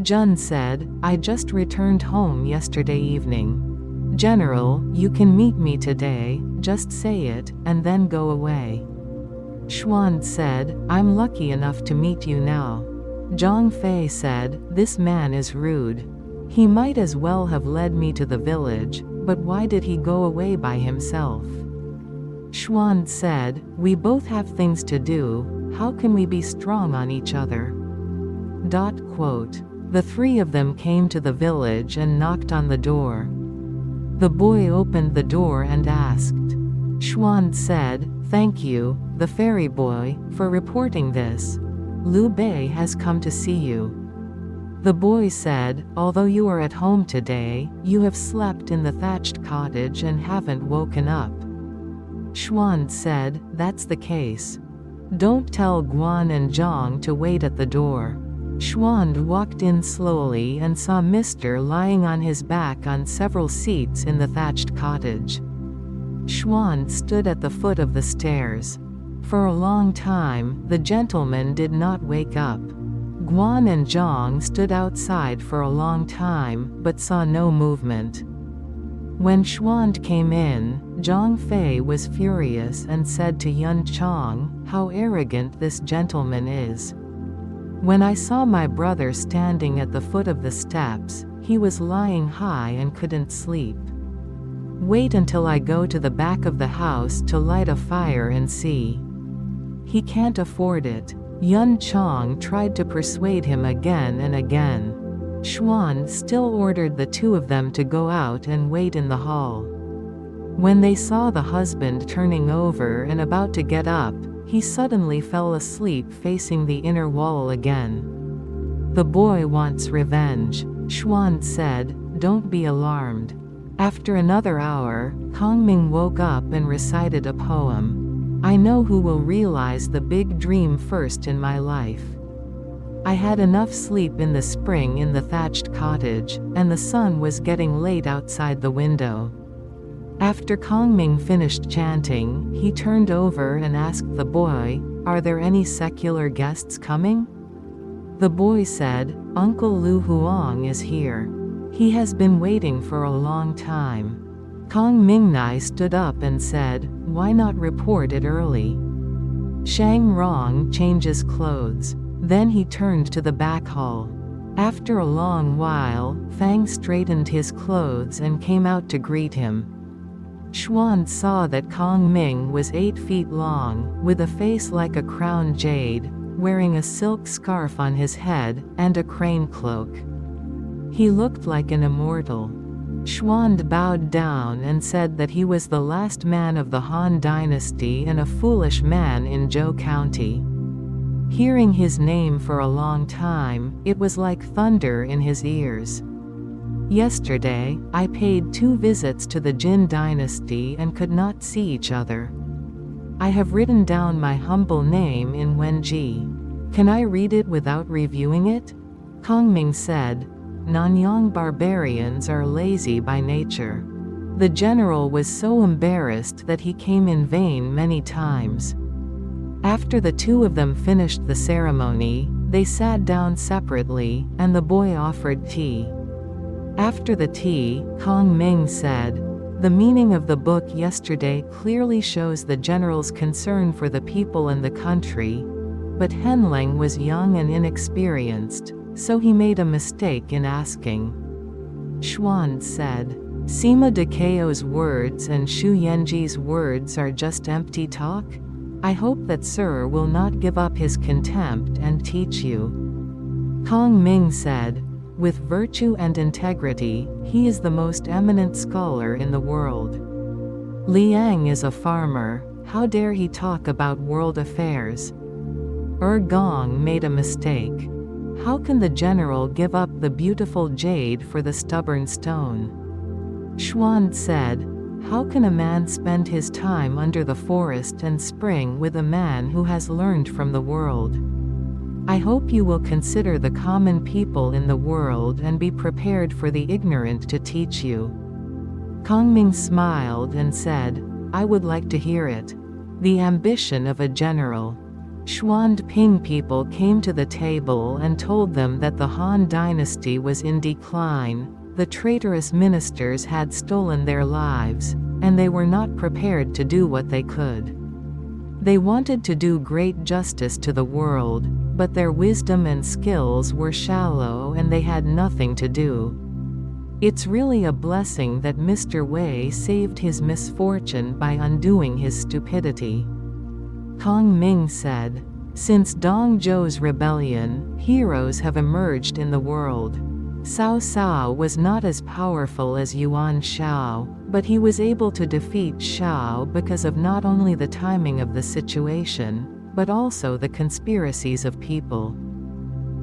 Speaker 1: Jun said, "I just returned home yesterday evening. General, you can meet me today, just say it, and then go away." Xuan said, "I'm lucky enough to meet you now." Zhang Fei said, "This man is rude. He might as well have led me to the village, but why did he go away by himself?" Xuan said, "We both have things to do, how can we be strong on each other?" The 3 of them came to the village and knocked on the door. The boy opened the door and asked. Xuan said, "Thank you, the fairy boy, for reporting this. Liu Bei has come to see you." The boy said, "Although you are at home today, you have slept in the thatched cottage and haven't woken up." Schwand said, "That's the case. Don't tell Guan and Zhang to wait at the door." Schwand walked in slowly and saw Mr. lying on his back on several seats in the thatched cottage. Schwand stood at the foot of the stairs. For a long time, the gentleman did not wake up. Guan and Zhang stood outside for a long time, but saw no movement. When Schwand came in, Zhang Fei was furious and said to Yun Chang, "How arrogant this gentleman is. When I saw my brother standing at the foot of the steps, he was lying high and couldn't sleep. Wait until I go to the back of the house to light a fire and see. He can't afford it." Yun Chang tried to persuade him again and again. Schwand still ordered the two of them to go out and wait in the hall. When they saw the husband turning over and about to get up, he suddenly fell asleep facing the inner wall again. "The boy wants revenge," Schwand said. "Don't be alarmed." After another hour, Kongming woke up and recited a poem. "I know who will realize the big dream first in my life. I had enough sleep in the spring in the thatched cottage, and the sun was getting late outside the window." After Kongming finished chanting, he turned over and asked the boy, "Are there any secular guests coming?" The boy said, "Uncle Lu Huang is here. He has been waiting for a long time." Kong Mingnai stood up and said, "Why not report it early?" Shang Rong changes clothes. Then he turned to the back hall. After a long while, Fang straightened his clothes and came out to greet him. Schwand saw that Kong Ming was 8 feet long, with a face like a crown jade, wearing a silk scarf on his head, and a crane cloak. He looked like an immortal. Schwand bowed down and said that he was the last man of the Han dynasty and a foolish man in Zhou County. Hearing his name for a long time, it was like thunder in his ears. "Yesterday, I paid 2 visits to the Jin dynasty and could not see each other. I have written down my humble name in Wenji. Can I read it without reviewing it?" Kongming said, "Nanyang barbarians are lazy by nature." The general was so embarrassed that he came in vain many times. After the two of them finished the ceremony, they sat down separately, and the boy offered tea. After the tea, Kong Ming said, "The meaning of the book yesterday clearly shows the general's concern for the people and the country, but Henling was young and inexperienced, so he made a mistake in asking." Schwand said, "Sima Dakao's words and Shu Yenji's words are just empty talk? I hope that Sir will not give up his contempt and teach you." Kong Ming said, "With virtue and integrity, he is the most eminent scholar in the world. Liang is a farmer, how dare he talk about world affairs? Gong made a mistake. How can the general give up the beautiful jade for the stubborn stone?" Schwand said, "How can a man spend his time under the forest and spring with a man who has learned from the world? I hope you will consider the common people in the world and be prepared for the ignorant to teach you." Kongming smiled and said, "I would like to hear it. The ambition of a general." Schwand Ping people came to the table and told them that the Han dynasty was in decline, the traitorous ministers had stolen their lives, and they were not prepared to do what they could. They wanted to do great justice to the world, but their wisdom and skills were shallow and they had nothing to do. It's really a blessing that Mr. Wei saved his misfortune by undoing his stupidity. Kong Ming said, "Since Dong Zhou's rebellion, heroes have emerged in the world. Cao Cao was not as powerful as Yuan Shao, but he was able to defeat Shao because of not only the timing of the situation, but also the conspiracies of people.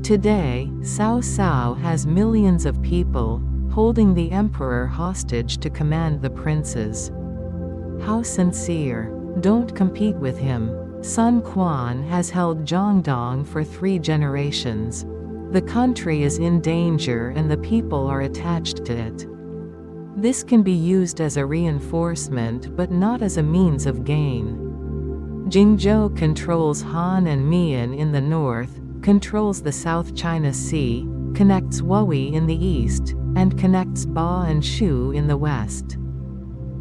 Speaker 1: Today, Cao Cao has millions of people, holding the emperor hostage to command the princes. How sincere. Don't compete with him. Sun Quan has held Jiangdong for 3 generations. The country is in danger and the people are attached to it. This can be used as a reinforcement but not as a means of gain. Jingzhou controls Han and Mian in the north, controls the South China Sea, connects Wuyi in the east, and connects Ba and Shu in the west.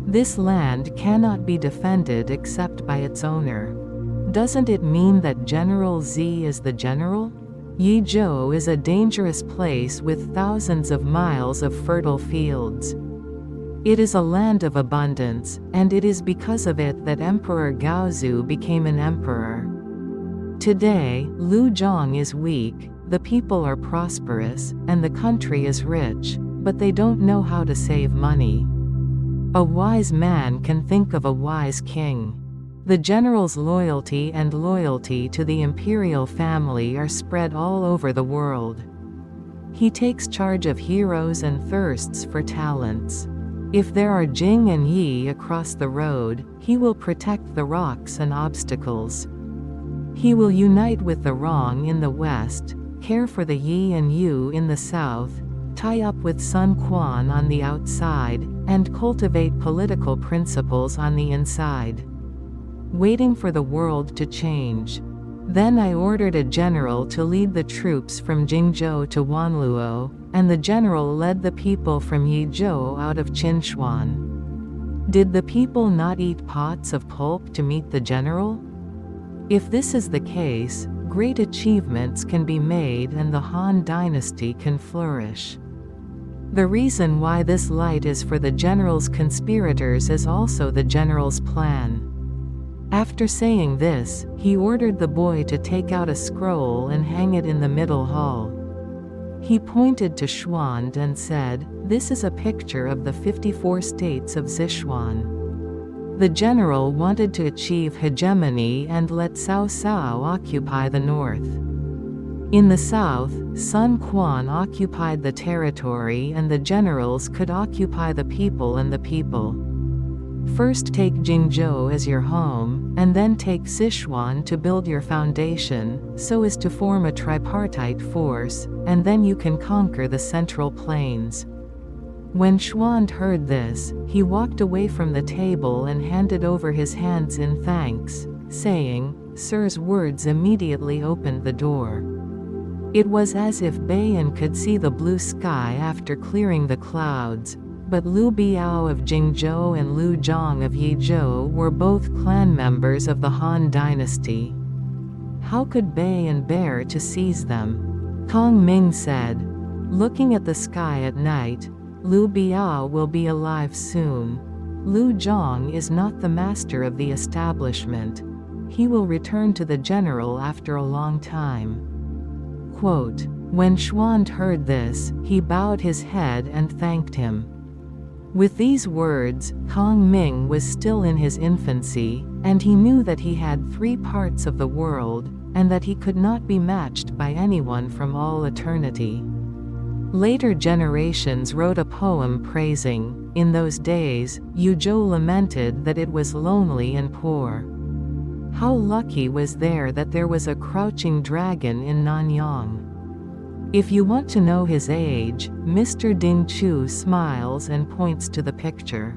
Speaker 1: This land cannot be defended except by its owner. Doesn't it mean that General Z is the general? Yizhou is a dangerous place with thousands of miles of fertile fields. It is a land of abundance, and it is because of it that Emperor Gaozu became an emperor. Today, Luzhong is weak, the people are prosperous, and the country is rich, but they don't know how to save money. A wise man can think of a wise king. The general's loyalty and loyalty to the imperial family are spread all over the world. He takes charge of heroes and thirsts for talents. If there are Jing and Yi across the road, he will protect the rocks and obstacles. He will unite with the Rong in the west, care for the Yi and Yu in the south, tie up with Sun Quan on the outside, and cultivate political principles on the inside. Waiting for the world to change. Then I ordered a general to lead the troops from Jingzhou to Wanluo, and the general led the people from Yizhou out of Qinshuan. Did the people not eat pots of pulp to meet the general? If this is the case, great achievements can be made and the Han dynasty can flourish. The reason why this light is for the general's conspirators is also the general's plan. After saying this, he ordered the boy to take out a scroll and hang it in the middle hall. He pointed to Xuand and said, "This is a picture of the 54 states of Sichuan." The general wanted to achieve hegemony and let Cao Cao occupy the north. In the south, Sun Quan occupied the territory and the generals could occupy the people and the people. First take Jingzhou as your home, and then take Sichuan to build your foundation, so as to form a tripartite force, and then you can conquer the central plains. When Xuand heard this, he walked away from the table and handed over his hands in thanks, saying, "Sir's words immediately opened the door." It was as if Baiyan could see the blue sky after clearing the clouds. But Liu Biao of Jingzhou and Liu Zhang of Yizhou were both clan members of the Han dynasty. How could Baiyan bear to seize them? Kong Ming said, "Looking at the sky at night, Liu Biao will be alive soon. Liu Zhang is not the master of the establishment. He will return to the general after a long time." Quote, when Xuand heard this, he bowed his head and thanked him. With these words, Kong Ming was still in his infancy, and he knew that he had 3 parts of the world, and that he could not be matched by anyone from all eternity. Later generations wrote a poem praising, "In those days, Yuzhou lamented that it was lonely and poor. How lucky was there that there was a crouching dragon in Nanyang." If you want to know his age, Mr. Ding Chu smiles and points to the picture.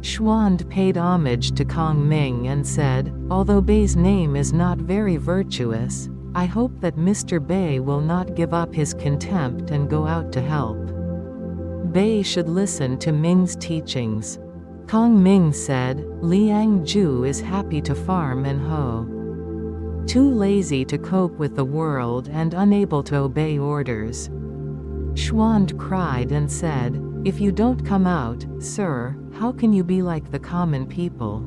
Speaker 1: Xuand paid homage to Kong Ming and said, "Although Bei's name is not very virtuous, I hope that Mr. Bei will not give up his contempt and go out to help. Bei should listen to Ming's teachings." Kong Ming said, "Liang Ju is happy to farm and hoe. Too lazy to cope with the world and unable to obey orders." Xuand cried and said, "If you don't come out, sir, how can you be like the common people?"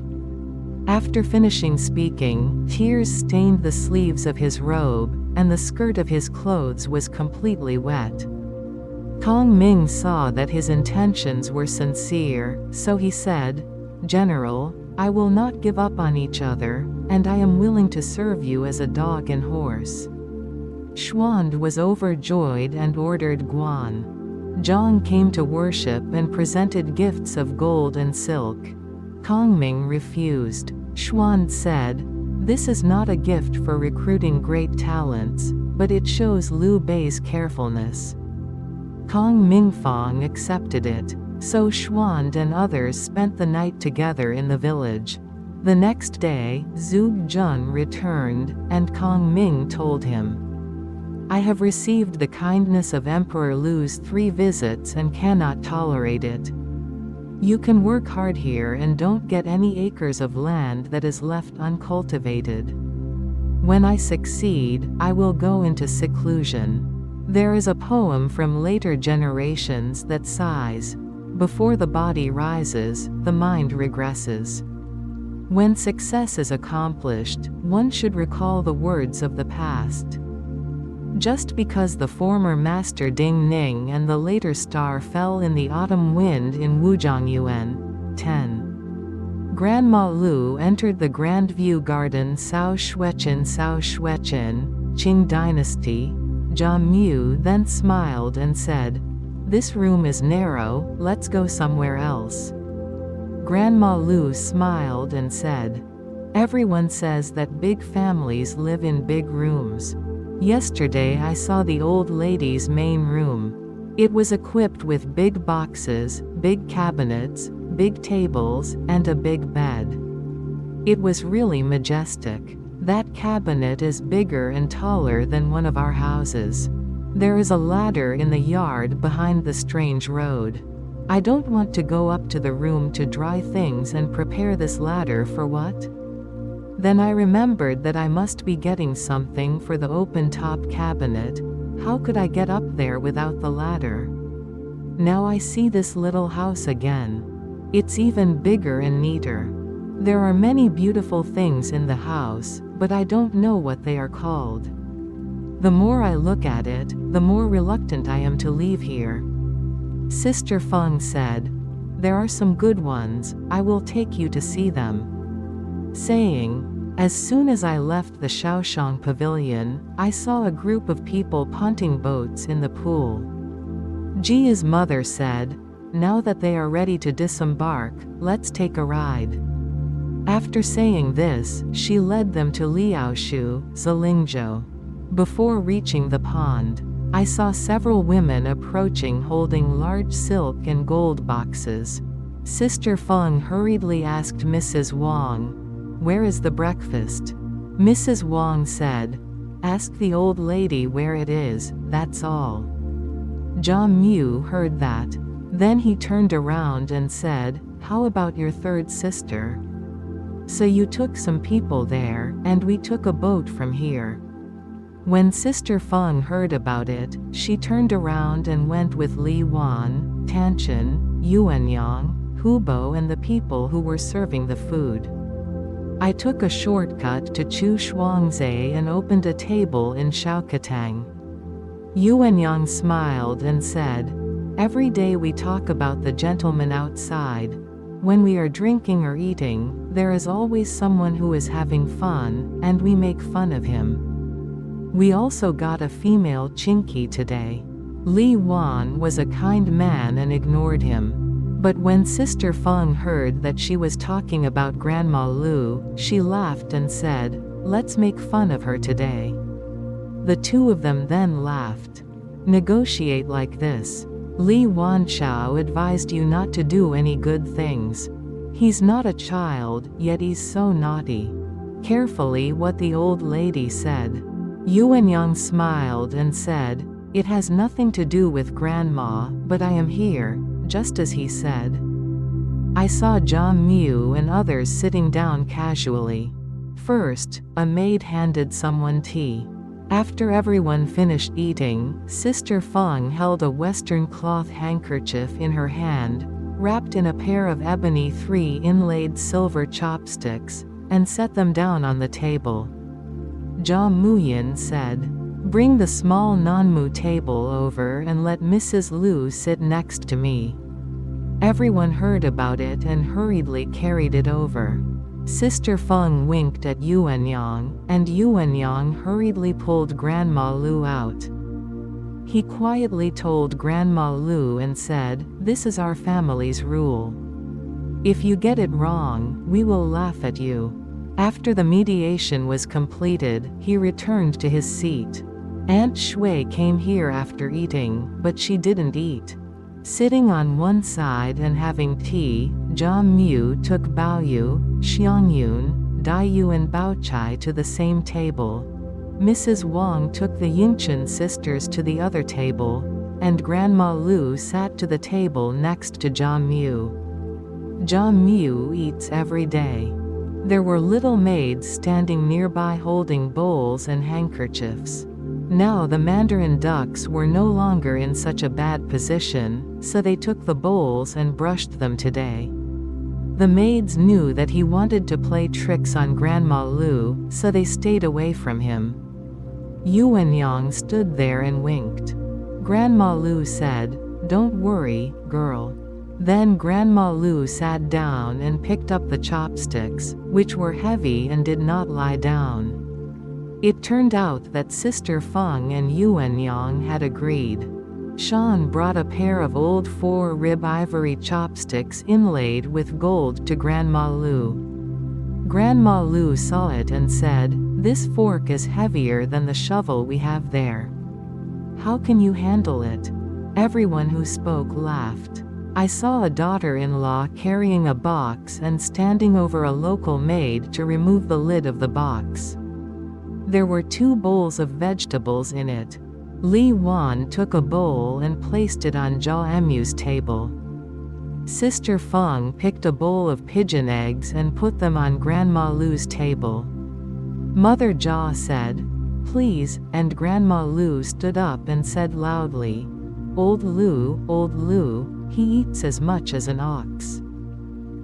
Speaker 1: After finishing speaking, tears stained the sleeves of his robe, and the skirt of his clothes was completely wet. Kong Ming saw that his intentions were sincere, so he said, "General, I will not give up on each other, and I am willing to serve you as a dog and horse." Schwand was overjoyed and ordered Guan. Zhang came to worship and presented gifts of gold and silk. Kongming refused. Schwand said, "This is not a gift for recruiting great talents, but it shows Liu Bei's carefulness." Kong Mingfang accepted it, so Schwand and others spent the night together in the village. The next day, Zhu Jun returned, and Kong Ming told him, "I have received the kindness of Emperor Liu's 3 visits and cannot tolerate it. You can work hard here and don't get any acres of land that is left uncultivated. When I succeed, I will go into seclusion." There is a poem from later generations that sighs, "Before the body rises, the mind regresses." When success is accomplished, one should recall the words of the past. Just because the former master Ding Ning and the later star fell in the autumn wind in Wuzhongyuan. 10. Grandma Lu entered the Grand View Garden Sao Shuechen, Qing Dynasty. Jia Mu then smiled and said, "This room is narrow, let's go somewhere else." Grandma Lu smiled and said, "Everyone says that big families live in big rooms. Yesterday I saw the old lady's main room. It was equipped with big boxes, big cabinets, big tables, and a big bed. It was really majestic. That cabinet is bigger and taller than one of our houses. There is a ladder in the yard behind the strange road. I don't want to go up to the room to dry things and prepare this ladder for what?" Then I remembered that I must be getting something for the open-top cabinet. How could I get up there without the ladder? Now I see this little house again. It's even bigger and neater. There are many beautiful things in the house, but I don't know what they are called. The more I look at it, the more reluctant I am to leave here. Sister Feng said, "There are some good ones, I will take you to see them." Saying, as soon as I left the Shaoshang Pavilion, I saw a group of people punting boats in the pool. Jia's mother said, "Now that they are ready to disembark, let's take a ride." After saying this, she led them to Liaoshu, Zilingzhou. Before reaching the pond, I saw several women approaching holding large silk and gold boxes. Sister Feng hurriedly asked Mrs. Wang, "Where is the breakfast?" Mrs. Wang said, "Ask the old lady where it is, that's all." Jia Mu heard that. Then he turned around and said, "How about your third sister?" "So you took some people there, and we took a boat from here." When Sister Feng heard about it, she turned around and went with Li Wan, Tanchen, Yuanyang, Hubo and the people who were serving the food. I took a shortcut to Chu Shuangzai and opened a table in Shaokatang. Yuanyang smiled and said, "Every day we talk about the gentleman outside. When we are drinking or eating, there is always someone who is having fun, and we make fun of him. We also got a female Chinky today." Li Wan was a kind man and ignored him. But when Sister Feng heard that she was talking about Grandma Lu, she laughed and said, "Let's make fun of her today." The two of them then laughed. "Negotiate like this. Li Wanchao advised you not to do any good things. He's not a child, yet he's so naughty. Carefully what the old lady said." Yuanyang smiled and said, "It has nothing to do with Grandma, but I am here, just as he said." I saw Jia Mu and others sitting down casually. First, a maid handed someone tea. After everyone finished eating, Sister Feng held a Western cloth handkerchief in her hand, wrapped in a pair of ebony 3 inlaid silver chopsticks, and set them down on the table. Jia Muyin said, "Bring the small non-mu table over and let Mrs. Lu sit next to me." Everyone heard about it and hurriedly carried it over. Sister Feng winked at Yuanyang, and Yuanyang hurriedly pulled Grandma Lu out. He quietly told Grandma Lu and said, "This is our family's rule. If you get it wrong, we will laugh at you." After the mediation was completed, he returned to his seat. Aunt Shui came here after eating, but she didn't eat. Sitting on one side and having tea, Jia Mu took Baoyu, Xiangyun, Daiyu and Baochai to the same table. Mrs. Wang took the Yingchen sisters to the other table, and Grandma Lu sat to the table next to Jia Mu. Jia Mu eats every day. There were little maids standing nearby holding bowls and handkerchiefs. Now the mandarin ducks were no longer in such a bad position, so they took the bowls and brushed them today. The maids knew that he wanted to play tricks on Grandma Lu, so they stayed away from him. Yuanyang stood there and winked. Grandma Lu said, "Don't worry, girl." Then Grandma Lu sat down and picked up the chopsticks, which were heavy and did not lie down. It turned out that Sister Feng and Yuanyang had agreed. Shan brought a pair of old 4-rib ivory chopsticks inlaid with gold to Grandma Lu. Grandma Lu saw it and said, "This fork is heavier than the shovel we have there. How can you handle it?" Everyone who spoke laughed. I saw a daughter-in-law carrying a box and standing over a local maid to remove the lid of the box. There were 2 bowls of vegetables in it. Li Wan took a bowl and placed it on Jia Mu's table. Sister Feng picked a bowl of pigeon eggs and put them on Grandma Lu's table. Mother Jia said, "Please," and Grandma Lu stood up and said loudly, Old Lu, he eats as much as an ox.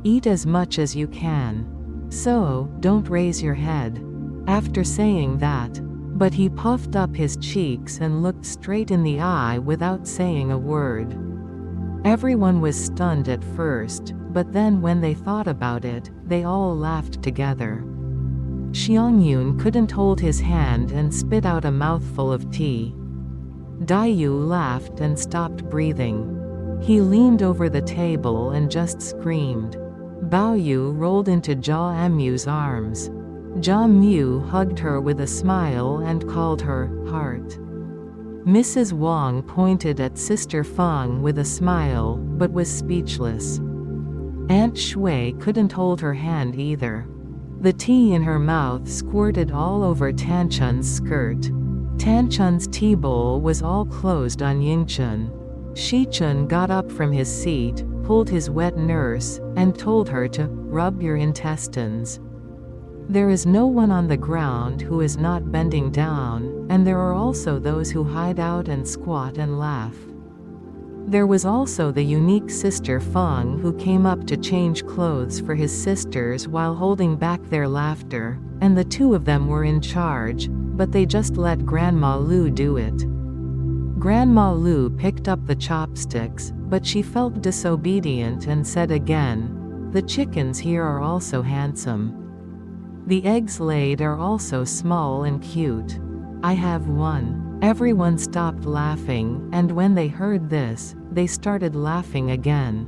Speaker 1: Eat as much as you can. So, don't raise your head." After saying that, but he puffed up his cheeks and looked straight in the eye without saying a word. Everyone was stunned at first, but then when they thought about it, they all laughed together. Xiangyun couldn't hold his hand and spit out a mouthful of tea. Daiyu laughed and stopped breathing. He leaned over the table and just screamed. Baoyu rolled into Jia Mu's arms. Jia Mu hugged her with a smile and called her heart. Mrs. Wang pointed at Sister Feng with a smile, but was speechless. Aunt Shui couldn't hold her hand either. The tea in her mouth squirted all over Tanchun's skirt. Tanchun's tea bowl was all closed on Yingchun. Shichun got up from his seat, pulled his wet nurse, and told her to rub your intestines. There is no one on the ground who is not bending down, and there are also those who hide out and squat and laugh. There was also the unique Sister Feng who came up to change clothes for his sisters while holding back their laughter, and the 2 of them were in charge, but they just let Grandma Lu do it. Grandma Lu picked up the chopsticks, but she felt disobedient and said again, "The chickens here are also handsome. The eggs laid are also small and cute. I have one." Everyone stopped laughing, and when they heard this, they started laughing again.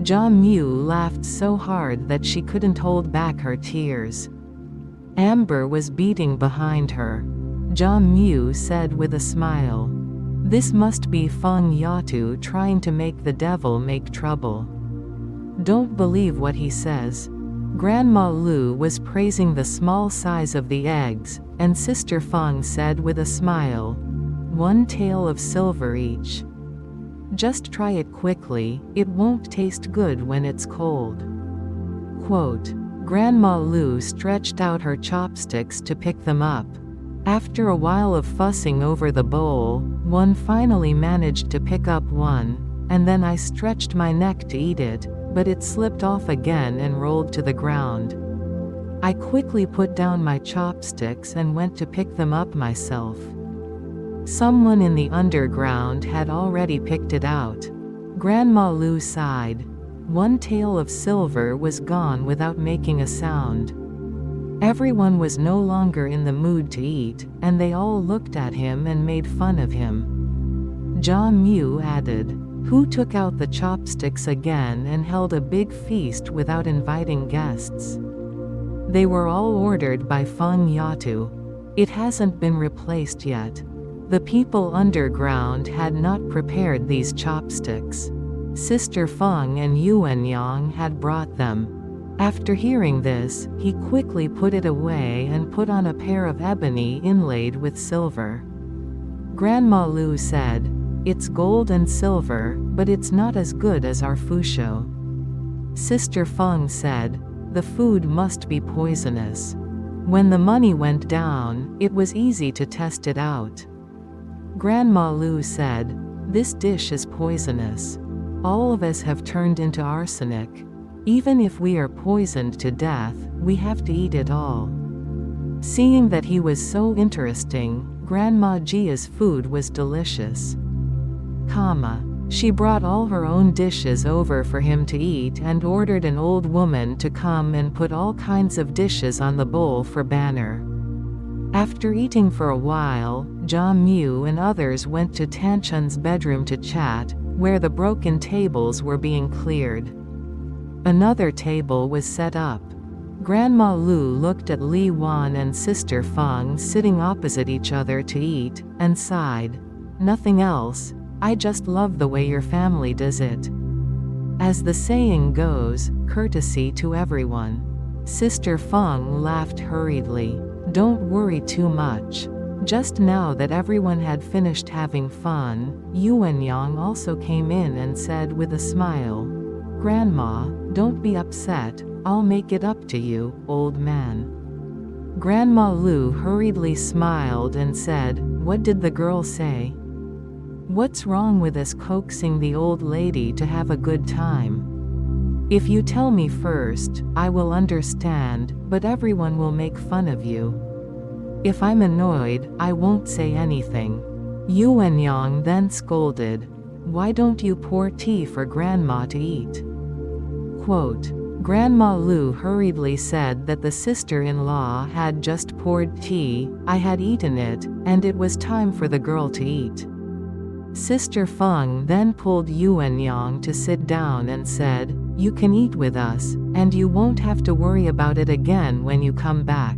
Speaker 1: Jia Mu laughed so hard that she couldn't hold back her tears. Amber was beating behind her. Jia Mu said with a smile, "This must be Feng Yatu trying to make the devil make trouble. Don't believe what he says." Grandma Lu was praising the small size of the eggs, and Sister Feng said with a smile, "1 tael of silver each. Just try it quickly, it won't taste good when it's cold." Quote, Grandma Lu stretched out her chopsticks to pick them up. After a while of fussing over the bowl, one finally managed to pick up one, and then I stretched my neck to eat it, but it slipped off again and rolled to the ground. I quickly put down my chopsticks and went to pick them up myself. Someone in the underground had already picked it out. Grandma Lu sighed. One tael of silver was gone without making a sound. Everyone was no longer in the mood to eat, and they all looked at him and made fun of him. Jia Mu added, "Who took out the chopsticks again and held a big feast without inviting guests?" They were all ordered by Feng Yatu. It hasn't been replaced yet. The people underground had not prepared these chopsticks. Sister Feng and Yuanyang had brought them. After hearing this, he quickly put it away and put on a pair of ebony inlaid with silver. Grandma Lu said, "It's gold and silver, but it's not as good as our fusho." Sister Feng said, "The food must be poisonous." When the money went down, it was easy to test it out. Grandma Lu said, "This dish is poisonous. All of us have turned into arsenic. Even if we are poisoned to death, we have to eat it all." Seeing that he was so interesting, Grandma Jia's food was delicious. She brought all her own dishes over for him to eat and ordered an old woman to come and put all kinds of dishes on the bowl for Banner. After eating for a while, Jia Mu and others went to Tanchun's bedroom to chat, where the broken tables were being cleared. Another table was set up. Grandma Lu looked at Li Wan and Sister Feng sitting opposite each other to eat, and sighed. "Nothing else. I just love the way your family does it." As the saying goes, courtesy to everyone. Sister Feng laughed hurriedly. "Don't worry too much." Just now that everyone had finished having fun, Yuanyang also came in and said with a smile, "Grandma, don't be upset, I'll make it up to you, old man." Grandma Lu hurriedly smiled and said, "What did the girl say? What's wrong with us coaxing the old lady to have a good time? If you tell me first, I will understand, but everyone will make fun of you. If I'm annoyed, I won't say anything." Yuanyang then scolded, "Why don't you pour tea for Grandma to eat?" Quote, Grandma Lu hurriedly said that the sister-in-law had just poured tea, I had eaten it, and it was time for the girl to eat. Sister Feng then pulled Yuanyang to sit down and said, "You can eat with us, and you won't have to worry about it again when you come back."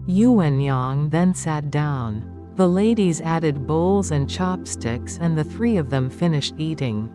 Speaker 1: Yuanyang then sat down. The ladies added bowls and chopsticks and the three of them finished eating.